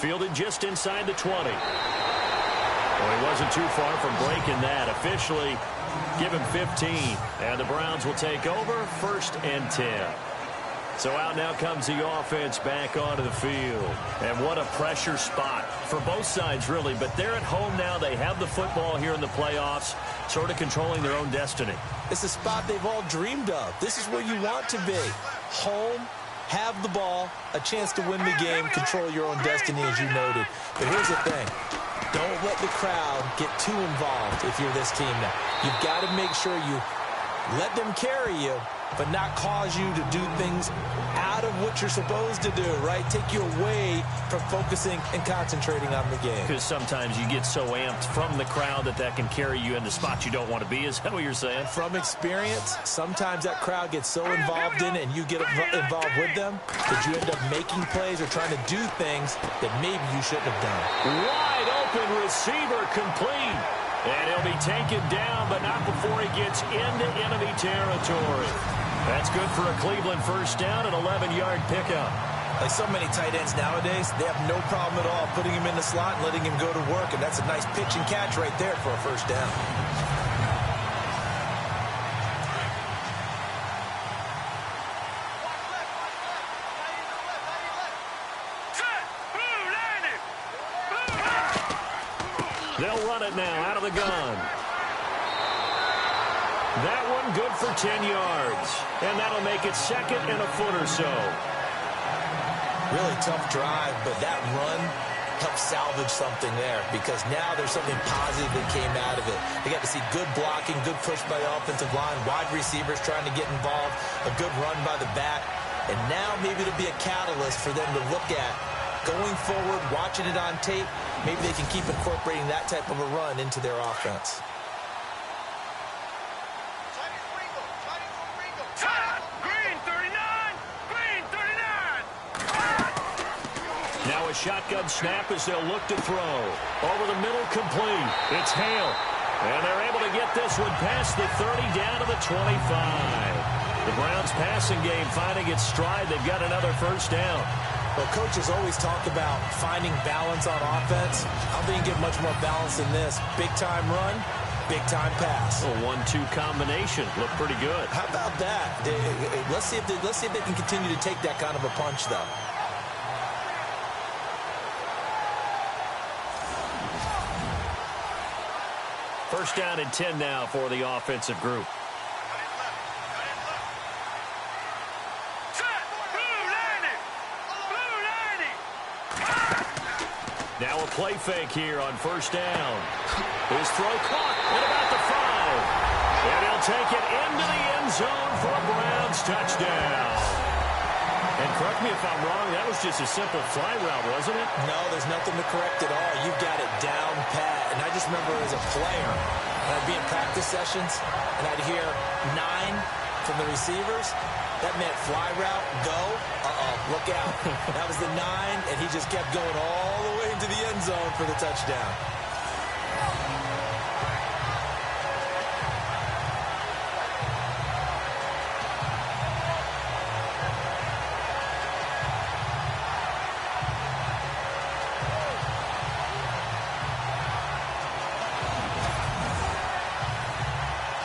Fielded just inside the 20. Well, he wasn't too far from breaking that. Officially, give him 15. And the Browns will take over 1st and 10. So out now comes the offense back onto the field. And what a pressure spot for both sides, really. But they're at home now. They have the football here in the playoffs, sort of controlling their own destiny. It's a spot they've all dreamed of. This is where you want to be. Home, have the ball, a chance to win the game, control your own destiny, as you noted. But here's the thing. Don't let the crowd get too involved if you're this team now. You've got to make sure you let them carry you, but not cause you to do things out of what you're supposed to do, right? Take you away from focusing and concentrating on the game. Because sometimes you get so amped from the crowd that can carry you into spots you don't want to be. Is that what you're saying? From experience, sometimes that crowd gets so involved in it and you get involved with them that you end up making plays or trying to do things that maybe you shouldn't have done. Wide open receiver complete. And he'll be taken down, but not before he gets into enemy territory. That's good for a Cleveland first down, an 11-yard pickup. Like so many tight ends nowadays, they have no problem at all putting him in the slot and letting him go to work, and that's a nice pitch and catch right there for a first down. They'll run it now out of the gun. That one good for 10 yards. And that'll make it 2nd and a foot or so. Really tough drive, but that run helped salvage something there because now there's something positive that came out of it. They got to see good blocking, good push by the offensive line, wide receivers trying to get involved, a good run by the back. And now maybe it'll be a catalyst for them to look at going forward, watching it on tape. Maybe they can keep incorporating that type of a run into their offense. Green 39! Green 39! Now a shotgun snap as they'll look to throw. Over the middle, complete. It's Hale. And they're able to get this one past the 30 down to the 25. The Browns passing game finding its stride. They've got another first down. Well, coaches always talk about finding balance on offense. I don't think you get much more balance than this. Big-time run, big-time pass. A 1-2 combination. Looked pretty good. How about that? Let's see if they can continue to take that kind of a punch, though. First down and 10 now for the offensive group. Now a play fake here on first down. His throw caught at about the 5. And he'll take it into the end zone for a Browns touchdown. And correct me if I'm wrong, that was just a simple fly route, wasn't it? No, there's nothing to correct at all. You've got it down pat. And I just remember as a player, when I'd be in practice sessions, and I'd hear 9 from the receivers. That meant fly route, go, look out. That was the 9, and he just kept going all the way into the end zone for the touchdown.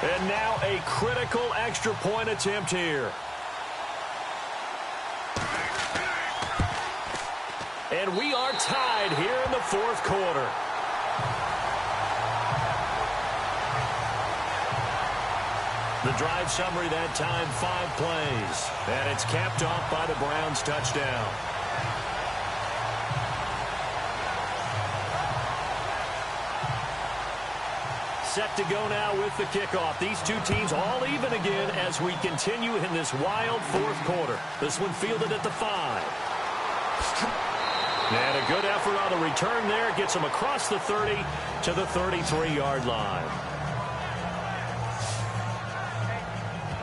And now a critical extra point attempt here. And we are tied here in the fourth quarter. The drive summary that time, 5 plays. And it's capped off by the Browns touchdown. Set to go now with the kickoff. These two teams all even again as we continue in this wild fourth quarter. This one fielded at the 5. And a good effort on the return there. Gets them across the 30 to the 33-yard line.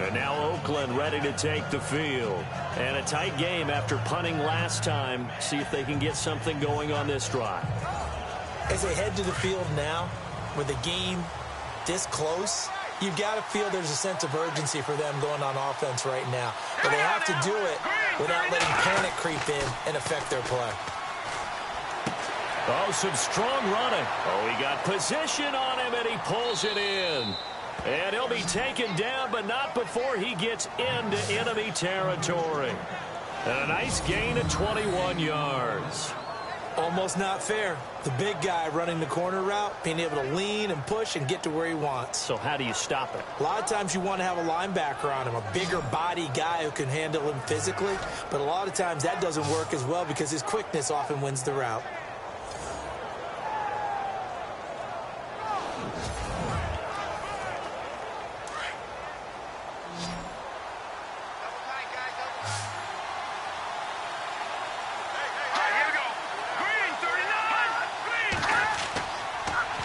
And now Oakland ready to take the field. And a tight game after punting last time. See if they can get something going on this drive. As they head to the field now, with the game this close, you've got to feel there's a sense of urgency for them going on offense right now. But they have to do it without letting panic creep in and affect their play. Oh, some strong running. Oh, he got position on him, and he pulls it in. And he'll be taken down, but not before he gets into enemy territory. And a nice gain of 21 yards. Almost not fair. The big guy running the corner route, being able to lean and push and get to where he wants. So how do you stop it? A lot of times you want to have a linebacker on him, a bigger body guy who can handle him physically. But a lot of times that doesn't work as well because his quickness often wins the route.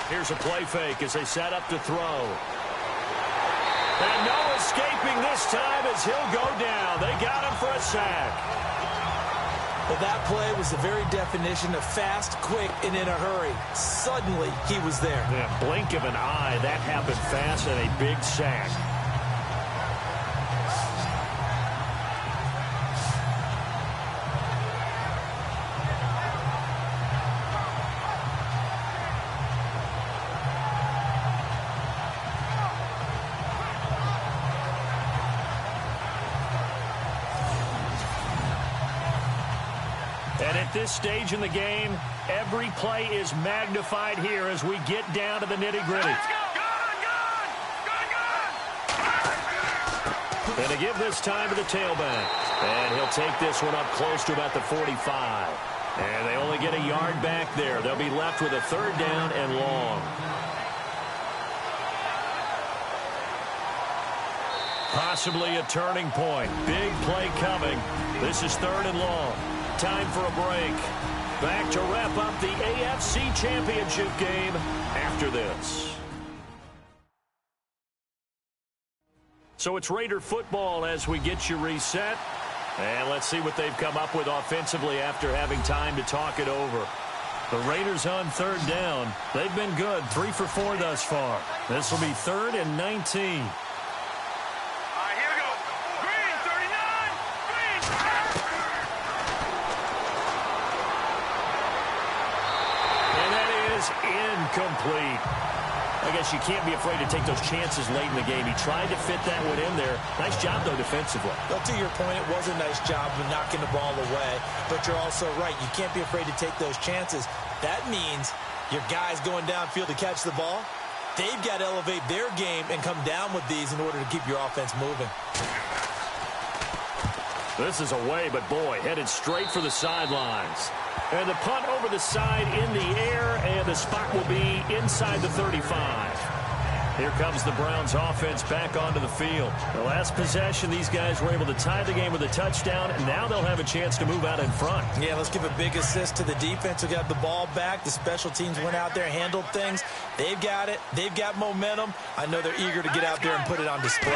Here's a play fake as they set up to throw. And no escaping this time as he'll go down. They got him for a sack. Well, that play was the very definition of fast, quick, and in a hurry. Suddenly, he was there. Yeah, blink of an eye. That happened fast and a big sack. And at this stage in the game, every play is magnified here as we get down to the nitty-gritty. And to give this time to the tailback. And he'll take this one up close to about the 45. And they only get a yard back there. They'll be left with a third down and long. Possibly a turning point. Big play coming. This is third and long. Time for a break. Back to wrap up the AFC Championship game after this. So it's Raider football as we get you reset. And let's see what they've come up with offensively after having time to talk it over. The Raiders on third down. They've been good. 3 for 4 thus far. This will be 3rd and 19. Incomplete. I guess you can't be afraid to take those chances late in the game. He tried to fit that one in there. Nice job, though, defensively. Well, to your point, it was a nice job of knocking the ball away. But you're also right. You can't be afraid to take those chances. That means your guys going downfield to catch the ball, they've got to elevate their game and come down with these in order to keep your offense moving. This is away, but boy, headed straight for the sidelines. And the punt over the side in the air, and the spot will be inside the 35. Here comes the Browns offense back onto the field. The last possession, these guys were able to tie the game with a touchdown, and now they'll have a chance to move out in front. Yeah, let's give a big assist to the defense who got the ball back. The special teams went out there, handled things. They've got it. They've got momentum. I know they're eager to get out there and put it on display.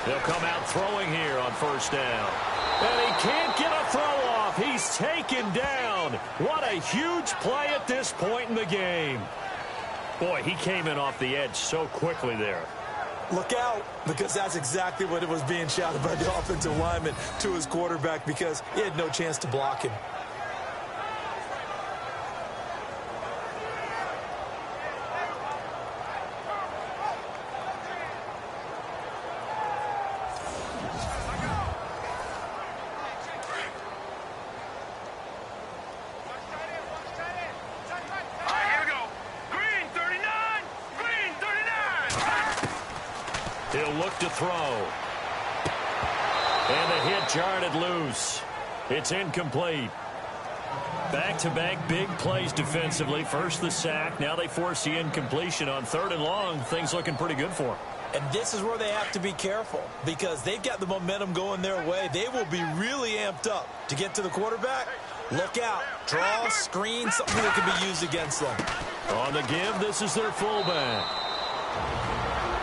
They'll come out throwing here on first down. And he can't get a throw off. He's taken down. What a huge play at this point in the game. Boy, he came in off the edge so quickly there. Look out, because that's exactly what it was being shouted by the offensive lineman to his quarterback because he had no chance to block him. He'll look to throw. And the hit jarred it loose. It's incomplete. Back-to-back big plays defensively. First the sack. Now they force the incompletion on third and long. Things looking pretty good for them. And this is where they have to be careful because they've got the momentum going their way. They will be really amped up to get to the quarterback. Look out. Draw, screen, something that can be used against them. On the give, this is their fullback.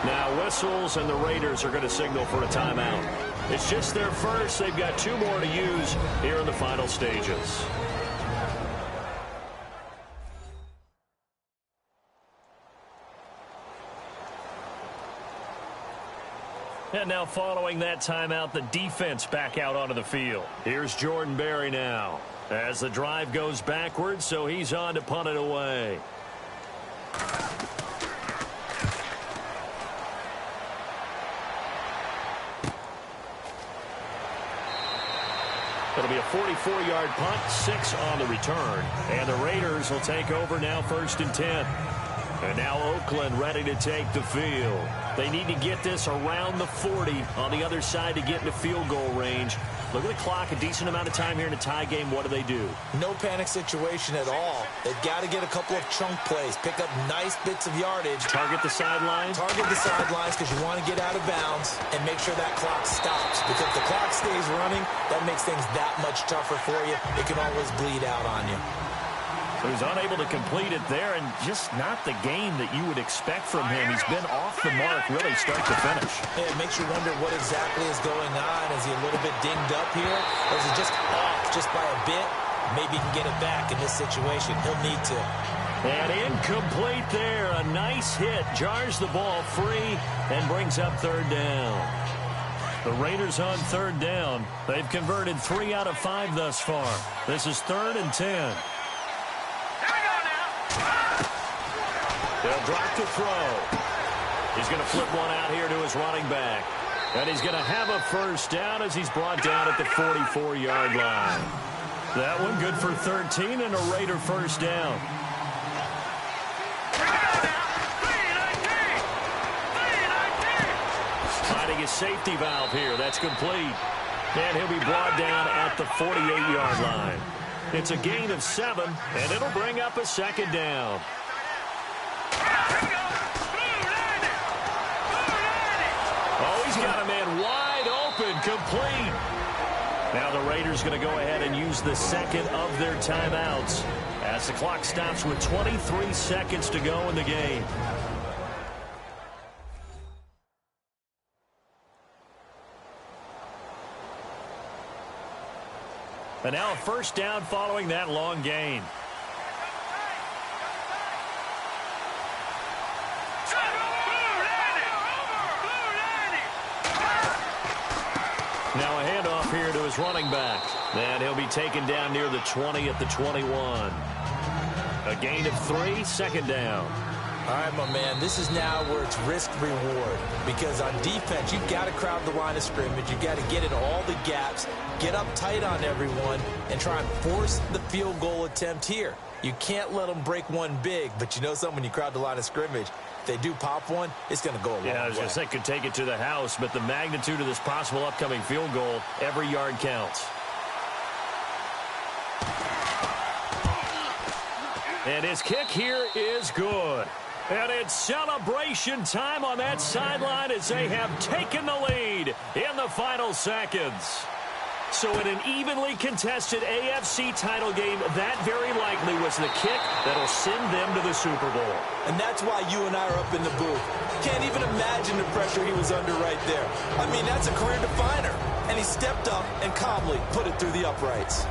Now whistles, and the Raiders are going to signal for a timeout. It's just their first. They've got 2 more to use here in the final stages. And now following that timeout, the defense back out onto the field. Here's Jordan Berry now. As the drive goes backwards, so he's on to punt it away. It'll be a 44-yard punt, 6 on the return. And the Raiders will take over now, 1st and 10. And now Oakland ready to take the field. They need to get this around the 40 on the other side to get into field goal range. Look at the clock, a decent amount of time here in a tie game. What do? No panic situation at all. They've got to get a couple of chunk plays, pick up nice bits of yardage. Target the sidelines? Target the sidelines because you want to get out of bounds and make sure that clock stops. Because if the clock stays running, that makes things that much tougher for you. It can always bleed out on you. So he's unable to complete it there, and just not the game that you would expect from him. He's been off the mark really start to finish. Yeah, it makes you wonder what exactly is going on. Is he a little bit dinged up here? Or is he just off just by a bit? Maybe he can get it back in this situation. He'll need to. And incomplete there. A nice hit. Jars the ball free and brings up 3rd down. The Raiders on 3rd down. They've converted 3 out of 5 thus far. This is 3rd and 10. They'll drop to throw. He's going to flip one out here to his running back. And he's going to have a 1st down as he's brought down at the 44-yard line. That one good for 13 and a Raider 1st down. Finding his safety valve here. That's complete. And he'll be brought down at the 48-yard line. It's a gain of 7, and it'll bring up a 2nd down. Oh, he's got a man wide open, complete. Now the Raiders going to go ahead and use the 2nd of their timeouts as the clock stops with 23 seconds to go in the game. And now a 1st down following that long gain. Now a handoff here to his running back. And he'll be taken down near the 20 at the 21. A gain of 3, 2nd down. All right, my man, this is now where it's risk-reward. Because on defense, you've got to crowd the line of scrimmage. You've got to get in all the gaps, get up tight on everyone, and try and force the field goal attempt here. You can't let them break one big, but you know something, when you crowd the line of scrimmage, if they do pop one, it's going to go a long way. Yeah, I was going to say, could take it to the house, but the magnitude of this possible upcoming field goal, every yard counts. And his kick here is good. And it's celebration time on that sideline as they have taken the lead in the final seconds. So in an evenly contested AFC title game, that very likely was the kick that'll send them to the Super Bowl. And that's why you and I are up in the booth. Can't even imagine the pressure he was under right there. I mean, that's a career definer. And he stepped up and calmly put it through the uprights.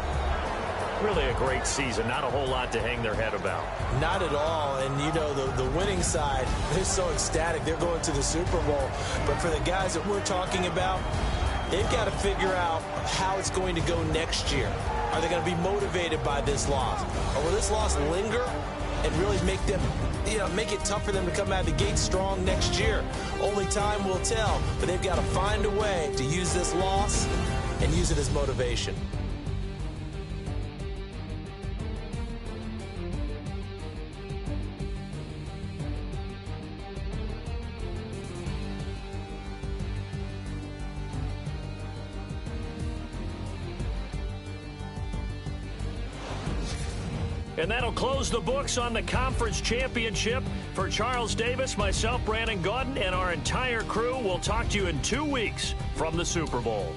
Really a great season. Not a whole lot to hang their head about. Not at all. And, you know, the winning side, they're so ecstatic. They're going to the Super Bowl. But for the guys that we're talking about, they've got to figure out how it's going to go next year. Are they going to be motivated by this loss? Or will this loss linger and really make them, make it tough for them to come out of the gate strong next year? Only time will tell. But they've got to find a way to use this loss and use it as motivation. And that'll close the books on the conference championship. For Charles Davis, myself, Brandon Gaudin, and our entire crew, we'll talk to you in 2 weeks from the Super Bowl.